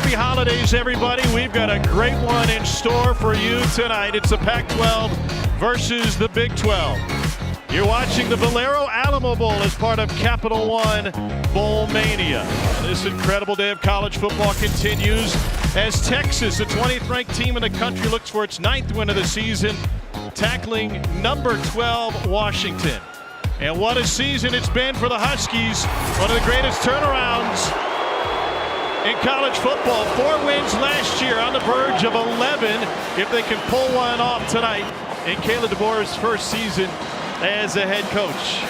Happy holidays, everybody. We've got a great one in store for you tonight. It's the Pac-12 versus the Big 12. You're watching the Valero Alamo Bowl as part of Capital One Bowl Mania. This incredible day of college football continues as Texas, the 20th ranked team in the country, looks for its 9th win of the season, tackling number 12 Washington. And what a season it's been for the Huskies. One of the greatest turnarounds in college football. 4 wins last year, on the verge of 11 if they can pull one off tonight in Caleb DeBoer's first season as a head coach.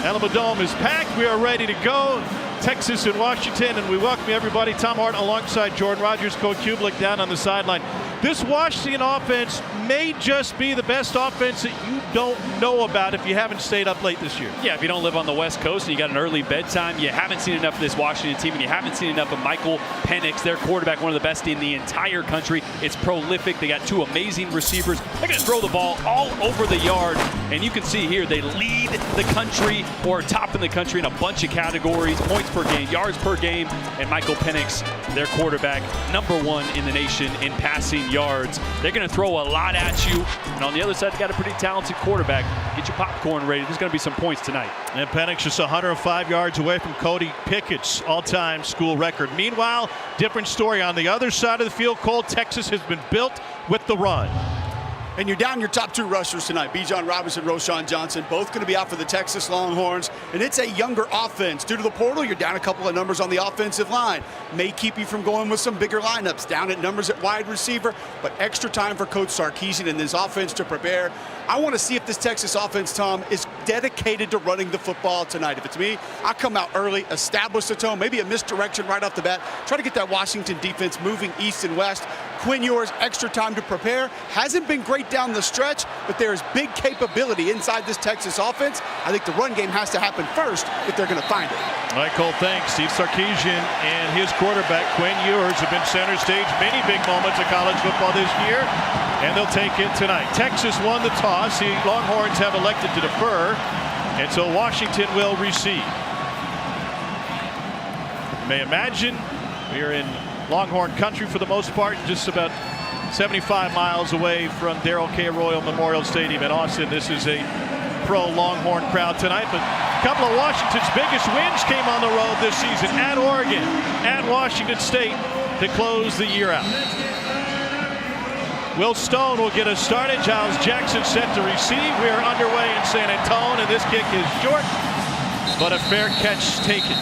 Alamo Dome is packed. We are ready to go. Texas and Washington, and we welcome everybody. Tom Hart alongside Jordan Rogers, Coach Kublik down on the sideline. This Washington offense may just be the best offense that you don't know about if you haven't stayed up late this year. Yeah, if you don't live on the West Coast and you got an early bedtime, you haven't seen enough of this Washington team, and you haven't seen enough of Michael Penix, their quarterback, one of the best in the entire country. It's prolific. They got 2 amazing receivers. They're going to throw the ball all over the yard, and you can see here they lead the country, or top in the country, in a bunch of categories: points per game, yards per game, and Michael Penix, their quarterback, #1 in the nation in passing yards. They're going to throw a lot at you, and on the other side, they got a pretty talented quarterback. Get your popcorn ready. There's going to be some points tonight. And Penix just 105 yards away from Cody Pickett's all-time school record. Meanwhile, different story on the other side of the field. Cole, Texas has been built with the run. And you're down your top 2 rushers tonight. Bijan Robinson, Roschon Johnson, both going to be out for the Texas Longhorns. And it's a younger offense. Due to the portal, you're down a couple of numbers on the offensive line. May keep you from going with some bigger lineups. Down at numbers at wide receiver, but extra time for Coach Sarkisian and this offense to prepare. I want to see if this Texas offense, Tom, is dedicated to running the football tonight. If it's me, I'll come out early, establish the tone, maybe a misdirection right off the bat. Try to get that Washington defense moving east and west. Quinn Ewers, extra time to prepare. Hasn't been great down the stretch, but there is big capability inside this Texas offense. I think the run game has to happen first if they're going to find it. All right, Cole, thanks. Steve Sarkisian and his quarterback, Quinn Ewers, have been center stage many big moments of college football this year, and they'll take it tonight. Texas won the toss. The Longhorns have elected to defer, and so Washington will receive. You may imagine we are in Longhorn country for the most part, just about 75 miles away from Darrell K. Royal Memorial Stadium in Austin. This is a pro-Longhorn crowd tonight, but a couple of Washington's biggest wins came on the road this season: at Oregon, at Washington State, to close the year out. Will Stone will get us started. Giles Jackson set to receive. We are underway in San Antonio, and this kick is short, but a fair catch taken.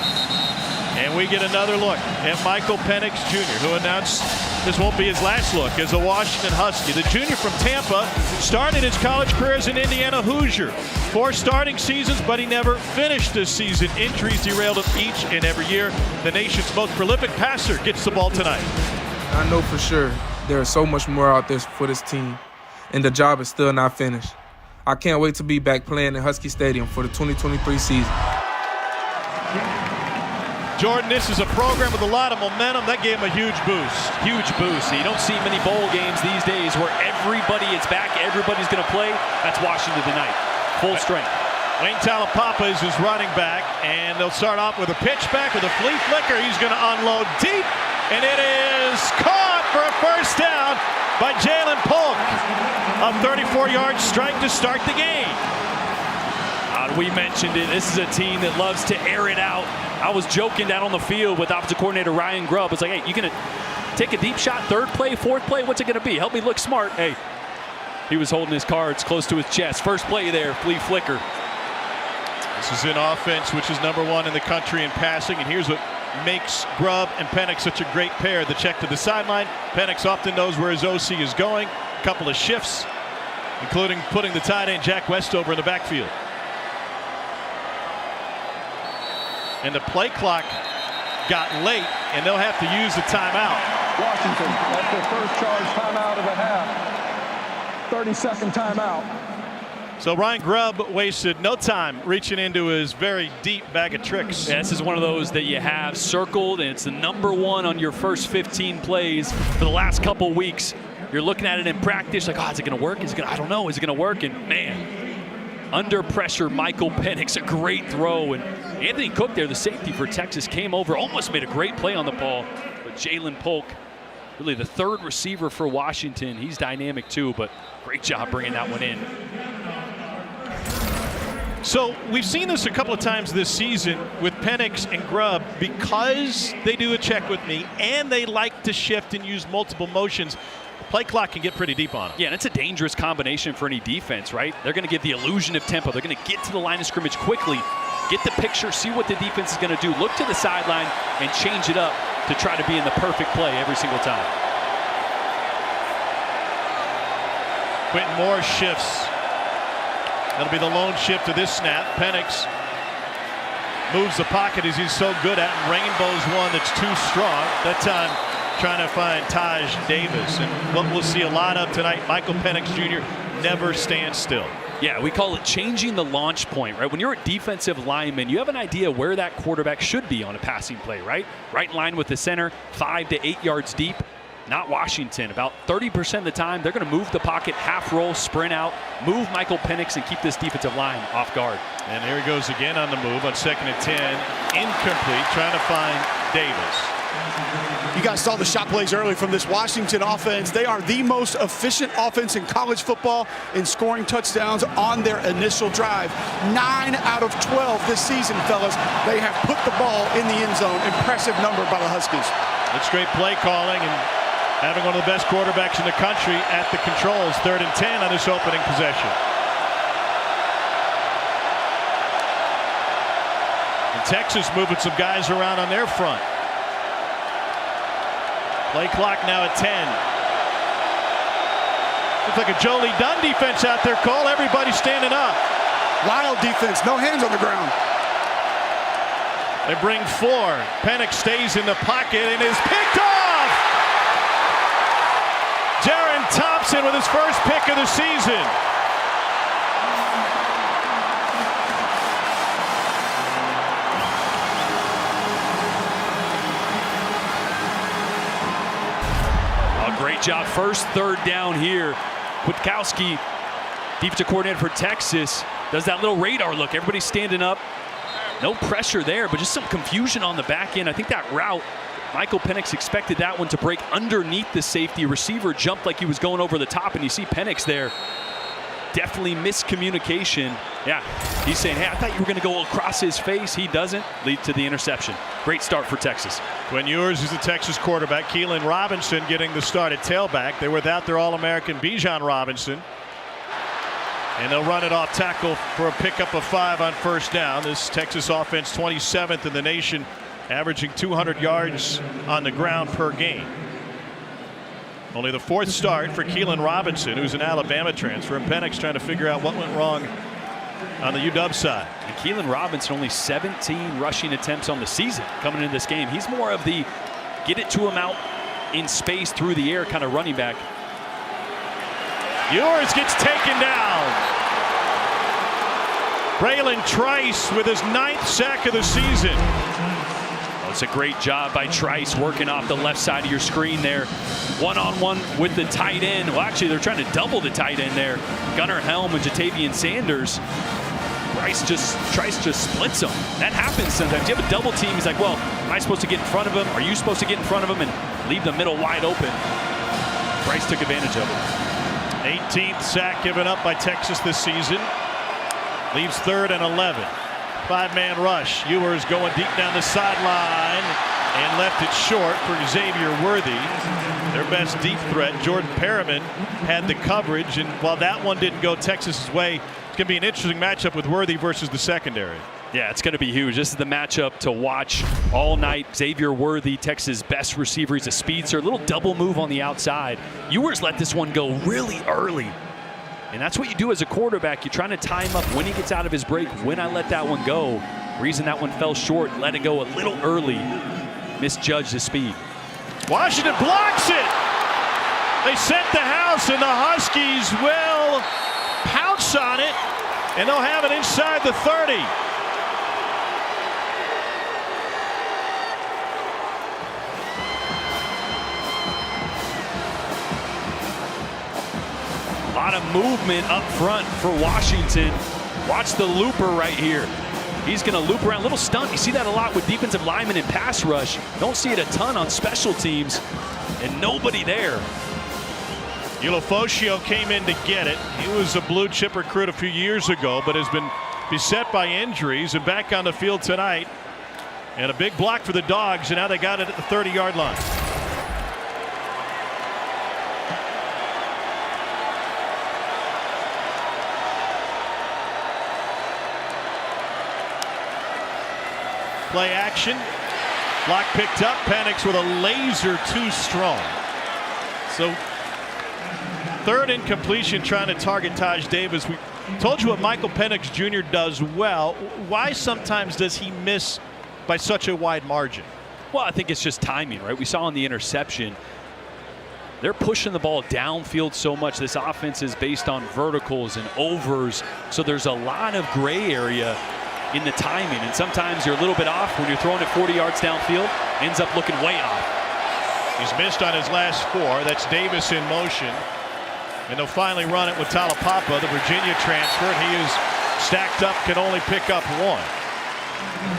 And we get another look at Michael Penix Jr., who announced this won't be his last look as a Washington Husky. The junior from Tampa started his college career as an Indiana Hoosier. 4 starting seasons, but he never finished this season. Injuries derailed him each and every year. The nation's most prolific passer gets the ball tonight. I know for sure there is so much more out there for this team, and the job is still not finished. I can't wait to be back playing in Husky Stadium for the 2023 season. Jordan, this is a program with a lot of momentum. That gave him a huge boost. Huge boost. You don't see many bowl games these days where everybody is back, everybody's going to play. That's Washington tonight. Full strength. Wayne Talapapa is his running back, and they'll start off with a pitch back with a flea flicker. He's going to unload deep, and it is caught for a first down by Jalen Polk. A 34-yard strike to start the game. We mentioned it. This is a team that loves to air it out. I was joking down on the field with offensive coordinator Ryan Grubb. It's like, hey, you gonna take a deep shot, 3rd play, 4th play? What's it gonna be? Help me look smart. Hey, he was holding his cards close to his chest. First play there, flea flicker. This is an offense which is #1 in the country in passing, and here's what makes Grubb and Penix such a great pair. The check to the sideline. Penix often knows where his OC is going. A couple of shifts, including putting the tight end Jack Westover in the backfield. And the play clock got late, and they'll have to use the timeout. Washington, that's their first charge timeout of the half. 30-second timeout. So Ryan Grubb wasted no time reaching into his very deep bag of tricks. Yeah, this is one of those that you have circled, and it's the #1 on your first 15 plays for the last couple weeks. You're looking at it in practice, like, oh, is it going to work? Is it going? I don't know. Is it going to work? And man, under pressure, Michael Penix, a great throw, and Anthony Cook there, the safety for Texas, came over, almost made a great play on the ball. But Jalen Polk, really the third receiver for Washington. He's dynamic too, but great job bringing that one in. So we've seen this a couple of times this season with Penix and Grubb, because they do a check with me and they like to shift and use multiple motions. The play clock can get pretty deep on them. Yeah, and it's a dangerous combination for any defense, right? They're going to give the illusion of tempo. They're going to get to the line of scrimmage quickly, get the picture, see what the defense is going to do, look to the sideline and change it up to try to be in the perfect play every single time. Quentin Moore shifts. That'll be the lone shift to this snap. Penix moves the pocket as he's so good at, and rainbows one that's too strong. That time trying to find Taj Davis. And what we'll see a lot of tonight, Michael Penix Jr. never stands still. Yeah, we call it changing the launch point, right? When you're a defensive lineman, you have an idea where that quarterback should be on a passing play, right? Right in line with the center, 5 to 8 yards deep. Not Washington. About 30% of the time, they're going to move the pocket, half roll, sprint out, move Michael Penix, and keep this defensive line off guard. And here he goes again on the move on 2nd and 10. Incomplete, trying to find Davis. You guys saw the shot plays early from this Washington offense. They are the most efficient offense in college football in scoring touchdowns on their initial drive. 9 out of 12 this season, fellas. They have put the ball in the end zone. Impressive number by the Huskies. That's great play calling and having one of the best quarterbacks in the country at the controls. 3rd and 10 on this opening possession. And Texas moving some guys around on their front. Play clock now at 10. Looks like a Jolie Dunn defense out there, Cole. Everybody standing up. Wild defense, no hands on the ground. They bring 4. Penix stays in the pocket and is picked off. Jaron Thompson with his first pick of the season. Great job. First 3rd down here. Kwiatkowski, defensive coordinator for Texas, does that little radar look. Everybody's standing up. No pressure there, but just some confusion on the back end. I think that route, Michael Penix expected that one to break underneath the safety. Receiver jumped like he was going over the top, and you see Penix there. Definitely miscommunication. Yeah, he's saying, hey, I thought you were going to go across his face. He doesn't. Lead to the interception. Great start for Texas. Quinn Ewers is the Texas quarterback. Keelan Robinson getting the start at tailback. They're without their All-American Bijan Robinson. And they'll run it off tackle for a pickup of 5 on 1st down. This Texas offense 27th in the nation, averaging 200 yards on the ground per game. Only the 4th start for Keelan Robinson, who's an Alabama transfer, and Penix trying to figure out what went wrong on the UW side. And Keelan Robinson only 17 rushing attempts on the season coming into this game. He's more of the get it to him out in space through the air kind of running back. Ewers gets taken down. Braylon Trice with his 9th sack of the season. It's a great job by Trice working off the left side of your screen there. One-on-one with the tight end. Well, actually, they're trying to double the tight end there. Gunnar Helm and Jatavian Sanders. Trice just splits them. That happens sometimes. You have a double team. He's like, well, am I supposed to get in front of him? Are you supposed to get in front of him and leave the middle wide open? Trice took advantage of it. 18th sack given up by Texas this season. Leaves 3rd and 11. 5-man rush. Ewers going deep down the sideline and left it short for Xavier Worthy. Their best deep threat. Jordan Perriman had the coverage, and while that one didn't go Texas's way, it's going to be an interesting matchup with Worthy versus the secondary. Yeah, it's going to be huge. This is the matchup to watch all night. Xavier Worthy, Texas' best receiver. He's a speedster. A little double move on the outside. Ewers let this one go really early. And that's what you do as a quarterback. You're trying to tie him up when he gets out of his break. When I let that one go, reason that one fell short, let it go a little early. Misjudged the speed. Washington blocks it. They set the house, and the Huskies will pounce on it, and they'll have it inside the 30. A lot of movement up front for Washington. Watch the looper right here. He's going to loop around, little stunt. You see that a lot with defensive linemen in pass rush. Don't see it a ton on special teams, and nobody there. Ulofoscio came in to get it. He was a blue chip recruit a few years ago, but has been beset by injuries and back on the field tonight. And a big block for the Dogs, and now they got it at the 30-yard line. Play action. Block picked up. Penix with a laser too strong. So third incompletion trying to target Taj Davis. We told you what Michael Penix Jr. does well. Why sometimes does he miss by such a wide margin? Well, I think it's just timing, right? We saw in the interception, they're pushing the ball downfield so much. This offense is based on verticals and overs, so there's a lot of gray area in the timing, and sometimes you're a little bit off when you're throwing it 40 yards downfield, ends up looking way off. He's missed on his last 4. That's Davis in motion. And they'll finally run it with Talapapa, the Virginia transfer. He is stacked up, can only pick up 1.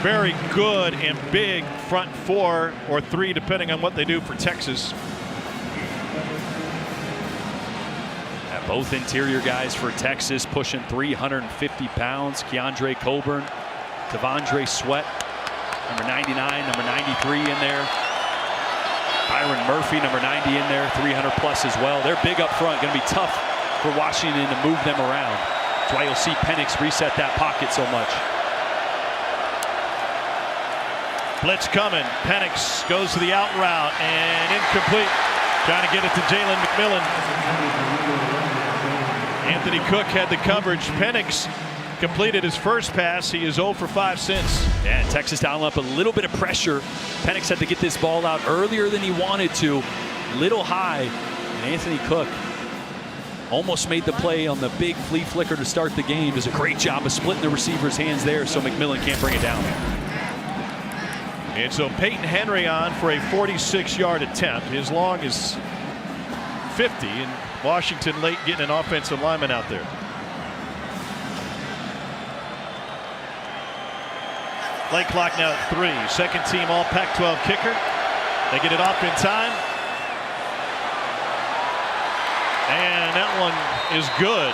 Very good and big front 4 or 3, depending on what they do for Texas. Both interior guys for Texas pushing 350 pounds. Keandre Coburn, Devondre Sweat, number 99, number 93 in there. Byron Murphy, number 90 in there, 300 plus as well. They're big up front. Going to be tough for Washington to move them around. That's why you'll see Penix reset that pocket so much. Blitz coming. Penix goes to the out route and incomplete. Trying to get it to Jalen McMillan. Anthony Cook had the coverage. Penix completed his first pass. He is 0 for 5 since. And Texas dialing up a little bit of pressure. Penix had to get this ball out earlier than he wanted to. Little high. And Anthony Cook almost made the play on the big flea flicker to start the game. Does a great job of splitting the receiver's hands there so McMillan can't bring it down. And so Peyton Henry on for a 46-yard attempt. His long is 50, and Washington late getting an offensive lineman out there. Play clock now at 3. Second team all Pac-12 kicker. They get it off in time. And that one is good.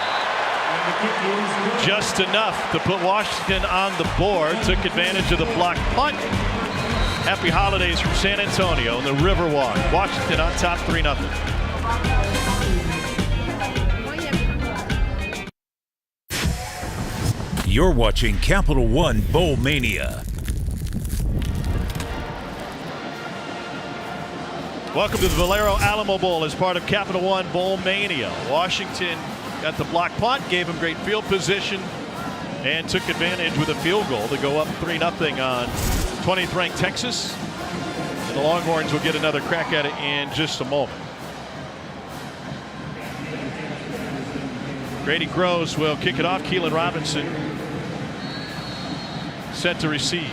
Just enough to put Washington on the board. Took advantage of the block punt. Happy holidays from San Antonio in the Riverwalk. Washington on top 3-0. You're watching Capital One Bowl Mania. Welcome to the Valero Alamo Bowl as part of Capital One Bowl Mania. Washington got the block punt, gave him great field position, and took advantage with a field goal to go up 3-0 on 20th ranked Texas. And the Longhorns will get another crack at it in just a moment. Grady Gross will kick it off. Keelan Robinson set to receive.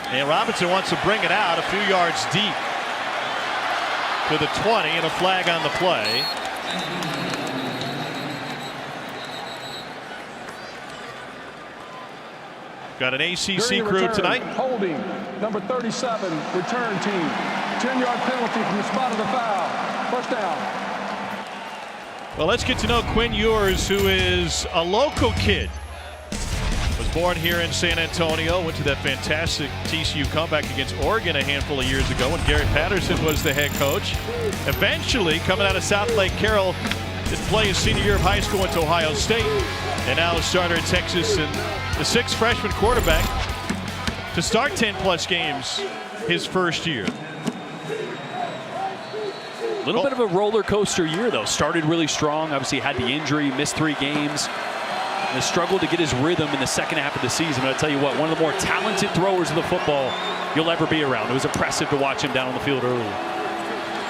And Robinson wants to bring it out a few yards deep to the 20, and a flag on the play. Got an ACC crew tonight. Holding, number 37, return team. 10-yard penalty from the spot of the foul. First down. Well, let's get to know Quinn Ewers, who is a local kid. Was born here in San Antonio, went to that fantastic TCU comeback against Oregon a handful of years ago when Gary Patterson was the head coach. Eventually, coming out of South Lake Carroll, did play his senior year of high school, went to Ohio State, and now a starter at Texas, and the 6th freshman quarterback to start 10+ games his first year. A little bit of a roller coaster year, though. Started really strong. Obviously had the injury, missed 3 games. And has struggled to get his rhythm in the second half of the season. But I tell you what, one of the more talented throwers of the football you'll ever be around. It was impressive to watch him down on the field earlier.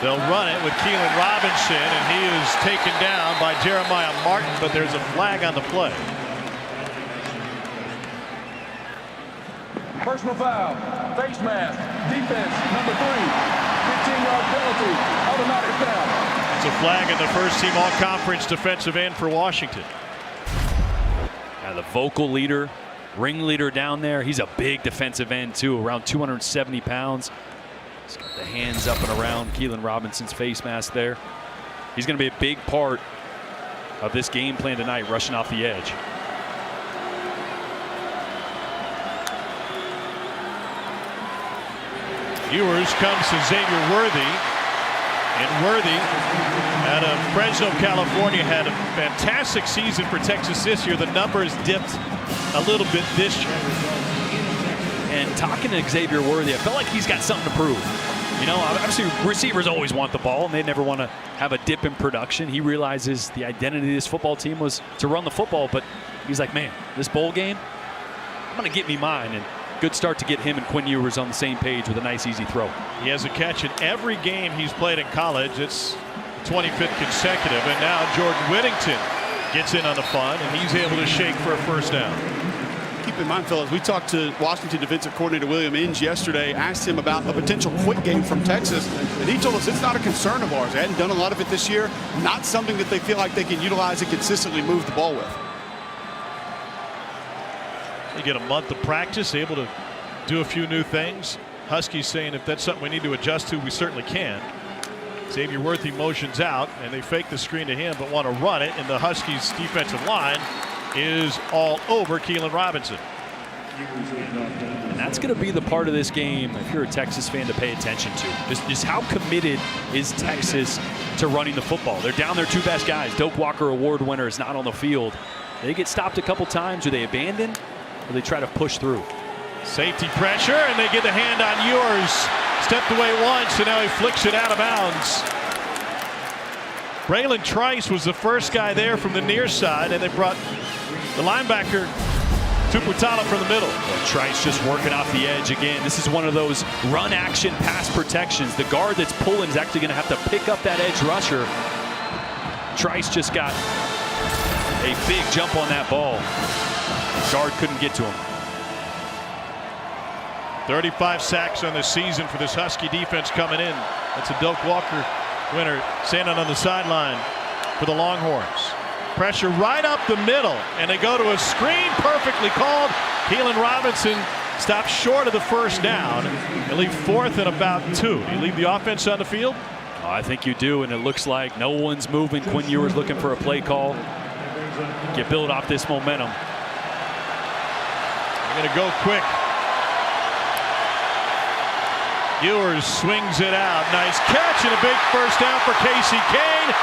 They'll run it with Keelan Robinson, and he is taken down by Jeremiah Martin, but there's a flag on the play. Personal foul, face mask, defense, number 3, 15-yard penalty, automatic foul. It's a flag in the first team all-conference defensive end for Washington. Now the vocal leader, ringleader down there. He's a big defensive end too, around 270 pounds. He's got the hands up and around Keelan Robinson's face mask there. He's going to be a big part of this game plan tonight, rushing off the edge. Ewers comes to Xavier Worthy. And Worthy, out of Fresno, California, had a fantastic season for Texas this year. The numbers dipped a little bit this year. And talking to Xavier Worthy, I felt like he's got something to prove. You know, obviously receivers always want the ball, and they never want to have a dip in production. He realizes the identity of this football team was to run the football, but he's like, man, this bowl game, I'm going to get me mine. And good start to get him and Quinn Ewers on the same page with a nice, easy throw. He has a catch in every game he's played in college. It's 25th consecutive, and now Jordan Whittington gets in on the fun, and he's able to shake for a first down. Keep in mind, fellas, we talked to Washington defensive coordinator William Inge yesterday, asked him about a potential quick game from Texas, and he told us it's not a concern of ours. They hadn't done a lot of it this year, not something that they feel like they can utilize and consistently move the ball with. They get a month of practice, able to do a few new things. Huskies saying if that's something we need to adjust to, we certainly can. Xavier Worthy motions out, and they fake the screen to him but want to run it, and the Huskies defensive line is all over Keelan Robinson. And that's going to be the part of this game, if you're a Texas fan, to pay attention to. Just how committed is Texas to running the football. They're down their two best guys. Doak Walker Award winner is not on the field. They get stopped a couple times. Do they abandon, or they try to push through? Safety pressure, and they get the hand on Ewers. Stepped away once, and now he flicks it out of bounds. Braylon Trice was the first guy there from the near side, and they brought the linebacker Tuputala from the middle. Well, Trice just working off the edge again. This is one of those run action pass protections. The guard that's pulling is actually going to have to pick up that edge rusher. Trice just got a big jump on that ball. Guard couldn't get to him. 35 sacks on the season for this Husky defense coming in. That's a Doak Walker winner standing on the sideline for the Longhorns. Pressure right up the middle, and they go to a screen perfectly called. Keelan Robinson stops short of the first down. They leave fourth and about 2. You leave the offense on the field? Oh, I think you do, and it looks like no one's moving. Quinn Ewers looking for a play call. You build off this momentum. They're going to go quick. Ewers swings it out. Nice catch and a big first down for Casey Kane.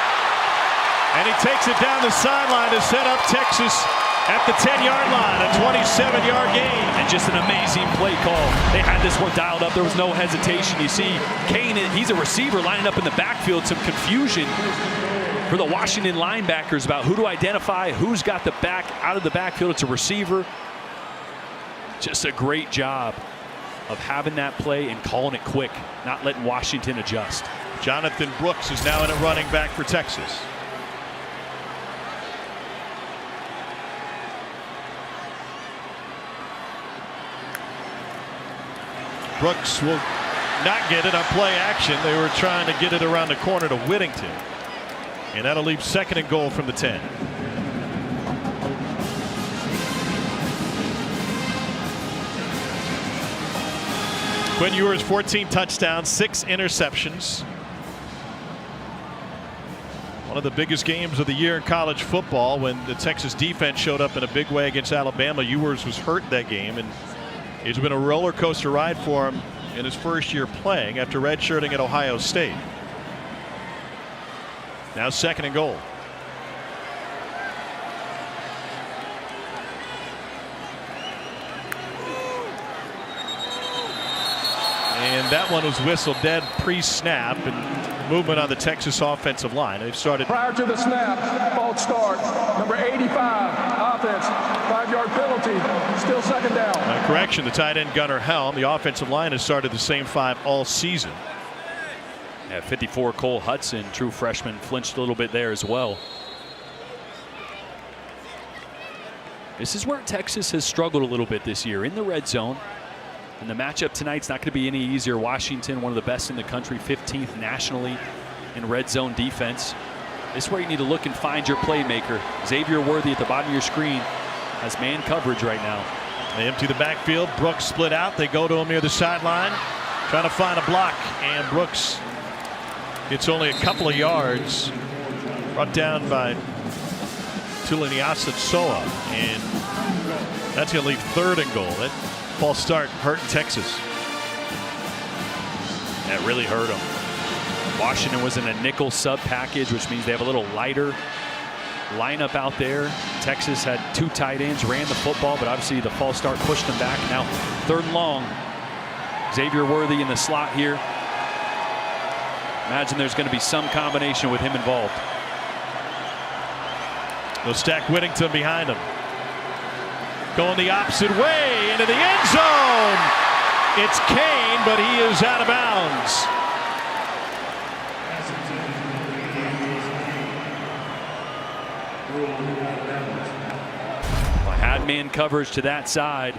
And he takes it down the sideline to set up Texas at the 10-yard line, a 27-yard gain. And just an amazing play call. They had this one dialed up. There was no hesitation. You see Kane, he's a receiver lining up in the backfield. Some confusion for the Washington linebackers about who to identify, who's got the back out of the backfield. It's a receiver. Just a great job of having that play and calling it quick, not letting Washington adjust. Jonathan Brooks is now in at running back for Texas. Brooks will not get it on play action. They were trying to get it around the corner to Whittington. And that'll leave second and goal from the 10. Quinn Ewers, 14 touchdowns, 6 interceptions. One of the biggest games of the year in college football when the Texas defense showed up in a big way against Alabama. Ewers was hurt that game, and it's been a roller coaster ride for him in his first year playing after redshirting at Ohio State. Now second and goal. And that one was whistled dead pre-snap, and movement on the Texas offensive line. They've started. Prior to the snap, false start. Number 85, offense, 5-yard penalty, still second down. Correction, the tight end Gunnar Helm. The offensive line has started the same 5 all season. Yeah, 54 Cole Hudson, true freshman, flinched a little bit there as well. This is where Texas has struggled a little bit this year in the red zone. And the matchup tonight's not going to be any easier. Washington, one of the best in the country, 15th nationally in red zone defense. This is where you need to look and find your playmaker. Xavier Worthy at the bottom of your screen has man coverage right now. They empty the backfield. Brooks split out. They go to him near the sideline, trying to find a block, and Brooks gets only a couple of yards, brought down by Tulaniasa Soa, and that's going to leave 3rd and goal. That false start hurting Texas. That really hurt them. Washington was in a nickel sub package, which means they have a little lighter lineup out there. Texas had 2 tight ends, ran the football, but obviously the false start pushed them back. Now 3rd and long. Xavier Worthy in the slot here. Imagine there's going to be some combination with him involved. They'll stack Whittington behind him. Going the opposite way into the end zone. It's Kane, but he is out of bounds. Had man coverage to that side.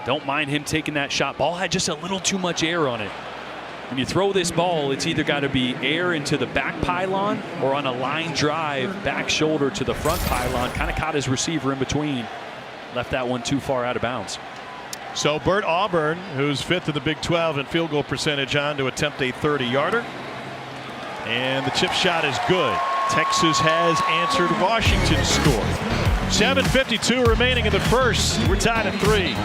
Don't mind him taking that shot. Ball had just a little too much air on it. When you throw this ball, it's either got to be air into the back pylon or on a line drive, back shoulder to the front pylon. Kind of caught his receiver in between. Left that one too far out of bounds. So Bert Auburn, who's 5th in the Big 12 in field goal percentage, on to attempt a 30-yarder. And the chip shot is good. Texas has answered Washington's score. 7:52 remaining in the first. We're tied at 3.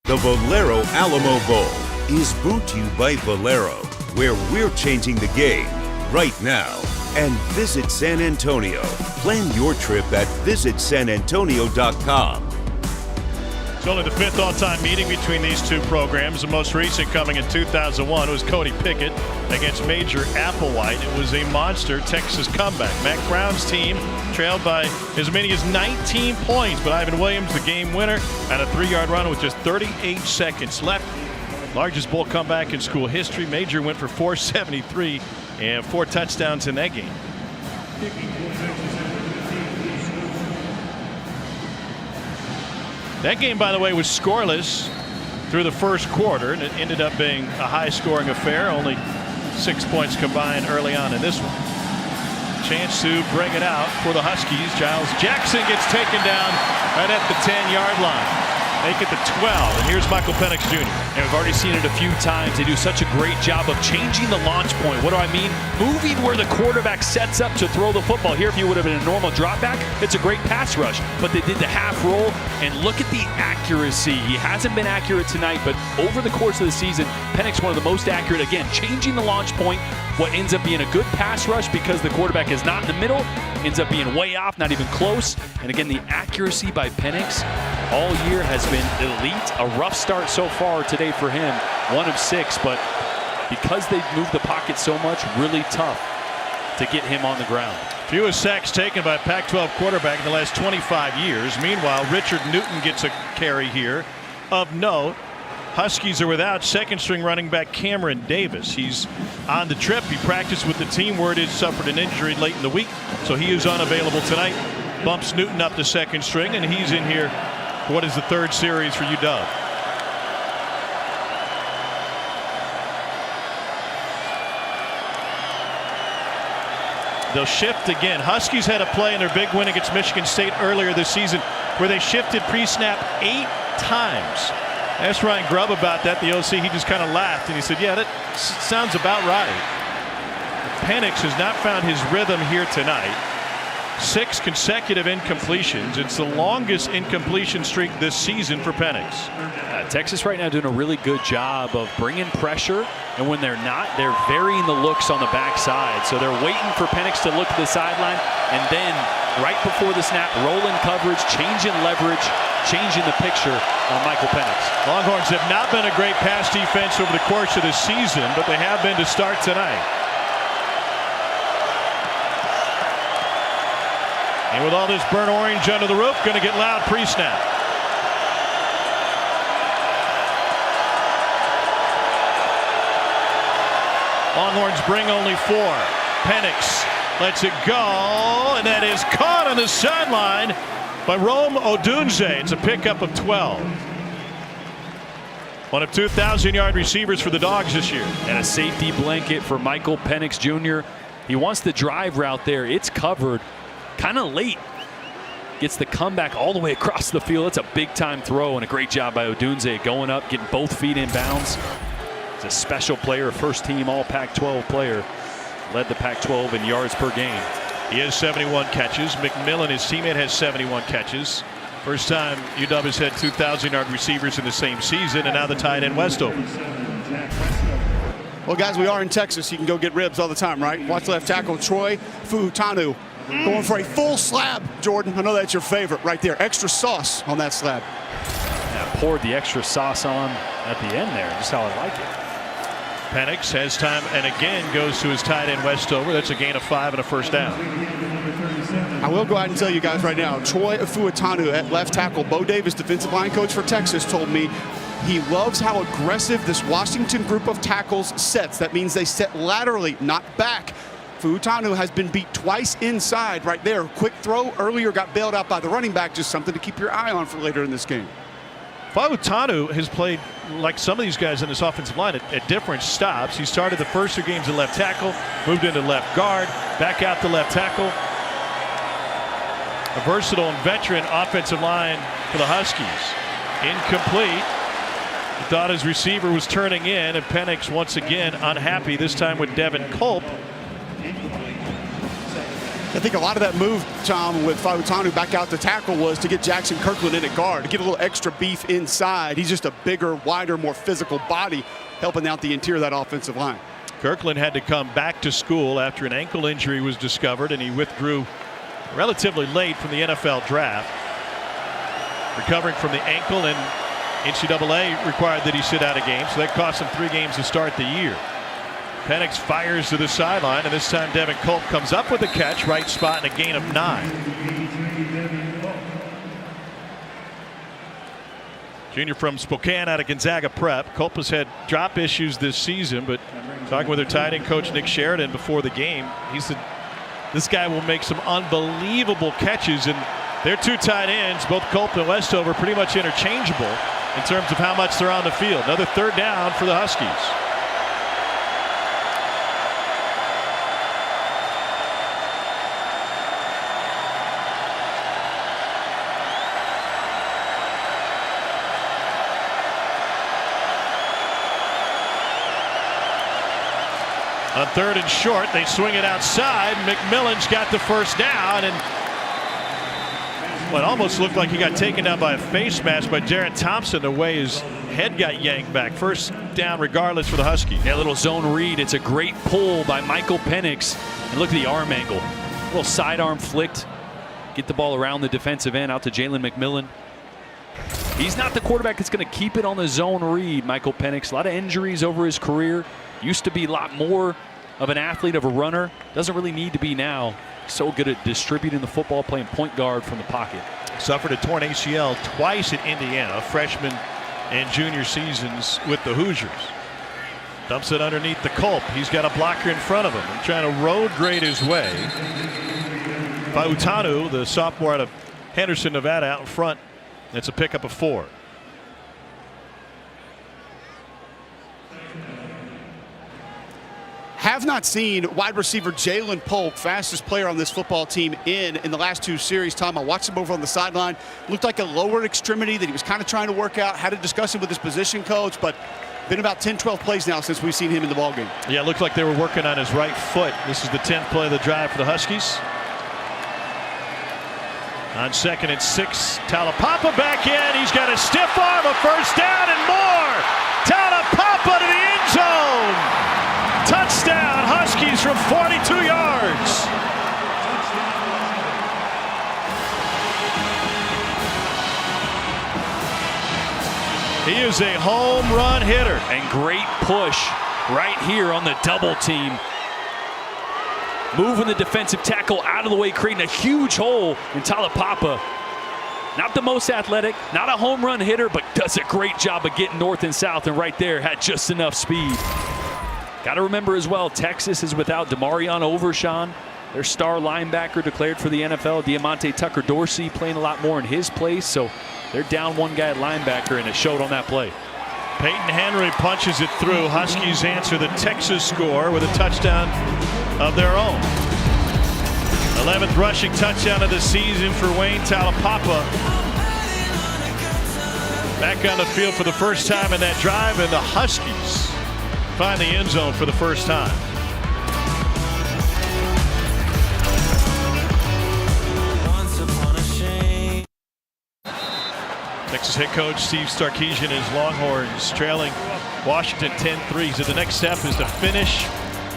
The Valero Alamo Bowl is brought to you by Valero, where we're changing the game right now. And Visit San Antonio. Plan your trip at visitsanantonio.com. It's only the 5th all-time meeting between these two programs. The most recent coming in 2001 was Cody Pickett against Major Applewhite. It was a monster Texas comeback. Mac Brown's team trailed by as many as 19 points, but Ivan Williams, the game winner, on a 3-yard run with just 38 seconds left. Largest bowl comeback in school history. Major went for 473 and 4 touchdowns in that game. That game, by the way, was scoreless through the first quarter, and it ended up being a high-scoring affair. Only 6 points combined early on in this one. Chance to bring it out for the Huskies. Giles Jackson gets taken down right at the 10-yard line. Make it to 12, and here's Michael Penix Jr. And we've already seen it a few times. They do such a great job of changing the launch point. What do I mean? Moving where the quarterback sets up to throw the football. Here, if you would have been a normal drop back, it's a great pass rush. But they did the half roll, and look at the accuracy. He hasn't been accurate tonight, but over the course of the season, Penix one of the most accurate. Again, changing the launch point. What ends up being a good pass rush because the quarterback is not in the middle, ends up being way off, not even close. And again, the accuracy by Penix all year has been elite. A rough start so far today for him, 1 of 6, but because they've moved the pocket so much, really tough to get him on the ground. Fewest sacks taken by a Pac-12 quarterback in the last 25 years. Meanwhile, Richard Newton gets a carry here. Of note, Huskies are without second-string running back Cameron Davis. He's on the trip. He practiced with the team. Word is suffered an injury late in the week, so he is unavailable tonight. Bumps Newton up to second string, and he's in here for what is the 3rd series for UW. They'll shift again. Huskies had a play in their big win against Michigan State earlier this season where they shifted pre-snap 8 times. I asked Ryan Grubb about that, the OC. He just kind of laughed and he said, yeah, that sounds about right. Penix has not found his rhythm here tonight. 6 consecutive incompletions. It's the longest incompletion streak this season for Penix. Texas right now doing a really good job of bringing pressure, and when they're not, they're varying the looks on the backside. So they're waiting for Penix to look to the sideline, and then right before the snap, rolling coverage, changing leverage, changing the picture on Michael Penix. Longhorns have not been a great pass defense over the course of the season, but they have been to start tonight. And with all this burnt orange under the roof, going to get loud pre-snap. Longhorns bring only 4. Penix lets it go, and that is caught on the sideline by Rome Odunze. It's a pickup of 12. One of 2,000-yard receivers for the Dogs this year. And a safety blanket for Michael Penix Jr. He wants the drive route there. It's covered kind of late. Gets the comeback all the way across the field. It's a big-time throw, and a great job by Odunze going up, getting both feet in bounds. He's a special player, first-team All-Pac-12 player. Led the Pac-12 in yards per game. He has 71 catches. McMillan, his teammate, has 71 catches. First time UW has had 2,000-yard receivers in the same season, and now the tight end Westover. Well, guys, we are in Texas. You can go get ribs all the time, right? Watch left tackle Troy Fuutanu going for a full slab. Jordan, I know that's your favorite right there. Extra sauce on that slab. Yeah, poured the extra sauce on at the end there, just how I like it. Penix has time and again goes to his tight end Westover. That's a gain of 5 and a first down. I will go out and tell you guys right now, Troy Fuutanu at left tackle, Bo Davis, defensive line coach for Texas, told me he loves how aggressive this Washington group of tackles sets. That means they set laterally, not back. Fuutanu has been beat twice inside right there. Quick throw earlier, got bailed out by the running back. Just something to keep your eye on for later in this game. Fuutanu has played like some of these guys in this offensive line at different stops. He started the first 2 games at left tackle, moved into left guard, back out to left tackle. A versatile and veteran offensive line for the Huskies. Incomplete. He thought his receiver was turning in, and Penix once again unhappy, this time with Devin Culp. I think a lot of that move, Tom, with Fuutanu back out to tackle was to get Jackson Kirkland in at guard, to get a little extra beef inside. He's just a bigger, wider, more physical body, helping out the interior of that offensive line. Kirkland had to come back to school after an ankle injury was discovered, and he withdrew relatively late from the NFL draft. Recovering from the ankle, and NCAA required that he sit out a game, so that cost him 3 games to start the year. Penix fires to the sideline, and this time Devin Culp comes up with a catch, right spot, and a gain of 9. Junior from Spokane out of Gonzaga Prep. Culp has had drop issues this season, but talking with their tight end coach Nick Sheridan before the game, he said this guy will make some unbelievable catches, and their 2 tight ends, both Culp and Westover, pretty much interchangeable in terms of how much they're on the field. Another 3rd down for the Huskies. On 3rd and short, they swing it outside. McMillan's got the first down, and what almost looked like he got taken down by a face mask by Darren Thompson, the way his head got yanked back. First down regardless for the Huskies. Yeah, a little zone read. It's a great pull by Michael Penix. And look at the arm angle. A little sidearm flicked. Get the ball around the defensive end out to Jalen McMillan. He's not the quarterback that's going to keep it on the zone read, Michael Penix. A lot of injuries over his career. Used to be a lot more of an athlete, of a runner. Doesn't really need to be now. So good at distributing the football, playing point guard from the pocket. Suffered a torn ACL twice at Indiana, freshman and junior seasons with the Hoosiers. Dumps it underneath the Culp. He's got a blocker in front of him and trying to road grade his way. Fuutanu, the sophomore out of Henderson, Nevada, out in front. It's a pickup of 4. Have not seen wide receiver Jalen Polk, fastest player on this football team, in the last 2 series. Tom, I watched him over on the sideline. Looked like a lower extremity that he was kind of trying to work out. Had a discussion with his position coach, but been about 10-12 plays now since we've seen him in the ballgame. Yeah, it looked like they were working on his right foot. This is the 10th play of the drive for the Huskies. On 2nd and 6, Talapapa back in. He's got a stiff arm, a first down, and more. Talapapa to the end zone. Touchdown, Huskies from 42 yards. He is a home run hitter. And great push right here on the double team. Moving the defensive tackle out of the way, creating a huge hole in Talapapa. Not the most athletic, not a home run hitter, but does a great job of getting north and south, and right there had just enough speed. Got to remember as well, Texas is without Demarion Overshawn, their star linebacker declared for the NFL. Diamante Tucker-Dorsey playing a lot more in his place, so they're down 1 guy at linebacker, and it showed on that play. Peyton Henry punches it through. Huskies answer the Texas score with a touchdown of their own. 11th rushing touchdown of the season for Wayne Talapapa. Back on the field for the first time in that drive, and the Huskies find the end zone for the first time. Texas head coach Steve Sarkisian and his Longhorns trailing Washington 10-3. He said the next step is to finish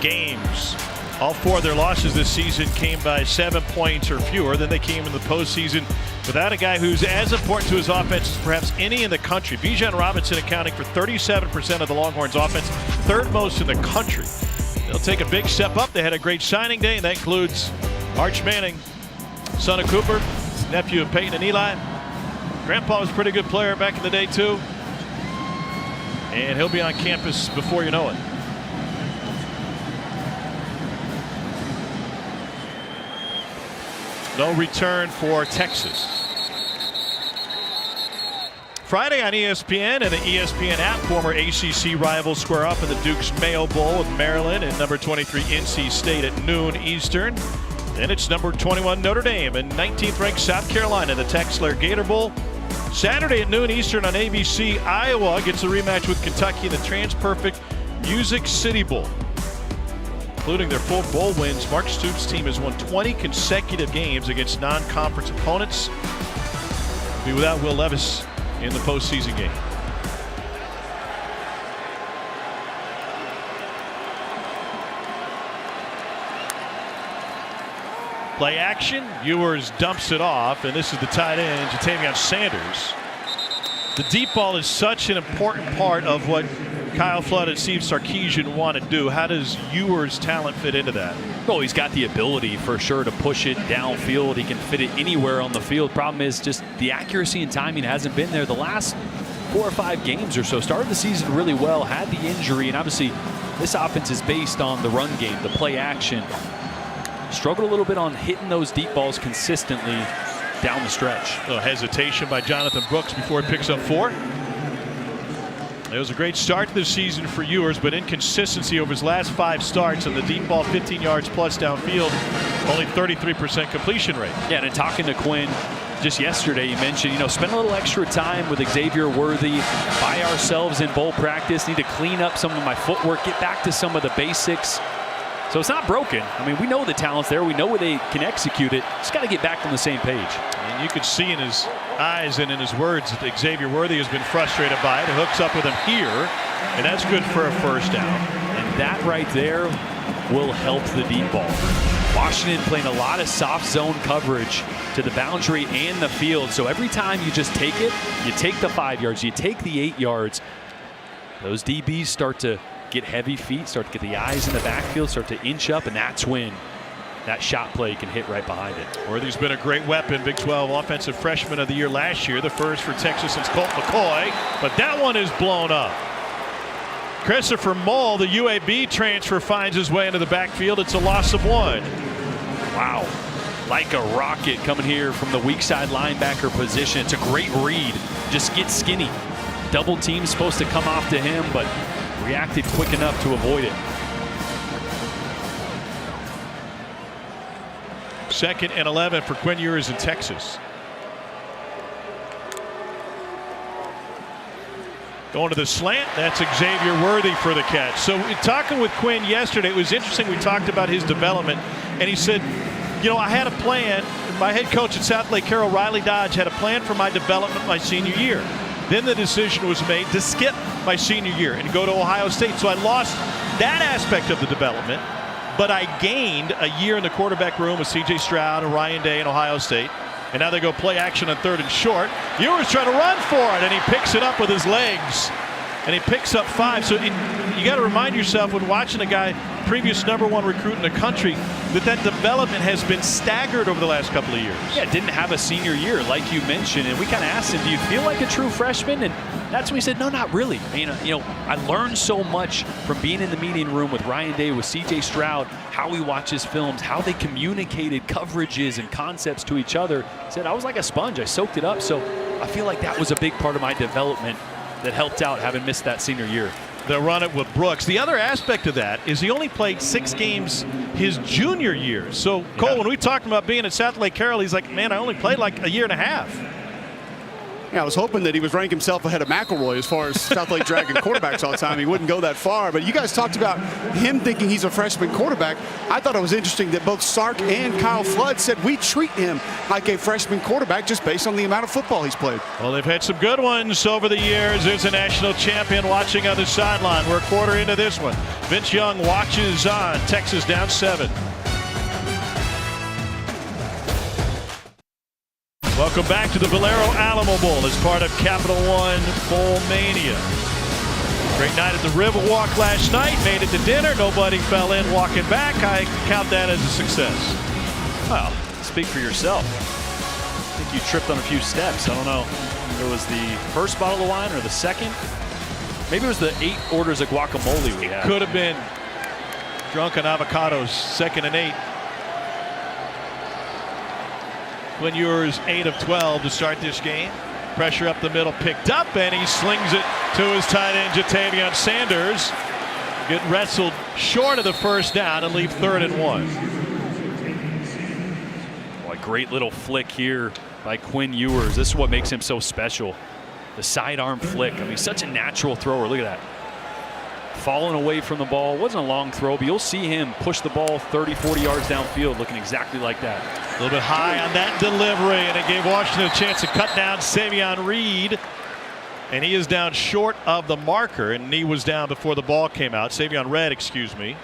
games. All 4 of their losses this season came by 7 points or fewer. Then they came in the postseason without a guy who's as important to his offense as perhaps any in the country. Bijan Robinson accounting for 37% of the Longhorns' offense, 3rd most in the country. They'll take a big step up. They had a great signing day, and that includes Arch Manning, son of Cooper, nephew of Peyton and Eli. Grandpa was a pretty good player back in the day, too. And he'll be on campus before you know it. No return for Texas. Friday on ESPN and the ESPN app, former ACC rivals square up in the Duke's Mayo Bowl with Maryland and number 23 NC State at noon Eastern. Then it's number 21 Notre Dame and 19th ranked South Carolina in the Taxslayer Gator Bowl. Saturday at noon Eastern on ABC, Iowa gets a rematch with Kentucky in the TransPerfect Music City Bowl. Including their full bowl wins, Mark Stoops' team has won 20 consecutive games against non-conference opponents. Be without Will Levis in the postseason game. Play action. Ewers dumps it off, and this is the tight end, Jatavion Sanders. The deep ball is such an important part of what Kyle Flood and Steve Sarkisian want to do. How does Ewers' talent fit into that? Oh, he's got the ability for sure to push it downfield. He can fit it anywhere on the field. Problem is just the accuracy and timing hasn't been there the last 4 or 5 games or so. Started the season really well, had the injury, and obviously this offense is based on the run game, the play action. Struggled a little bit on hitting those deep balls consistently down the stretch. A hesitation by Jonathan Brooks before he picks up 4. It was a great start to the season for Ewers, but inconsistency over his last 5 starts on the deep ball, 15 yards plus downfield, only 33% completion rate. Yeah, and in talking to Quinn just yesterday, he mentioned, spend a little extra time with Xavier Worthy, by ourselves in bowl practice, need to clean up some of my footwork, get back to some of the basics. So it's not broken. I mean, we know the talent's there. We know where they can execute it. Just got to get back on the same page. And you could see in his eyes and in his words that Xavier Worthy has been frustrated by it. It hooks up with him here, and that's good for a first down. And that right there will help the deep ball. Washington playing a lot of soft zone coverage to the boundary and the field. So every time you just take it, you take the 5 yards, you take the 8 yards, those DBs start to get heavy feet, start to get the eyes in the backfield, start to inch up, and that's when that shot play can hit right behind it. Worthy's been a great weapon. Big 12 Offensive Freshman of the Year last year, the first for Texas since Colt McCoy, but that one is blown up. Christopher Mull, the UAB transfer, finds his way into the backfield. It's a loss of 1. Wow. Like a rocket coming here from the weak side linebacker position. It's a great read. Just get skinny. Double team's supposed to come off to him, but reacted quick enough to avoid it. 2nd and 11 for Quinn Ewers in Texas. Going to the slant, that's Xavier Worthy for the catch. So talking with Quinn yesterday, it was interesting. We talked about his development, and he said, I had a plan. My head coach at South Lake Carroll, Riley Dodge, had a plan for my development my senior year. Then the decision was made to skip my senior year and go to Ohio State. So I lost that aspect of the development, but I gained a year in the quarterback room with C.J. Stroud and Ryan Day in Ohio State. And now they go play action on 3rd and short. Ewers trying to run for it, and he picks it up with his legs. And he picks up 5. So you got to remind yourself when watching a guy, previous #1 recruit in the country, that development has been staggered over the last couple of years. Yeah, didn't have a senior year like you mentioned, and we kind of asked him, do you feel like a true freshman? And that's when he said, no, not really. I learned so much from being in the meeting room with Ryan Day, with C.J. Stroud, how he watches films, how they communicated coverages and concepts to each other. He said, I was like a sponge. I soaked it up. So I feel like that was a big part of my development that helped out having missed that senior year. They'll run it with Brooks. The other aspect of that is he only played 6 games his junior year. So, Cole, when we talked about being at South Lake Carroll, he's like, man, I only played like a year and a half. Yeah, I was hoping that he was ranking himself ahead of McElroy as far as South Lake Dragon quarterbacks all the time. He wouldn't go that far. But you guys talked about him thinking he's a freshman quarterback. I thought it was interesting that both Sark and Kyle Flood said we treat him like a freshman quarterback just based on the amount of football he's played. Well, they've had some good ones over the years. There's a national champion watching on the sideline. We're a quarter into this one. Vince Young watches on. Texas down 7. Welcome back to the Valero Alamo Bowl as part of Capital One Bowl Mania. Great night at the Riverwalk last night. Made it to dinner. Nobody fell in walking back. I count that as a success. Well, speak for yourself. I think you tripped on a few steps. I don't know if it was the first bottle of wine or the second. Maybe it was the 8 orders of guacamole we had. Could have been drunk on avocados, 2nd and 8. Quinn Ewers 8 of 12 to start this game. Pressure up the middle picked up, and he slings it to his tight end Jatavion Sanders. Get wrestled short of the first down and leave 3rd and 1. Boy, great little flick here by Quinn Ewers. This is what makes him so special. The sidearm flick. I mean, such a natural thrower. Look at that. Falling away from the ball. Wasn't a long throw, but you'll see him push the ball 30, 40 yards downfield looking exactly like that. A little bit high on that delivery, and it gave Washington a chance to cut down Savion Reed. And he is down short of the marker, and he was down before the ball came out. Savion Red, excuse me.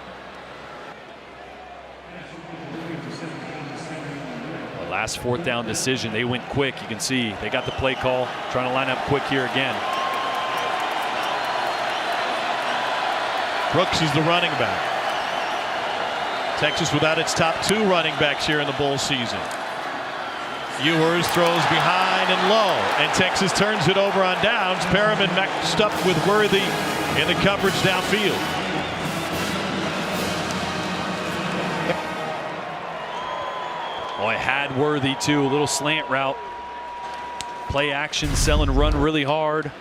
The last 4th down decision, they went quick. You can see they got the play call, trying to line up quick here again. Brooks is the running back. Texas without its top 2 running backs here in the bowl season. Ewers throws behind and low, and Texas turns it over on downs. Perriman mixed up with Worthy in the coverage downfield. Boy, had Worthy too. A little slant route. Play action, sell and run really hard.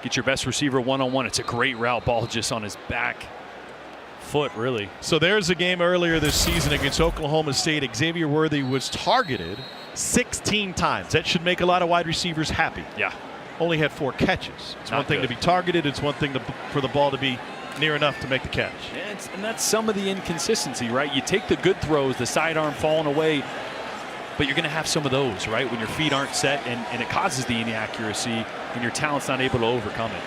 Get your best receiver one-on-one. It's a great route. Ball just on his back foot, really. So there's a game earlier this season against Oklahoma State. Xavier Worthy was targeted 16 times. That should make a lot of wide receivers happy. Yeah. Only had 4 catches. It's Not one thing good. to be targeted. It's one thing for the ball to be near enough to make the catch. And that's some of the inconsistency, right? You take the good throws, the sidearm falling away, but you're going to have some of those, right? When your feet aren't set, and it causes the inaccuracy, and your talent's not able to overcome it.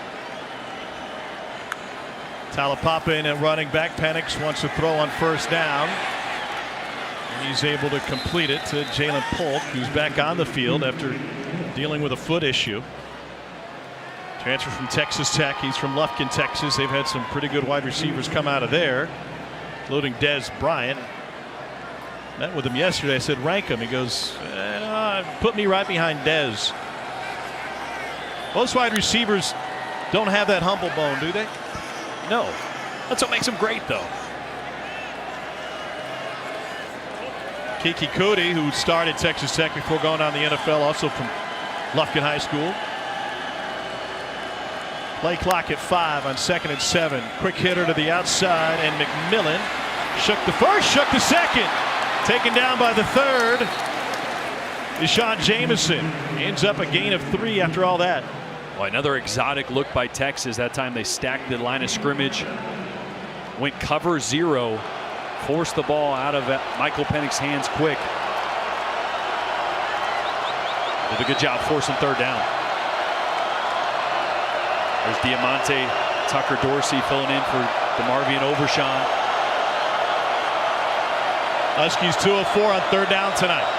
Talapapa in at running back. Penix wants to throw on 1st down. And he's able to complete it to Jalen Polk, who's back on the field after dealing with a foot issue. Transfer from Texas Tech. He's from Lufkin, Texas. They've had some pretty good wide receivers come out of there, including Dez Bryant. Met with him yesterday. I said, rank him. He goes, put me right behind Dez. Most wide receivers don't have that humble bone, do they? No. That's what makes him great, though. Kiki Cody, who started Texas Tech before going on the NFL, also from Lufkin High School. Play clock at 5 on 2nd and 7. Quick hitter to the outside, and McMillan shook the first, shook the second. Taken down by the 3rd. Deshaun Jameson ends up a gain of 3 after all that. Well, another exotic look by Texas. That time they stacked the line of scrimmage, went cover 0, forced the ball out of Michael Penix's hands quick. Did a good job forcing 3rd down. There's Diamante Tucker Dorsey filling in for DeMarvion Overshawn. Huskies 2 of 4 on 3rd down tonight.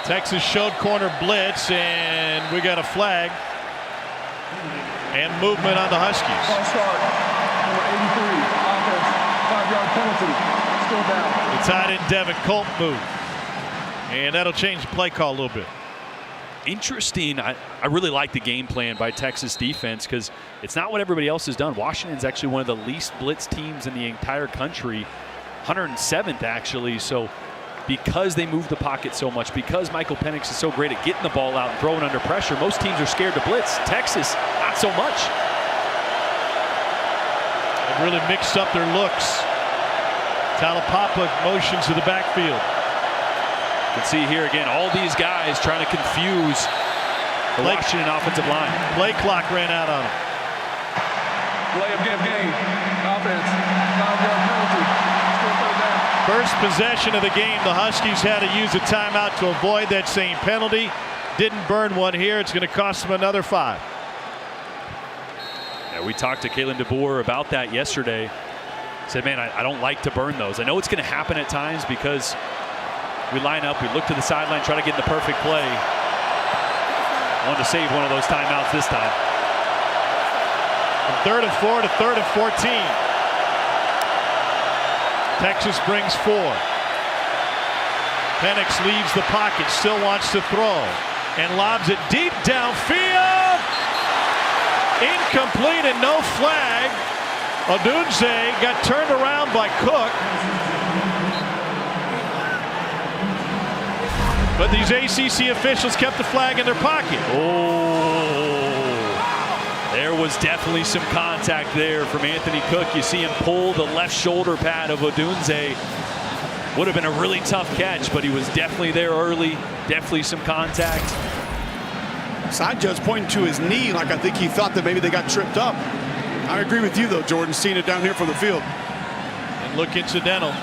Texas showed corner blitz, and we got a flag and movement on the Huskies. False start. Number 83, offense, 5-yard penalty. Still down. The tight end Devin Colt moved, and that'll change the play call a little bit. interesting. I really like the game plan by Texas defense because it's not what everybody else has done. Washington's actually one of the least blitz teams in the entire country, 107th actually. So because they move the pocket so much, because Michael Penix is so great at getting the ball out and throwing under pressure, most teams are scared to blitz. Texas, not so much. They've really mixed up their looks. Talapapa motions to the backfield. You can see here again all these guys trying to confuse the Washington offensive line. Play clock ran out on him. Play of game. Offense. 5-yard penalty. Still third down. First possession of the game, the Huskies had to use a timeout to avoid that same penalty. Didn't burn one here. It's going to cost them another 5. Yeah, we talked to Kalen DeBoer about that yesterday. Said, man, I don't like to burn those. I know it's going to happen at times because we line up, we look to the sideline, try to get in the perfect play. Wanted to save one of those timeouts this time. From 3rd and 4 to 3rd and 14. Texas brings 4. Penix leaves the pocket, still wants to throw, and lobs it deep downfield. Incomplete and no flag. Odunze got turned around by Cook. But these ACC officials kept the flag in their pocket. Oh, there was definitely some contact there from Anthony Cook. You see him pull the left shoulder pad of Odunze. Would have been a really tough catch, but he was definitely there early. Definitely some contact. Side judge pointing to his knee like I think he thought that maybe they got tripped up. I agree with you, though, Jordan, seeing it down here from the field. And look incidental.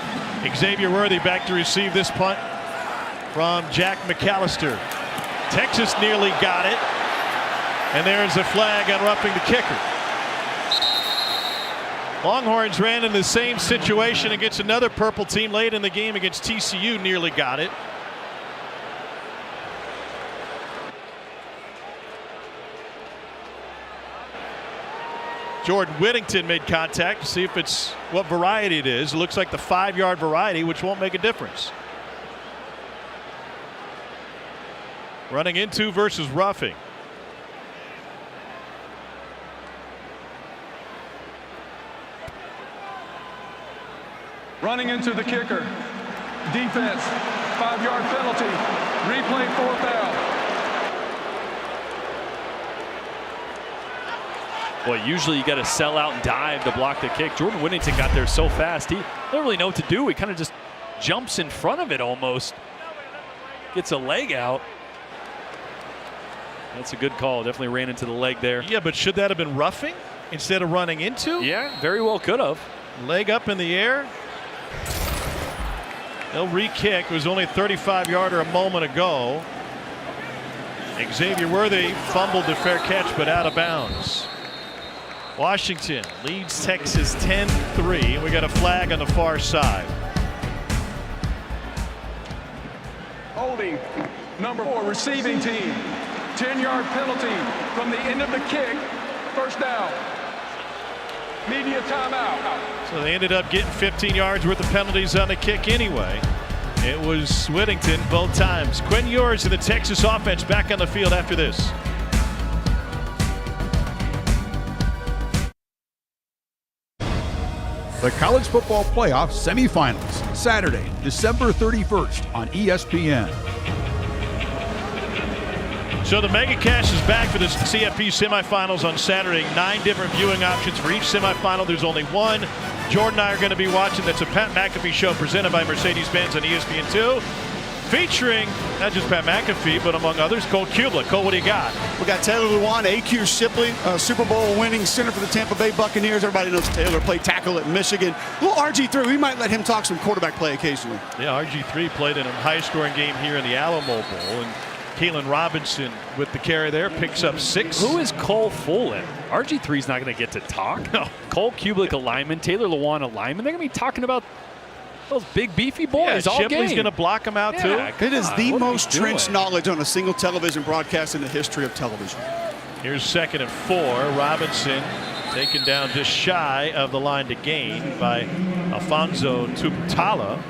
Xavier Worthy back to receive this punt from Jack McAllister. Texas nearly got it. And there's a flag on roughing the kicker. Longhorns ran in the same situation against another purple team late in the game against TCU, nearly got it. Jordan Whittington made contact to see if it's what variety it is. It looks like the 5-yard variety, which won't make a difference. Running into versus roughing. Running into the kicker. Defense. 5-yard penalty. Replay 4th down. Boy, usually you got to sell out and dive to block the kick. Jordan Whittington got there so fast. He doesn't really know what to do. He kind of just jumps in front of it almost. Gets a leg out. That's a good call. Definitely ran into the leg there. Yeah, but should that have been roughing instead of running into? Yeah, very well could have. Leg up in the air. They'll re-kick. It was only a 35-yarder a moment ago. Xavier Worthy fumbled the fair catch, but out of bounds. Washington leads Texas 10-3. We got a flag on the far side. Holding. Number 4, receiving team. 10-yard penalty from the end of the kick. First down. Media timeout. So they ended up getting 15 yards worth of penalties on the kick anyway. It was Whittington both times. Quinn Ewers and the Texas offense back on the field after this. The College Football Playoff Semifinals, Saturday, December 31st on ESPN. So the Mega Cash is back for the CFP semifinals on Saturday. 9 different viewing options for each semifinal. There's only one. Jordan and I are going to be watching. That's a Pat McAfee show presented by Mercedes-Benz on ESPN2. Featuring not just Pat McAfee, but among others, Cole Kublik. Cole, what do you got? We got Taylor Lewan, AQ Shipley, Super Bowl winning center for the Tampa Bay Buccaneers. Everybody knows Taylor played tackle at Michigan. Little RG3, we might let him talk some quarterback play occasionally. Yeah, RG3 played in a high-scoring game here in the Alamo Bowl. And Kalen Robinson with the carry there picks up 6. Who is Cole Fullen? RG3's not going to get to talk. No. Cole Kublik, a lineman. Taylor Lewan, a lineman. They're going to be talking about those big beefy boys all game. Shipley's going to block him out too. It is the most trenched knowledge on a single television broadcast in the history of television. Here's 2nd and 4. Robinson taken down just shy of the line to gain by Alfonso Tuputala.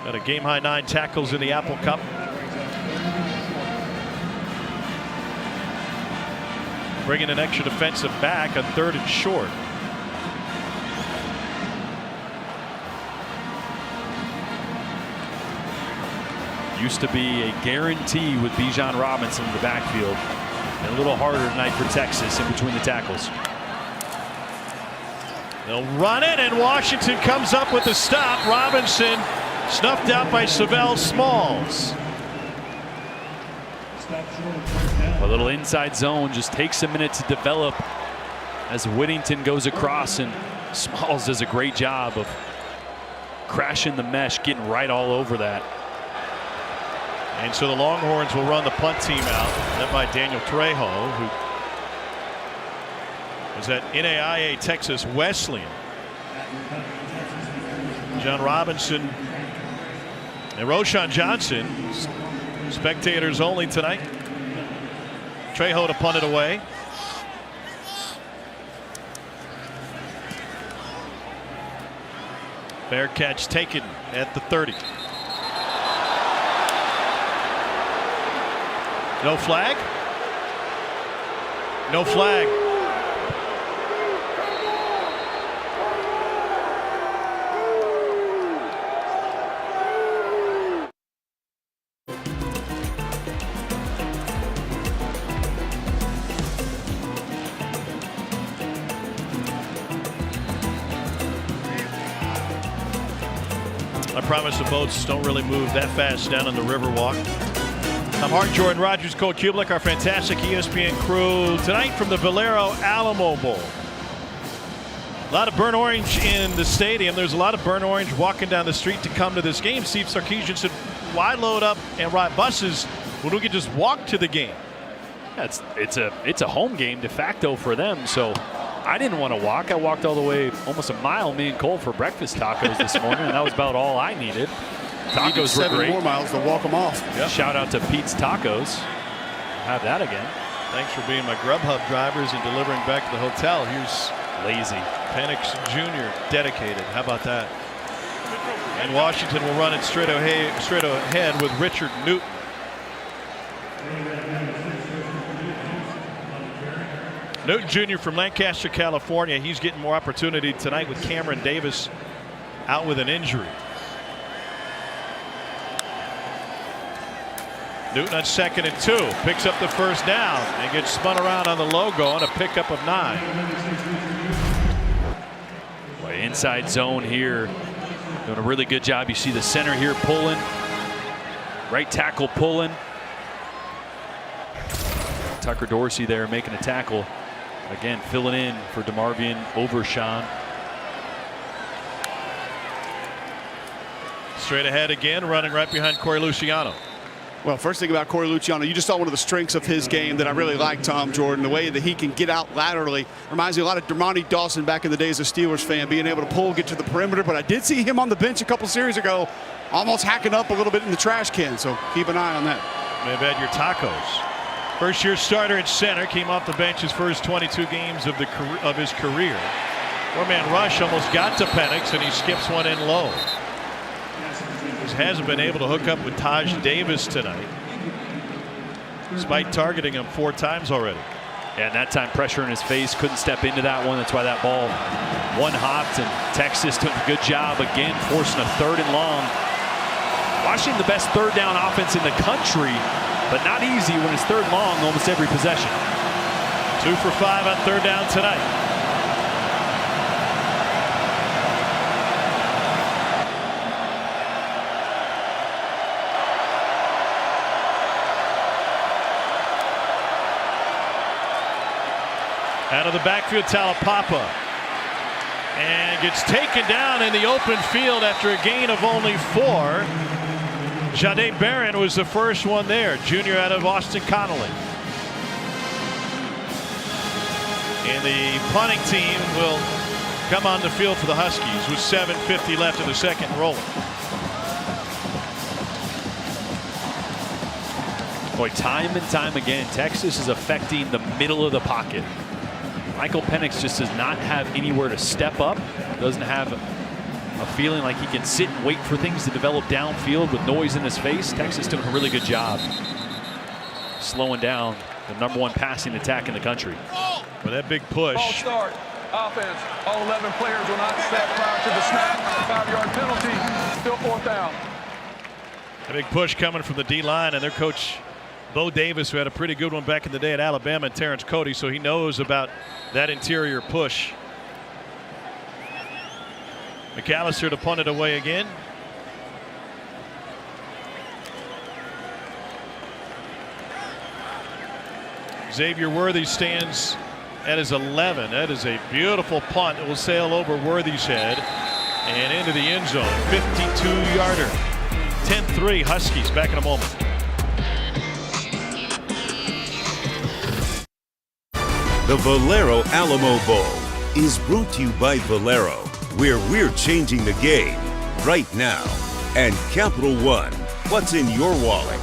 Got a game-high 9 tackles in the Apple Cup. bringing an extra defensive back on 3rd and short. Used to be a guarantee with Bijan Robinson in the backfield. And a little harder tonight for Texas in between the tackles. They'll run it, and Washington comes up with the stop. Robinson snuffed out by Savell Smalls. A little inside zone just takes a minute to develop as Whittington goes across, and Smalls does a great job of crashing the mesh, getting right all over that. And so the Longhorns will run the punt team out, led by Daniel Trejo, who was at NAIA Texas Wesleyan. John Robinson and Roschon Johnson, spectators only tonight. Trejo to punt it away. Fair catch taken at the 30. No flag? No flag. I promise the boats don't really move that fast down on the Riverwalk. I'm Hart, Jordan Rogers, Cole Kublik, our fantastic ESPN crew tonight from the Valero Alamo Bowl. A lot of burnt orange in the stadium. There's a lot of burnt orange walking down the street to come to this game. Steve Sarkisian said, why load up and ride buses when we could just walk to the game? It's a home game de facto for them, so I didn't want to walk. I walked all the way almost a mile, me and Cole, for breakfast tacos this morning, and that was about all I needed. Tacos were 7 great. more miles to walk them off. Yep. Shout out to Pete's Tacos. Have that again. Thanks for being my Grubhub drivers and delivering back to the hotel. Here's Lazy. Penix Jr. dedicated. How about that? And Washington will run it straight ahead with Richard Newton. Newton Jr. from Lancaster, California. He's getting more opportunity tonight with Cameron Davis out with an injury. Newton on 2nd and 2, picks up the first down and gets spun around on the logo on a pickup of 9. Boy, inside zone here, doing a really good job. You see the center here pulling, right tackle pulling. Tucker Dorsey there making a tackle. Again, filling in for DeMarvion Overshawn. Straight ahead again, running right behind Corey Luciano. Well, first thing about Corey Luciano, you just saw one of the strengths of his game that I really like, Tom Jordan. The way that he can get out laterally reminds me a lot of Dermontti Dawson back in the days of Steelers fan, being able to pull, get to the perimeter. But I did see him on the bench a couple series ago, almost hacking up a little bit in the trash can. So keep an eye on that. May have had your tacos. First-year starter at center, came off the bench his first 22 games of his career. Four-man rush almost got to Penix, and he skips one in low. Hasn't been able to hook up with Taj Davis tonight, despite targeting him 4 times already. And that time pressure in his face, couldn't step into that one. That's why that ball one-hopped, and Texas took a good job again, forcing a 3rd and long. Washington the best 3rd down offense in the country, but not easy when it's 3rd long almost every possession. 2 for 5 on 3rd down tonight. Out of the backfield, Talapapa, and gets taken down in the open field after a gain of only 4. Jahdae Barron was the first one there, junior out of Austin Connolly. And the punting team will come on the field for the Huskies with 7:50 left in the second, rolling. Boy, time and time again, Texas is affecting the middle of the pocket. Michael Penix just does not have anywhere to step up, doesn't have a feeling like he can sit and wait for things to develop downfield with noise in his face. Texas doing a really good job slowing down the #1 passing attack in the country. With that big push. Ball start. Offense. All 11 players will not step prior to the snap. 5-yard penalty. Still 4th down. A big push coming from the D-line, and their coach, Bo Davis, who had a pretty good one back in the day at Alabama, and Terrence Cody, so he knows about that interior push. McAllister to punt it away again. Xavier Worthy stands at his 11. That is a beautiful punt. It will sail over Worthy's head and into the end zone. 52-yarder. 10-3 Huskies. Back in a moment. The Valero Alamo Bowl is brought to you by Valero, where we're changing the game right now. And Capital One, what's in your wallet?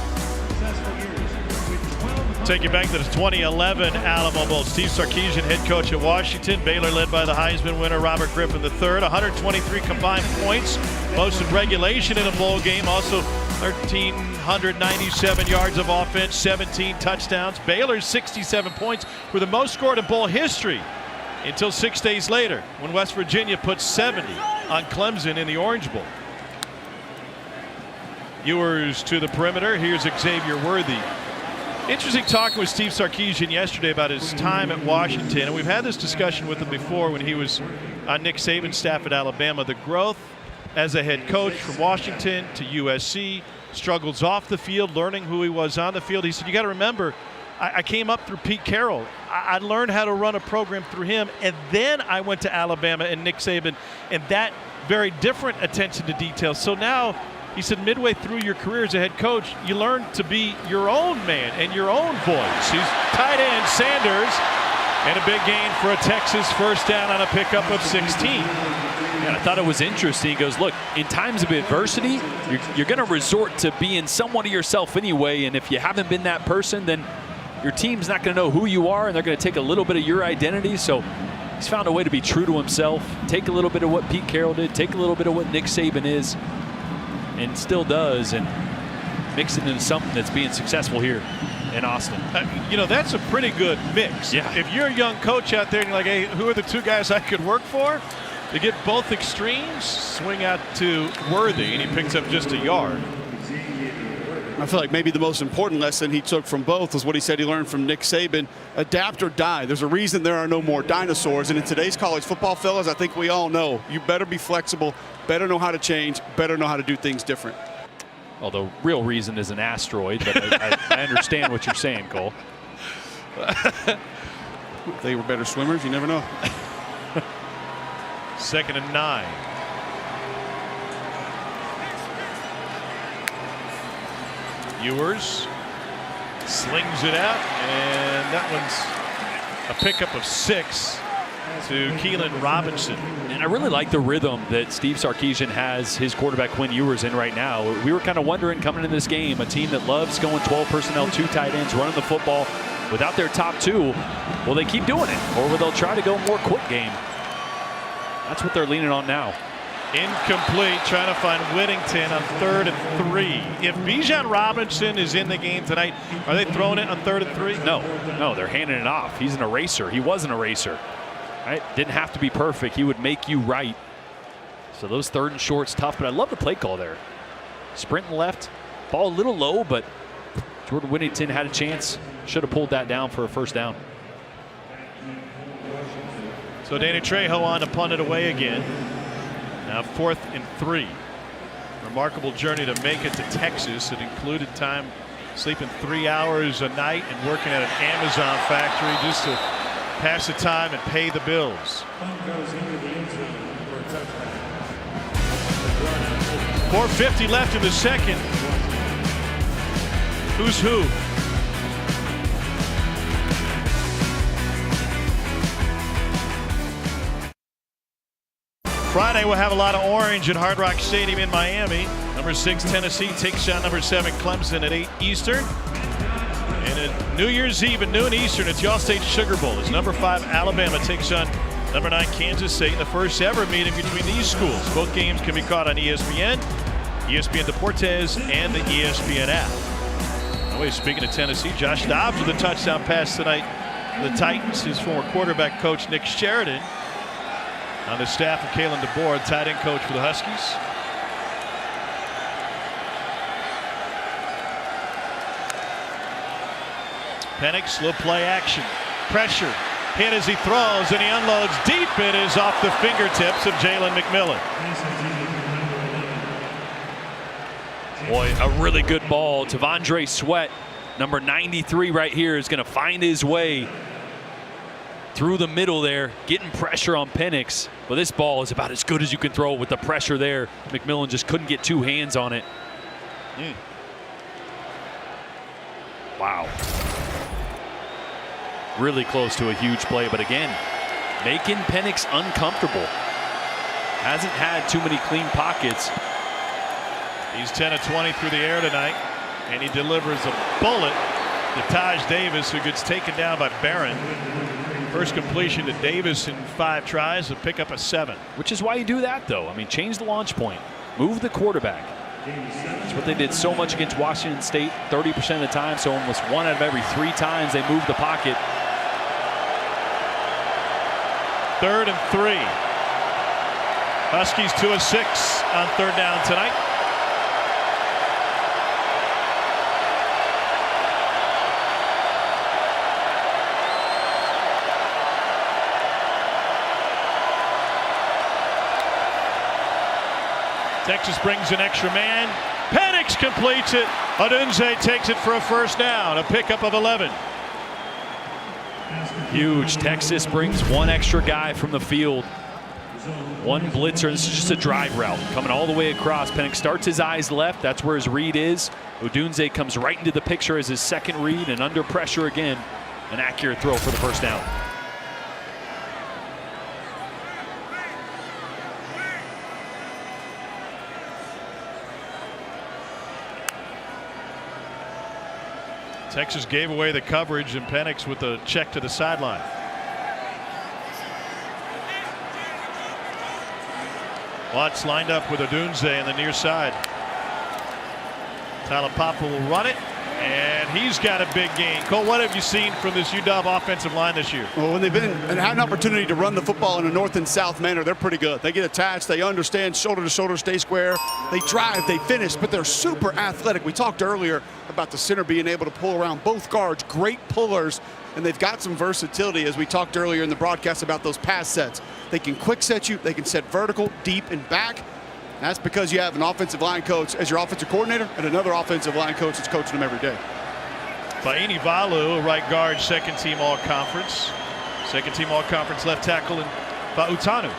Take you back to the 2011 Alamo Bowl. Steve Sarkisian, head coach at Washington. Baylor led by the Heisman winner Robert Griffin III. 123 combined points, most in regulation in a bowl game. Also 1,397 yards of offense, 17 touchdowns. Baylor's 67 points were the most scored in bowl history until 6 days later when West Virginia put 70 on Clemson in the Orange Bowl. Ewers to the perimeter. Here's Xavier Worthy. Interesting talking with Steve Sarkisian yesterday about his time at Washington, and we've had this discussion with him before when he was on Nick Saban's staff at Alabama. The growth as a head coach from Washington to USC, struggles off the field, learning who he was on the field. He said, you got to remember, I came up through Pete Carroll. I learned how to run a program through him, and then I went to Alabama and Nick Saban, and that very different attention to detail. So now, he said, midway through your career as a head coach, you learn to be your own man and your own voice. He's tight end Sanders, and a big gain for a Texas first down on a pickup of 16. And I thought it was interesting. He goes, look, in times of adversity, you're going to resort to being someone of yourself anyway, and if you haven't been that person, then your team's not going to know who you are, and they're going to take a little bit of your identity. So he's found a way to be true to himself, take a little bit of what Pete Carroll did, take a little bit of what Nick Saban is, and still does, and mix it into something that's being successful here in Austin. You know, that's a pretty good mix. Yeah. If you're a young coach out there and you're like, hey, who are the two guys I could work for? To get both extremes, swing out to Worthy, and he picks up just a yard. I feel like maybe the most important lesson he took from both was what he said he learned from Nick Saban. Adapt or die. There's a reason there are no more dinosaurs. And in today's college football, fellas, I think we all know you better be flexible, better know how to change, better know how to do things different. Well, the real reason is an asteroid, but I understand what you're saying, Cole. They were better swimmers. You never know. 2nd and 9. Ewers slings it out, and that one's a pickup of 6 to Keelan Robinson. And I really like the rhythm that Steve Sarkisian has his quarterback Quinn Ewers in right now. We were kind of wondering coming into this game, a team that loves going 12 personnel, 2 tight ends, running the football without their top 2. Will they keep doing it, or will they try to go more quick game? That's what they're leaning on now. Incomplete, trying to find Whittington on 3rd and 3. If Bijan Robinson is in the game tonight, are they throwing it on 3rd and 3? No, they're handing it off. He's an eraser. He was an eraser. Right? Didn't have to be perfect. He would make you right. So those 3rd and short's tough, but I love the play call there. Sprinting left, ball a little low, but Jordan Whittington had a chance. Should have pulled that down for a first down. So Danny Trejo on to punt it away again. Now 4th and 3. Remarkable journey to make it to Texas. It included time sleeping 3 hours a night and working at an Amazon factory just to pass the time and pay the bills. 4:50 left in the second. Who's who? Friday we'll have a lot of orange at Hard Rock Stadium in Miami. Number 6 Tennessee takes on number 7 Clemson at 8 Eastern. And at New Year's Eve at noon Eastern, it's the All-State Sugar Bowl as number 5 Alabama takes on number 9 Kansas State in the first ever meeting between these schools. Both games can be caught on ESPN, ESPN Deportes, and the ESPN app. Boy, speaking of Tennessee, Josh Dobbs with a touchdown pass tonight for the Titans. His former quarterback coach, Nick Sheridan, on the staff of Kalen DeBoer, tight end coach for the Huskies. Penix, slow play action. Pressure. Hit as he throws, and he unloads deep. It is off the fingertips of Jalen McMillan. Boy, a really good ball. T'Vondre Sweat, number 93 right here, is going to find his way through the middle there, getting pressure on Penix. But this ball is about as good as you can throw with the pressure there. McMillan just couldn't get two hands on it. Wow. Really close to a huge play, but again, making Penix uncomfortable. Hasn't had too many clean pockets. He's 10 of 20 through the air tonight, and he delivers a bullet to Taj Davis, who gets taken down by Barron. First completion to Davis in 5 tries to pick up a 7. Which is why you do that, though. I mean, change the launch point. Move the quarterback. That's what they did so much against Washington State 30% of the time, so almost 1 out of every 3 times they moved the pocket. 3rd and 3. Huskies 2 of 6 on 3rd down tonight. Texas brings an extra man. Penix completes it. Odunze takes it for a 1st down, a pickup of 11. Huge. Texas brings 1 extra guy from the field. 1 blitzer. This is just a drive route coming all the way across. Penix starts his eyes left. That's where his read is. Odunze comes right into the picture as his 2nd read, and under pressure again. An accurate throw for the 1st down. Texas gave away the coverage, and Penix with a check to the sideline. Watts lined up with Odunze on the near side. Talapapa will run it, and he's got a big gain. Cole, what have you seen from this UW offensive line this year? Well, when they've been and had an opportunity to run the football in a north and south manner, they're pretty good. They get attached, they understand shoulder to shoulder, stay square, they drive, they finish, but they're super athletic. We talked earlier about the center being able to pull around both guards, great pullers, and they've got some versatility, as we talked earlier in the broadcast about those pass sets. They can quick set you, they can set vertical, deep, and back. And that's because you have an offensive line coach as your offensive coordinator and another offensive line coach that's coaching them every day. Baini Valu, right guard, 2nd team all-conference. 2nd team all-conference left tackle in Fa'utanu.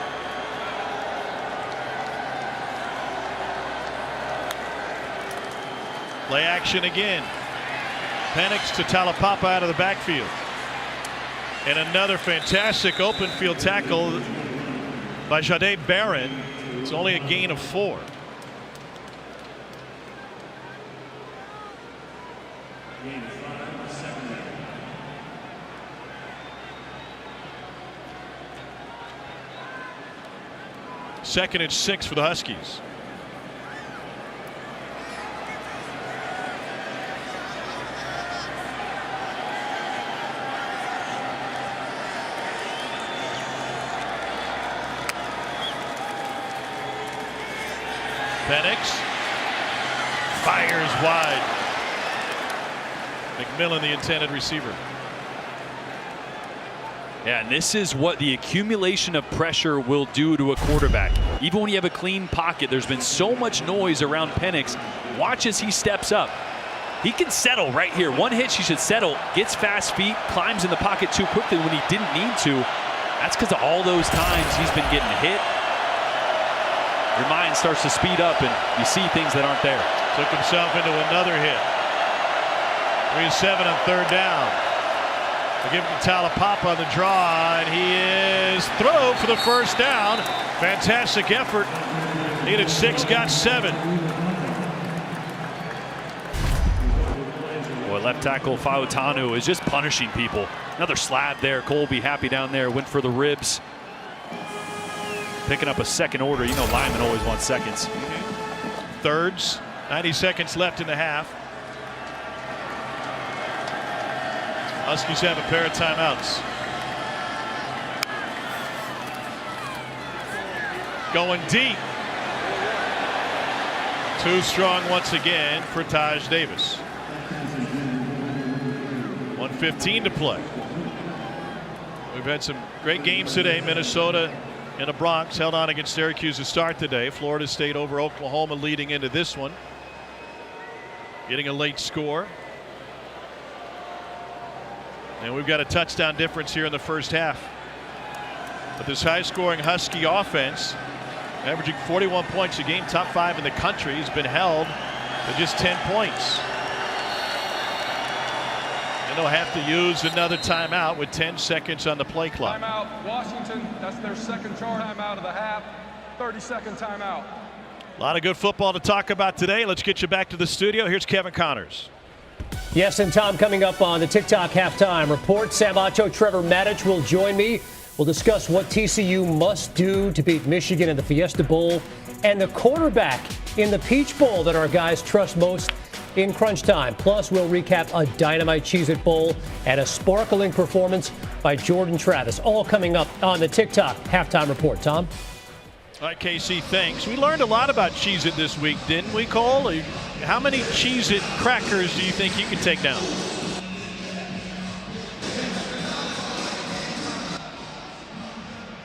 Play action again. Penix to Talapapa out of the backfield. And another fantastic open field tackle by Jahdae Barron. It's only a gain of 4. Second and 6 for the Huskies. Penix fires wide. McMillan, the intended receiver. Yeah, and this is what the accumulation of pressure will do to a quarterback. Even when you have a clean pocket, there's been so much noise around Penix. Watch as he steps up. He can settle right here. 1 hitch, he should settle. Gets fast feet, climbs in the pocket too quickly when he didn't need to. That's because of all those times he's been getting hit. Your mind starts to speed up and you see things that aren't there. Took himself into another hit. 3 of 7 on 3rd down. They give it to Talapapa on the draw, and he is through for the 1st down. Fantastic effort. Needed 6, got 7. Boy, left tackle Fa'utanu is just punishing people. Another slab there. Colby happy down there, went for the ribs. Picking up a 2nd order. You know linemen always want seconds. Thirds, 90 seconds left in the half. Huskies have a pair of timeouts. Going deep. Too strong once again for Taj Davis. 1:15 to play. We've had some great games today. Minnesota and the Bronx held on against Syracuse to start today. Florida State over Oklahoma leading into this one. Getting a late score. And we've got a touchdown difference here in the first half. But this high-scoring Husky offense, averaging 41 points a game, top 5 in the country, has been held to just 10 points. And they'll have to use another timeout with 10 seconds on the play clock. Timeout, Washington. That's their second charge. Timeout of the half. 30-second timeout. A lot of good football to talk about today. Let's get you back to the studio. Here's Kevin Connors. Yes, and Tom, coming up on the TikTok halftime report, Sam Acho, Trevor Maddich will join me. We'll discuss what TCU must do to beat Michigan in the Fiesta Bowl and the quarterback in the Peach Bowl that our guys trust most in crunch time. Plus, we'll recap a dynamite Cheez-It Bowl and a sparkling performance by Jordan Travis. All coming up on the TikTok halftime report. Tom? All right, KC, thanks. We learned a lot about Cheez-It this week, didn't we, Cole? How many Cheez-It crackers do you think you can take down?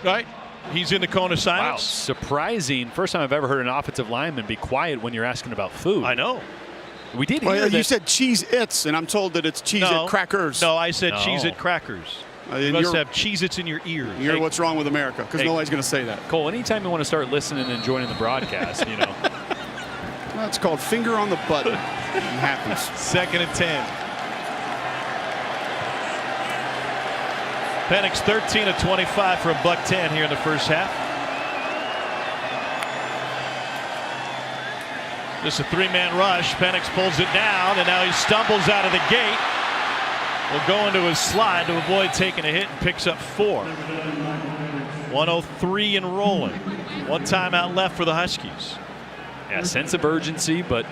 Right. He's in the cone of silence. Wow, surprising. First time I've ever heard an offensive lineman be quiet when you're asking about food. I know. We did hear Well, that. you said Cheez-Its, and I'm told that it's Cheez-It crackers. No, I said No. Cheez-It crackers. You must have Cheez-Its in your ears. You're what's wrong with America, because nobody's going to say that. Cole, anytime you want to start listening and joining the broadcast, you know. That's called finger on the button. It happens. 2nd and 10. Penix 13 of 25 for a $110 here in the first half. Just a 3-man rush. Penix pulls it down, and now he stumbles out of the gate. Will go into his slide to avoid taking a hit and picks up 4. 1:03 and rolling. One timeout left for the Huskies. Yeah, sense of urgency, but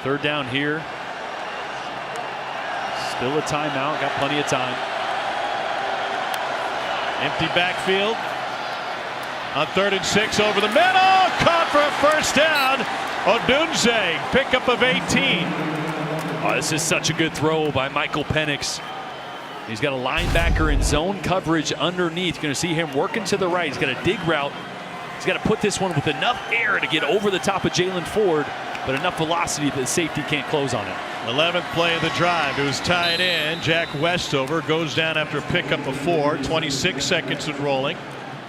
third down here. Still a timeout. Got plenty of time. Empty backfield. On 3rd and 6 over the middle. Caught for a first down. Odunze, pickup of 18. Oh, this is such a good throw by Michael Penix. He's got a linebacker in zone coverage underneath. You're going to see him working to the right. He's got a dig route. He's got to put this one with enough air to get over the top of Jalen Ford, but enough velocity that the safety can't close on it. 11th play of the drive. It was tied in. Jack Westover goes down after a pickup of 4. 26 seconds and rolling.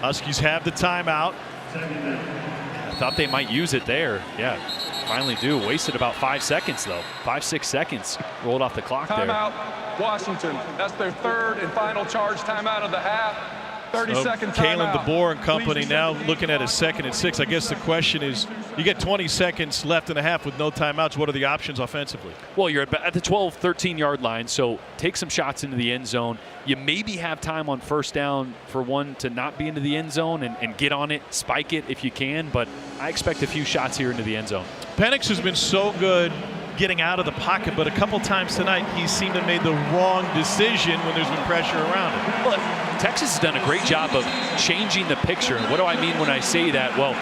Huskies have the timeout. I thought they might use it there. Yeah, finally do. Wasted about 5 seconds, though. 5-6 seconds rolled off the clock there. Timeout, Washington. That's their third and final charge timeout of the half. 30-second Kalen timeout. DeBoer and company Please now reset the looking at a clock. 2nd and 6. I guess the question is, you get 20 seconds left in the half with no timeouts. What are the options offensively? Well, you're at the 12, 13-yard line, so take some shots into the end zone. You maybe have time on first down for one to not be into the end zone and get on it, spike it if you can, but I expect a few shots here into the end zone. Penix has been so good getting out of the pocket, but a couple times tonight he seemed to have made the wrong decision when there's been pressure around him. Well, Texas has done a great job of changing the picture. And what do I mean when I say that? Well,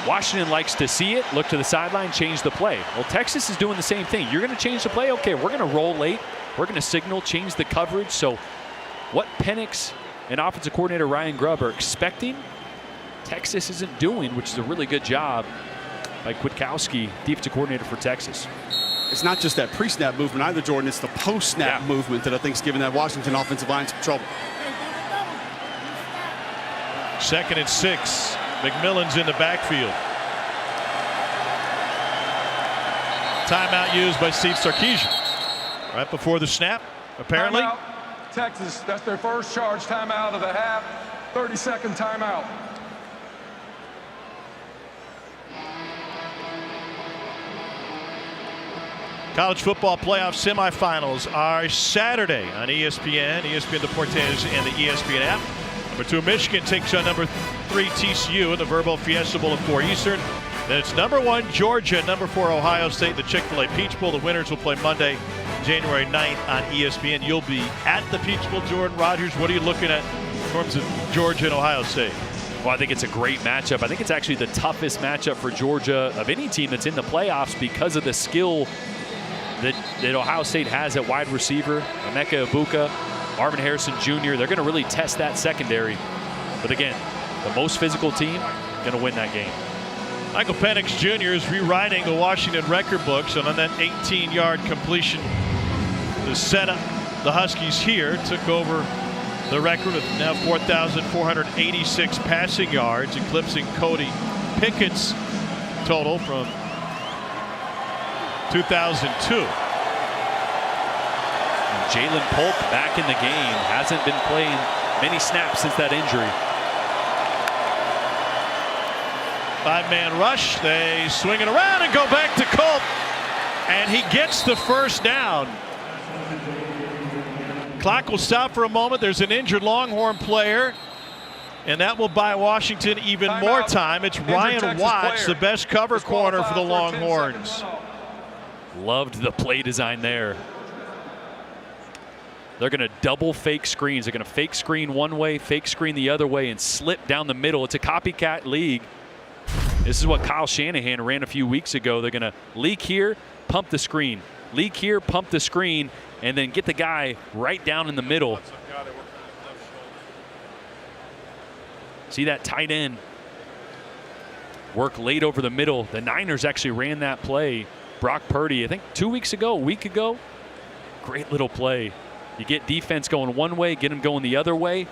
Washington likes to see it, look to the sideline, change the play. Well, Texas is doing the same thing. You're going to change the play? Okay, we're going to roll late. We're going to signal, change the coverage. So what Penix and offensive coordinator Ryan Grubb are expecting, Texas isn't doing, which is a really good job by Kwiatkowski, defensive coordinator for Texas. It's not just that pre-snap movement either, Jordan. It's the post-snap movement that I think is giving that Washington offensive line some trouble. 2nd and 6. McMillan's in the backfield. Timeout used by Steve Sarkisian. Right before the snap, apparently. Timeout, Texas. That's their first charge timeout of the half. 30-second timeout. College football playoff semifinals are Saturday on ESPN, ESPN Deportes, and the ESPN app. Number 2 Michigan takes on number 3 TCU in the Verbal Fiesta Bowl at 4 Eastern. Then it's number 1 Georgia, number 4 Ohio State, the Chick-fil-A Peach Bowl. The winners will play Monday, January 9th on ESPN. You'll be at the Peach Bowl. Jordan Rogers, what are you looking at in terms of Georgia and Ohio State? Well, I think it's a great matchup. I think it's actually the toughest matchup for Georgia of any team that's in the playoffs because of the skill that Ohio State has at wide receiver. Emeka Egbuka, Marvin Harrison Jr., they're going to really test that secondary. But again, the most physical team going to win that game. Michael Penix Jr. is rewriting the Washington record books, and on that 18-yard completion to set up the Huskies here, took over the record of now 4,486 passing yards, eclipsing Cody Pickett's total from 2002. And Jalen Polk back in the game. Hasn't been playing many snaps since that injury. 5-man rush. They swing it around and go back to Culp. And he gets the first down. Clock will stop for a moment. There's an injured Longhorn player, and that will buy Washington even more time. It's Ryan Watts, the best cover corner for the Longhorns. Loved the play design there. They're going to double fake screens. They're going to fake screen one way, fake screen the other way, and slip down the middle. It's a copycat league. This is what Kyle Shanahan ran a few weeks ago. They're going to leak here, pump the screen. Leak here, pump the screen, and then get the guy right down in the middle. See that tight end work late over the middle. The Niners actually ran that play. Brock Purdy, I think 2 weeks ago, a week ago. Great little play. You get defense going one way, get them going the other way,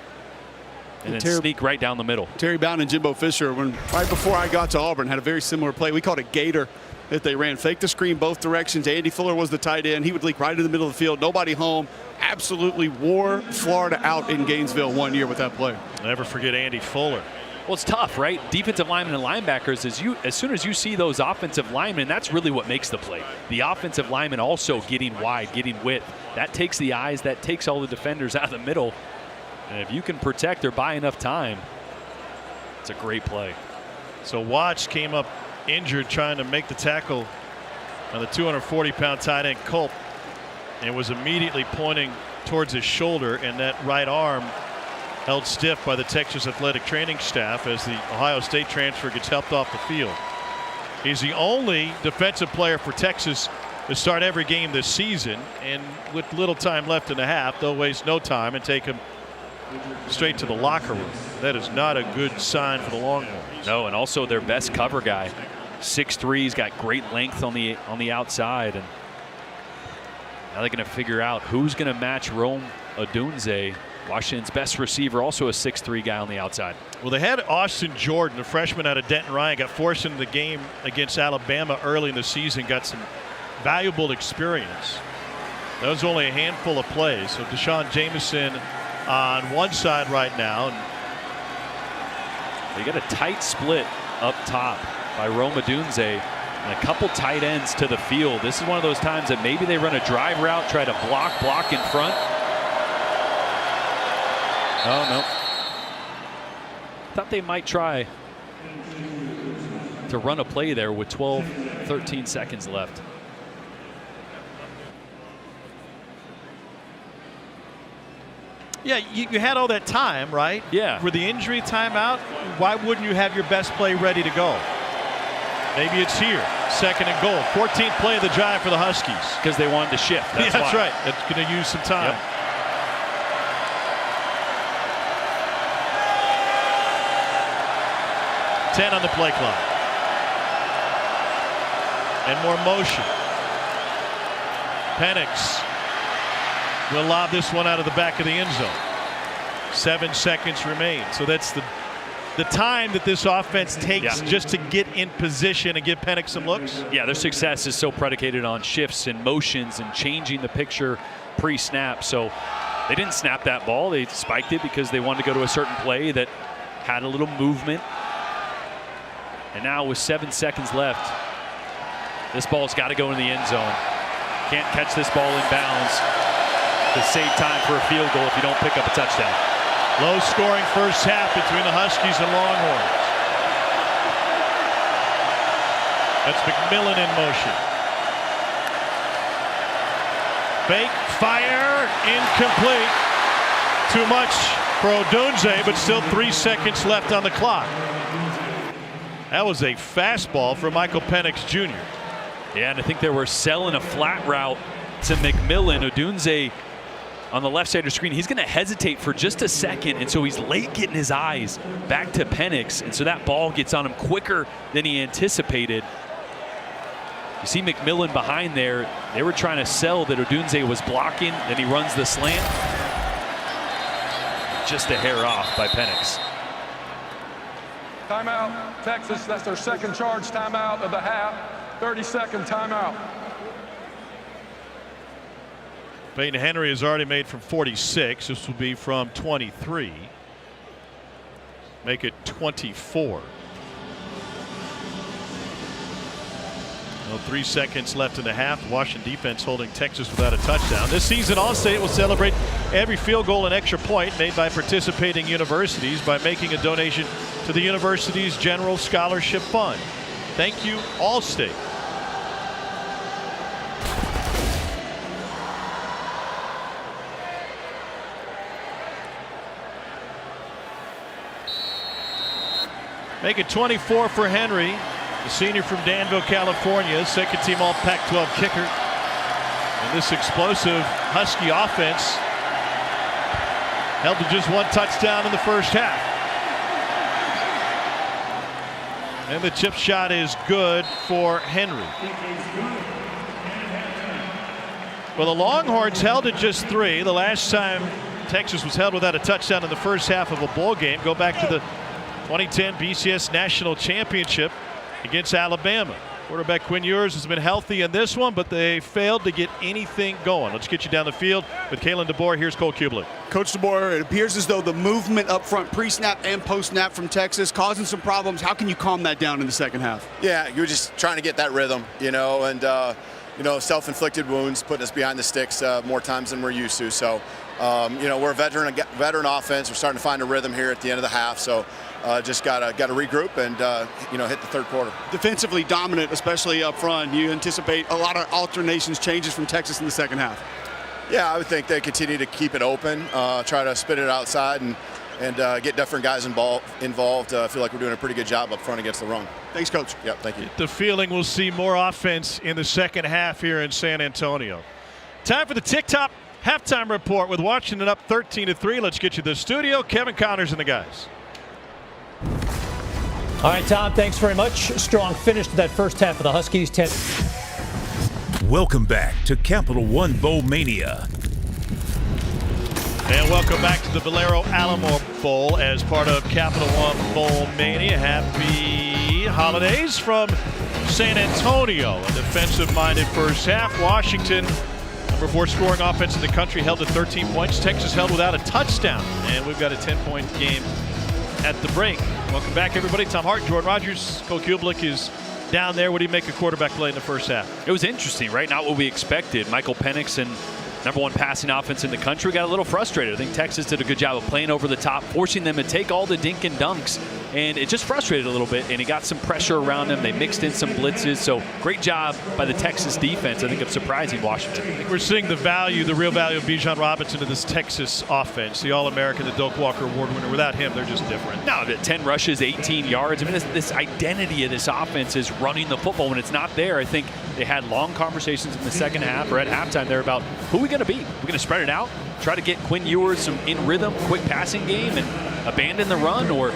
and then sneak right down the middle. Terry Bowden and Jimbo Fisher, right before I got to Auburn, had a very similar play. We called it Gator that they ran. Fake the screen both directions. Andy Fuller was the tight end. He would leak right in the middle of the field. Nobody home. Absolutely wore Florida out in Gainesville one year with that play. Never forget Andy Fuller. Well, it's tough, right? Defensive linemen and linebackers, as soon as you see those offensive linemen, that's really what makes the play. The offensive linemen also getting wide, getting width. That takes the eyes, that takes all the defenders out of the middle. And if you can protect or buy enough time, it's a great play. So Watts came up injured trying to make the tackle on the 240-pound tight end Culp, and was immediately pointing towards his shoulder, and that right arm held stiff by the Texas athletic training staff as the Ohio State transfer gets helped off the field. He's the only defensive player for Texas to start every game this season, and with little time left in the half, they'll waste no time and take him straight to the locker room. That is not a good sign for the Longhorns. No, and also their best cover guy, 6'3", he's got great length on the outside, and now they're going to figure out who's going to match Rome Odunze, Washington's best receiver, also a 6'3" guy on the outside. Well, they had Austin Jordan, a freshman out of Denton Ryan, got forced into the game against Alabama early in the season, got some valuable experience. That was only a handful of plays. So Deshaun Jameson on one side right now. They got a tight split up top by Rome Odunze and a couple tight ends to the field. This is one of those times that maybe they run a drive route, try to block in front. Oh, no. Thought they might try to run a play there with 13 seconds left. Yeah, you had all that time, right? Yeah. For the injury timeout, why wouldn't you have your best play ready to go? Maybe it's here, 2nd and goal. 14th play of the drive for the Huskies. Because they wanted to shift. That's right. That's going to use some time. Yep. Ten on the play clock. And more motion. Penix will lob this one out of the back of the end zone. 7 seconds remain. So that's the time that this offense takes just to get in position and give Penix some looks. Yeah, their success is so predicated on shifts and motions and changing the picture pre-snap. So they didn't snap that ball. They spiked it because they wanted to go to a certain play that had a little movement. And now with 7 seconds left, this ball's got to go in the end zone. Can't catch this ball in bounds to save time for a field goal if you don't pick up a touchdown. Low scoring first half between the Huskies and Longhorns. That's McMillan in motion. Fake, fire, incomplete. Too much for Odunze, but still 3 seconds left on the clock. That was a fastball for Michael Penix Jr. Yeah, and I think they were selling a flat route to McMillan. Odunze on the left side of the screen, he's going to hesitate for just a second, and so he's late getting his eyes back to Penix, and so that ball gets on him quicker than he anticipated. You see McMillan behind there. They were trying to sell that Odunze was blocking, then he runs the slant. Just a hair off by Penix. Timeout, Texas. That's their second charge timeout of the half. 30-second timeout. Peyton Henry has already made from 46. This will be from 23. Make it 24. Well, 3 seconds left in the half. Washington defense holding Texas without a touchdown. This season, Allstate will celebrate every field goal and extra point made by participating universities by making a donation to the university's General Scholarship Fund. Thank you, Allstate. Make it 24 for Henry, the senior from Danville, California, second team all Pac-12 kicker. And this explosive Husky offense held to just one touchdown in the first half. And the chip shot is good for Henry. Well, the Longhorns held it just 3. The last time Texas was held without a touchdown in the first half of a bowl game, go back to the 2010 BCS National Championship against Alabama. Quarterback Quinn Ewers has been healthy in this one, but they failed to get anything going. Let's get you down the field with Kalen DeBoer. Here's Cole Kublik. Coach DeBoer, it appears as though the movement up front, pre-snap and post-snap from Texas, causing some problems. How can you calm that down in the second half? Yeah, you're just trying to get that rhythm, and self-inflicted wounds, putting us behind the sticks more times than we're used to. So, we're a veteran offense. We're starting to find a rhythm here at the end of the half. So, just got to regroup and hit the third quarter. Defensively dominant, especially up front. You anticipate a lot of alternations, changes from Texas in the second half. Yeah, I would think they continue to keep it open, try to spin it outside, and get different guys involved. I feel like we're doing a pretty good job up front against the run. Thanks, Coach. Yep, thank you. The feeling we'll see more offense in the second half here in San Antonio. Time for the TikTok halftime report with Washington up 13-3. Let's get you to the studio. Kevin Connors and the guys. All right, Tom, thanks very much. Strong finish to that first half of the Huskies. Welcome back to Capital One Bowl Mania. And welcome back to the Valero Alamo Bowl as part of Capital One Bowl Mania. Happy holidays from San Antonio. A defensive-minded first half. Washington, number 4 scoring offense in the country, held to 13 points. Texas held without a touchdown. And we've got a 10-point game at the break. Welcome back, everybody. Tom Hart, Jordan Rogers, Cole Kublik is down there. What do you make a quarterback play in the first half? It was interesting, right? Not what we expected. Michael Penix and number 1 passing offense in the country got a little frustrated. I think Texas did a good job of playing over the top, forcing them to take all the dink and dunks, and it just frustrated a little bit, and he got some pressure around him. They mixed in some blitzes, so great job by the Texas defense, I think, of surprising Washington. I think we're seeing the real value of Bijan Robinson in this Texas offense, the All-American, the Doak Walker Award winner. Without him, they're just different. No, 10 rushes, 18 yards. I mean, this identity of this offense is running the football. When it's not there, I think they had long conversations in the second half or at halftime there about who we're going to be. We're going to spread it out, try to get Quinn Ewers some in rhythm, quick passing game, and abandon the run, or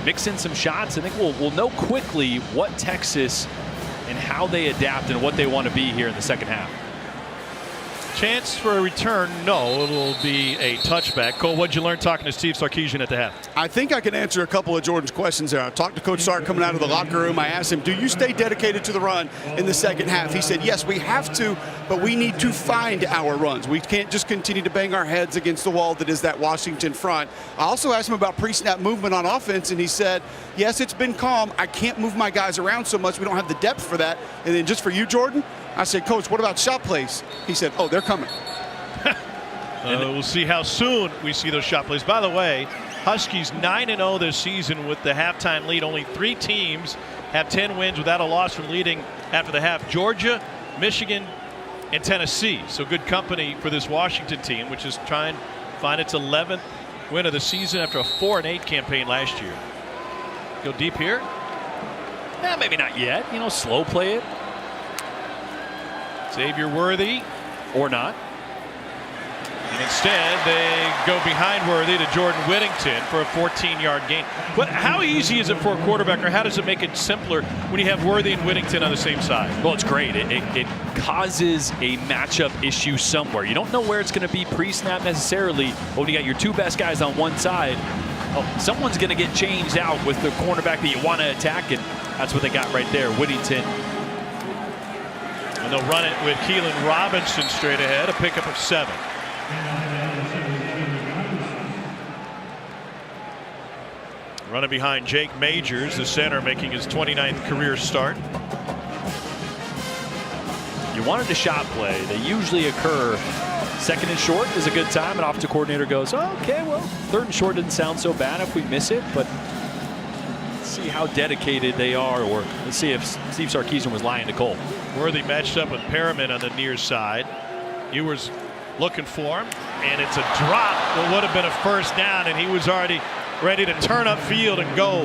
mix in some shots. I think we'll know quickly what Texas and how they adapt and what they want to be here in the second half. Chance for a return? No, it'll be a touchback. Cole, what'd you learn talking to Steve Sarkisian at the half? I think I can answer a couple of Jordan's questions there. I talked to Coach Sark coming out of the locker room. I asked him, do you stay dedicated to the run in the second half? He said, yes, we have to, but we need to find our runs. We can't just continue to bang our heads against the wall that is that Washington front. I also asked him about pre-snap movement on offense, and he said, yes, it's been calm. I can't move my guys around so much. We don't have the depth for that. And then just for you, Jordan, I said, Coach, what about shot plays? He said, oh, they're coming. We'll see how soon we see those shot plays. By the way, Huskies 9-0 this season with the halftime lead. Only 3 teams have 10 wins without a loss from leading after the half. Georgia, Michigan, and Tennessee. So good company for this Washington team, which is trying to find its 11th win of the season after a 4-8 campaign last year. Go deep here. Maybe not yet. You know, slow play it. Xavier Worthy. Or not. And instead, they go behind Worthy to Jordan Whittington for a 14-yard gain. But how easy is it for a quarterback, or how does it make it simpler when you have Worthy and Whittington on the same side? Well, it's great. It causes a matchup issue somewhere. You don't know where it's going to be pre-snap necessarily, but when you got your two best guys on one side, someone's going to get changed out with the cornerback that you want to attack, and that's what they got right there, Whittington. And they'll run it with Keelan Robinson straight ahead, a pickup of 7. Running behind Jake Majors, the center, making his 29th career start. You wanted a shot play. They usually occur. Second and short is a good time, and offensive coordinator goes, oh, okay, well, third and short didn't sound so bad if we miss it, but let's see how dedicated they are, or let's see if Steve Sarkisian was lying to Cole. Worthy matched up with Perriman on the near side. Ewers looking for him, and it's a drop that would have been a first down, and he was already ready to turn up field and go.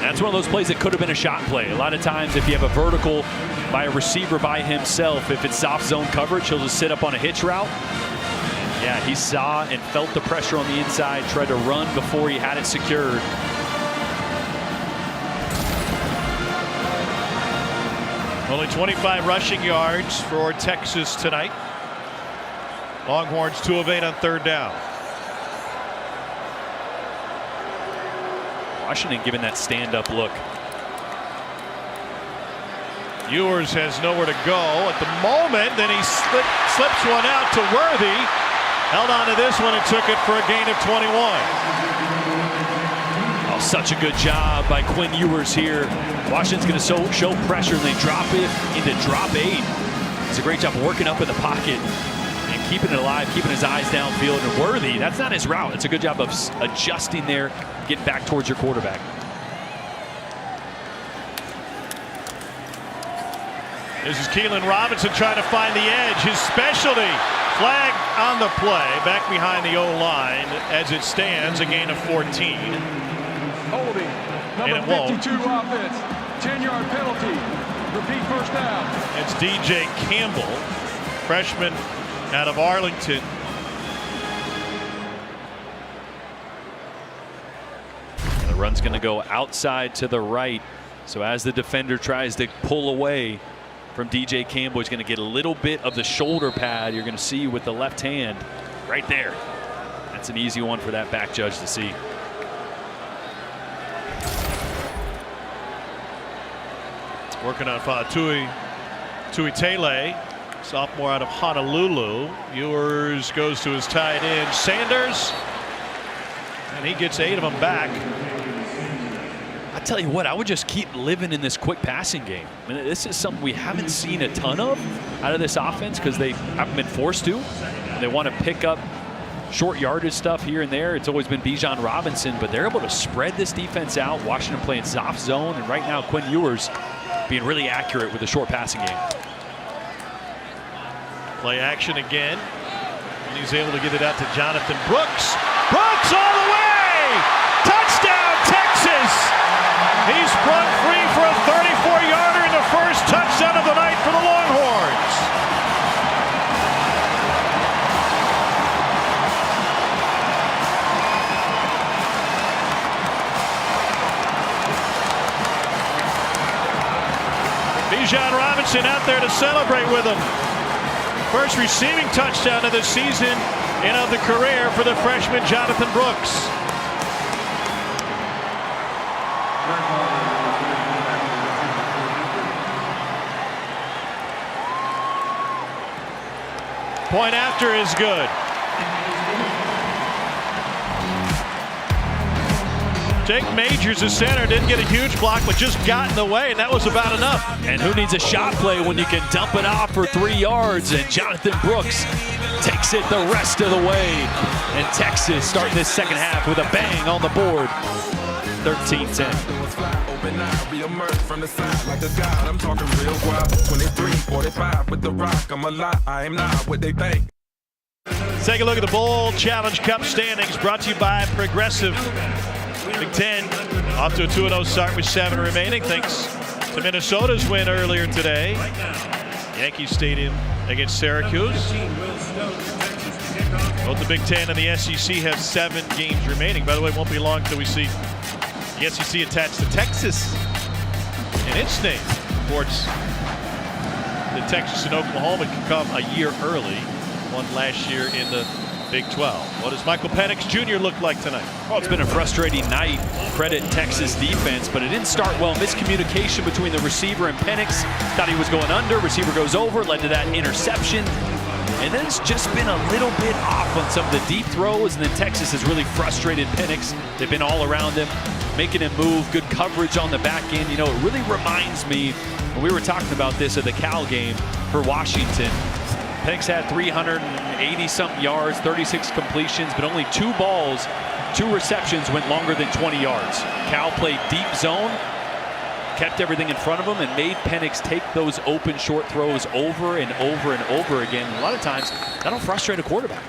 That's one of those plays that could have been a shot play. A lot of times if you have a vertical by a receiver by himself, if it's soft zone coverage, he'll just sit up on a hitch route. Yeah, he saw and felt the pressure on the inside, tried to run before he had it secured. Only 25 rushing yards for Texas tonight. Longhorns 2 of 8 on third down. Washington giving that stand-up look. Ewers has nowhere to go at the moment. Then he slips one out to Worthy. Held on to this one and took it for a gain of 21. Oh, such a good job by Quinn Ewers here. Washington's going to show pressure, and they drop it into drop 8. It's a great job working up in the pocket and keeping it alive, keeping his eyes downfield. And Worthy, that's not his route. It's a good job of adjusting there, getting back towards your quarterback. This is Keelan Robinson trying to find the edge. His specialty. Flag on the play. Back behind the O-line. As it stands, a gain of 14. Holding. Number 52 offense. 10-yard penalty. Repeat first down. It's DJ Campbell, freshman out of Arlington. The run's going to go outside to the right. So as the defender tries to pull away from DJ Campbell, he's going to get a little bit of the shoulder pad you're going to see with the left hand right there. That's an easy one for that back judge to see. Working on Tui Tele, sophomore out of Honolulu. Ewers goes to his tight end, Sanders, and he gets 8 of them back. I tell you what, I would just keep living in this quick passing game. I mean, this is something we haven't seen a ton of out of this offense because they haven't been forced to. They want to pick up short yardage stuff here and there. It's always been Bijan Robinson, but they're able to spread this defense out. Washington playing soft zone, and right now Quinn Ewers being really accurate with the short passing game. Play action again, and he's able to get it out to Jonathan Brooks. Brooks all the way! Touchdown, Texas! He's sprung free for a 34-yarder in the first touchdown of the night for the Longhorns. Bijan Robinson out there to celebrate with him. First receiving touchdown of the season and of the career for the freshman Jonathan Brooks. Point after is good. Jake Majors, the center, didn't get a huge block, but just got in the way, and that was about enough. And who needs a shot play when you can dump it off for 3 yards? And Jonathan Brooks takes it the rest of the way. And Texas starting this second half with a bang on the board. 13-10. Take a look at the Bowl Challenge Cup standings brought to you by Progressive. Big Ten off to a 2-0 start with 7 remaining, thanks to Minnesota's win earlier today. Yankee Stadium against Syracuse. Both the Big Ten and the SEC have 7 games remaining. By the way, it won't be long until we see the SEC attached to Texas in its name. Sports that Texas and Oklahoma can come a year early. Won last year in the Big 12. What does Michael Penix Jr. look like tonight? Well, it's been a frustrating night. Credit Texas defense, but it didn't start well. Miscommunication between the receiver and Penix. Thought he was going under. Receiver goes over, led to that interception. And then it's just been a little bit off on some of the deep throws, and then Texas has really frustrated Penix. They've been all around him, making him move. Good coverage on the back end. You know, it really reminds me, when we were talking about this at the Cal game for Washington, Penix had 380-something yards, 36 completions, but only 2 balls, 2 receptions went longer than 20 yards. Cal played deep zone, kept everything in front of him, and made Penix take those open short throws over and over and over again. A lot of times, that'll frustrate a quarterback.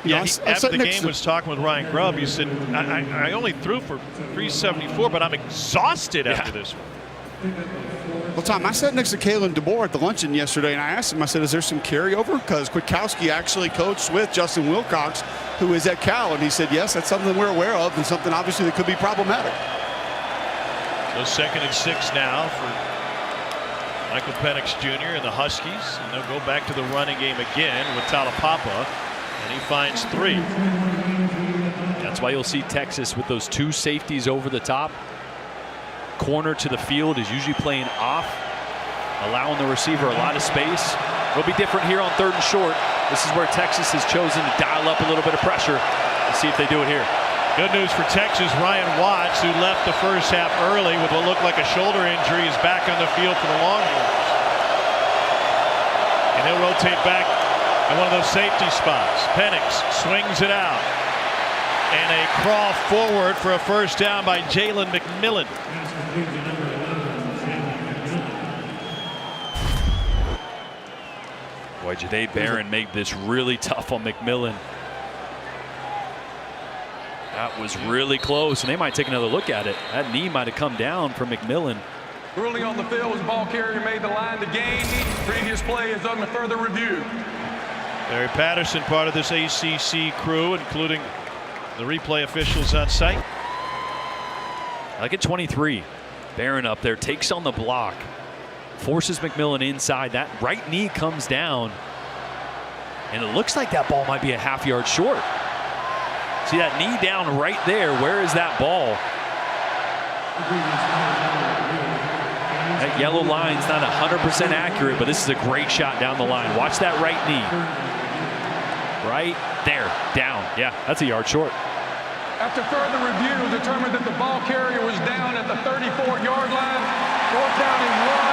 Yeah, after the game was talking with Ryan Grubb. He said, I only threw for 374, but I'm exhausted after this one. Well, Tom, I sat next to Kalen DeBoer at the luncheon yesterday, and I asked him, I said, is there some carryover? Because Kwiatkowski actually coached with Justin Wilcox, who is at Cal, and he said, yes, that's something we're aware of and something obviously that could be problematic. So 2nd and 6 now for Michael Penix Jr. and the Huskies. And they'll go back to the running game again with Talapapa, and he finds 3. That's why you'll see Texas with those 2 safeties over the top. Corner to the field is usually playing off, allowing the receiver a lot of space. It'll be different here on 3rd and short. This is where Texas has chosen to dial up a little bit of pressure. Let's see if they do it here. Good news for Texas. Ryan Watts, who left the first half early with what looked like a shoulder injury, is back on the field for the Longhorns. And he'll rotate back at one of those safety spots. Penix swings it out. And a crawl forward for a first down by Jalen McMillan. Boy, Jahdae Barron made this really tough on McMillan. That was really close, and they might take another look at it. That knee might have come down for McMillan. Ruling on the field was ball carrier made the line to gain. Previous play is under further review. Barry Patterson, part of this ACC crew, including the replay officials on site. Like at 23, Barron up there takes on the block, forces McMillan inside. That right knee comes down, and it looks like that ball might be a half-yard short. See that knee down right there. Where is that ball? That yellow line's not 100% accurate, but this is a great shot down the line. Watch that right knee. Right there, down. Yeah, that's a yard short. After further review, determined that the ball carrier was down at the 34-yard line. 4th down and 1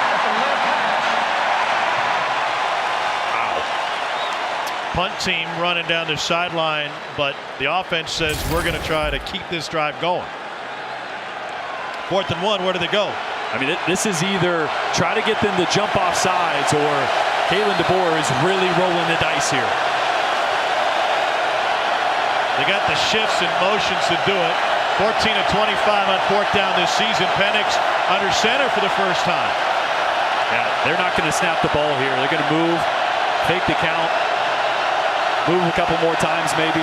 at the left hash. Wow. Punt team running down the sideline, but the offense says we're going to try to keep this drive going. 4th and 1, where do they go? I mean, this is either try to get them to jump off sides, or Kalen DeBoer is really rolling the dice here. They got the shifts and motions to do it. 14 of 25 on 4th down this season. Penix under center for the first time. Yeah, they're not going to snap the ball here. They're going to move, fake the count, move a couple more times maybe,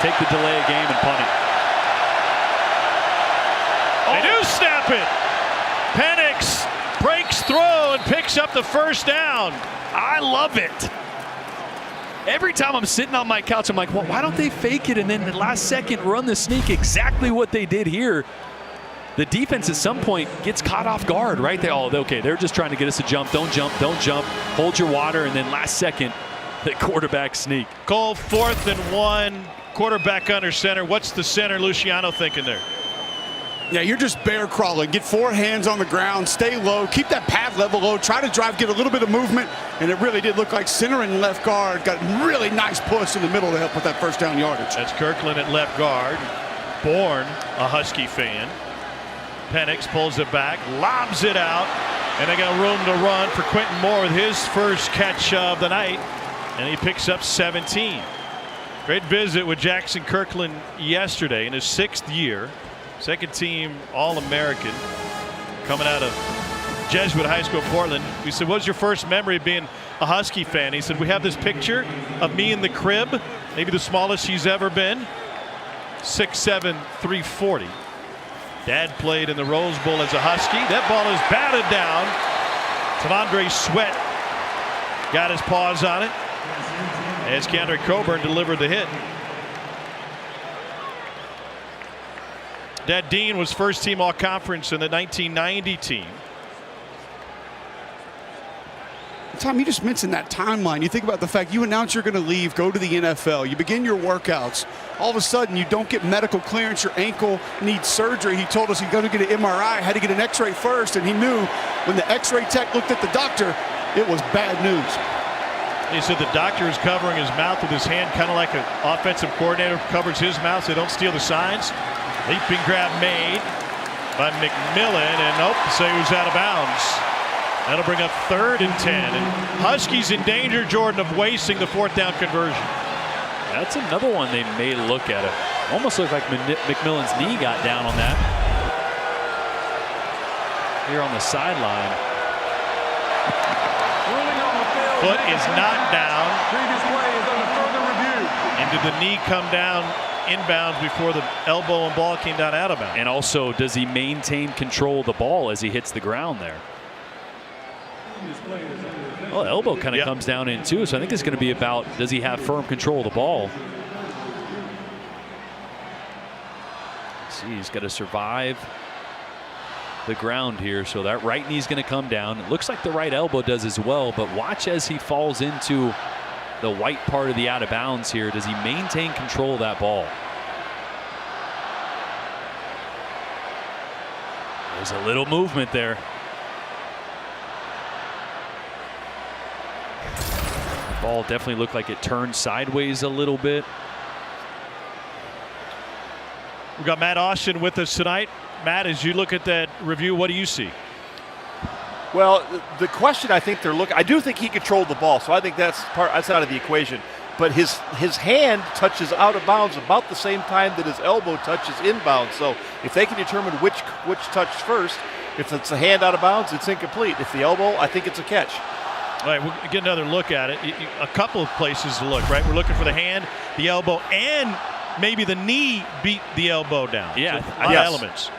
take the delay of game and punt it. They do snap it. Penix breaks through and picks up the first down. I love it. Every time I'm sitting on my couch, I'm like, well, why don't they fake it and then the last second run the sneak? Exactly what they did here. The defense at some point gets caught off guard, right? Okay, they're just trying to get us to jump. Don't jump, hold your water, and then last second, the quarterback sneak. Cole, 4th and 1, quarterback under center. What's the center Luciano thinking there? Yeah, you're just bear crawling. Get 4 hands on the ground, stay low, keep that pad level low, try to drive, get a little bit of movement, and it really did look like center and left guard got a really nice push in the middle to help with that first down yardage. That's Kirkland at left guard. born a Husky fan. Penix pulls it back, lobs it out, and they got room to run for Quentin Moore with his first catch of the night, and he picks up 17. Great visit with Jackson Kirkland yesterday in his 6th year. Second team All-American coming out of Jesuit High School, Portland. We said, what's your first memory of being a Husky fan? He said, we have this picture of me in the crib, maybe the smallest he's ever been, 6'7", 340. Dad played in the Rose Bowl as a Husky. That ball is batted down. T'Vondre Sweat got his paws on it as Keandre Coburn delivered the hit. Dad Dean was first team All-Conference in the 1990 team. Tom, you just mentioned that timeline. You think about the fact you announce you're going to leave, go to the NFL, you begin your workouts. All of a sudden, you don't get medical clearance. Your ankle needs surgery. He told us he's going to get an MRI, had to get an X-ray first, and he knew when the X-ray tech looked at the doctor, it was bad news. He said the doctor is covering his mouth with his hand, kind of like an offensive coordinator covers his mouth so they don't steal the signs. Leaping grab made by McMillan, and nope, say he was out of bounds. That'll bring up 3rd and 10. And Huskies in danger, Jordan, of wasting the 4th down conversion. That's another one they may look at it. Almost looked like McMillan's knee got down on that. Here on the sideline. Foot is knocked down. Previous play is under further review. And did the knee come down inbounds before the elbow and ball came down out of bounds? And also, does he maintain control of the ball as he hits the ground there? Well, elbow kind of comes down in too, so I think it's going to be about, does he have firm control of the ball? See, he's got to survive the ground here, so that right knee's going to come down. It looks like the right elbow does as well, but watch as he falls into the white part of the out of bounds here. Does he maintain control of that ball? There's a little movement there. The ball definitely looked like it turned sideways a little bit. We've got Matt Austin with us tonight. Matt, as you look at that review, what do you see? Well, the question I think they're looking, I do think he controlled the ball, so I think that's out of the equation. But his hand touches out of bounds about the same time that his elbow touches inbounds. So if they can determine which touched first, if it's the hand out of bounds, it's incomplete. If the elbow, I think it's a catch. All right, we'll get another look at it. A couple of places to look, right? We're looking for the hand, the elbow, and maybe the knee beat the elbow down. Yeah, so, yes. Elements.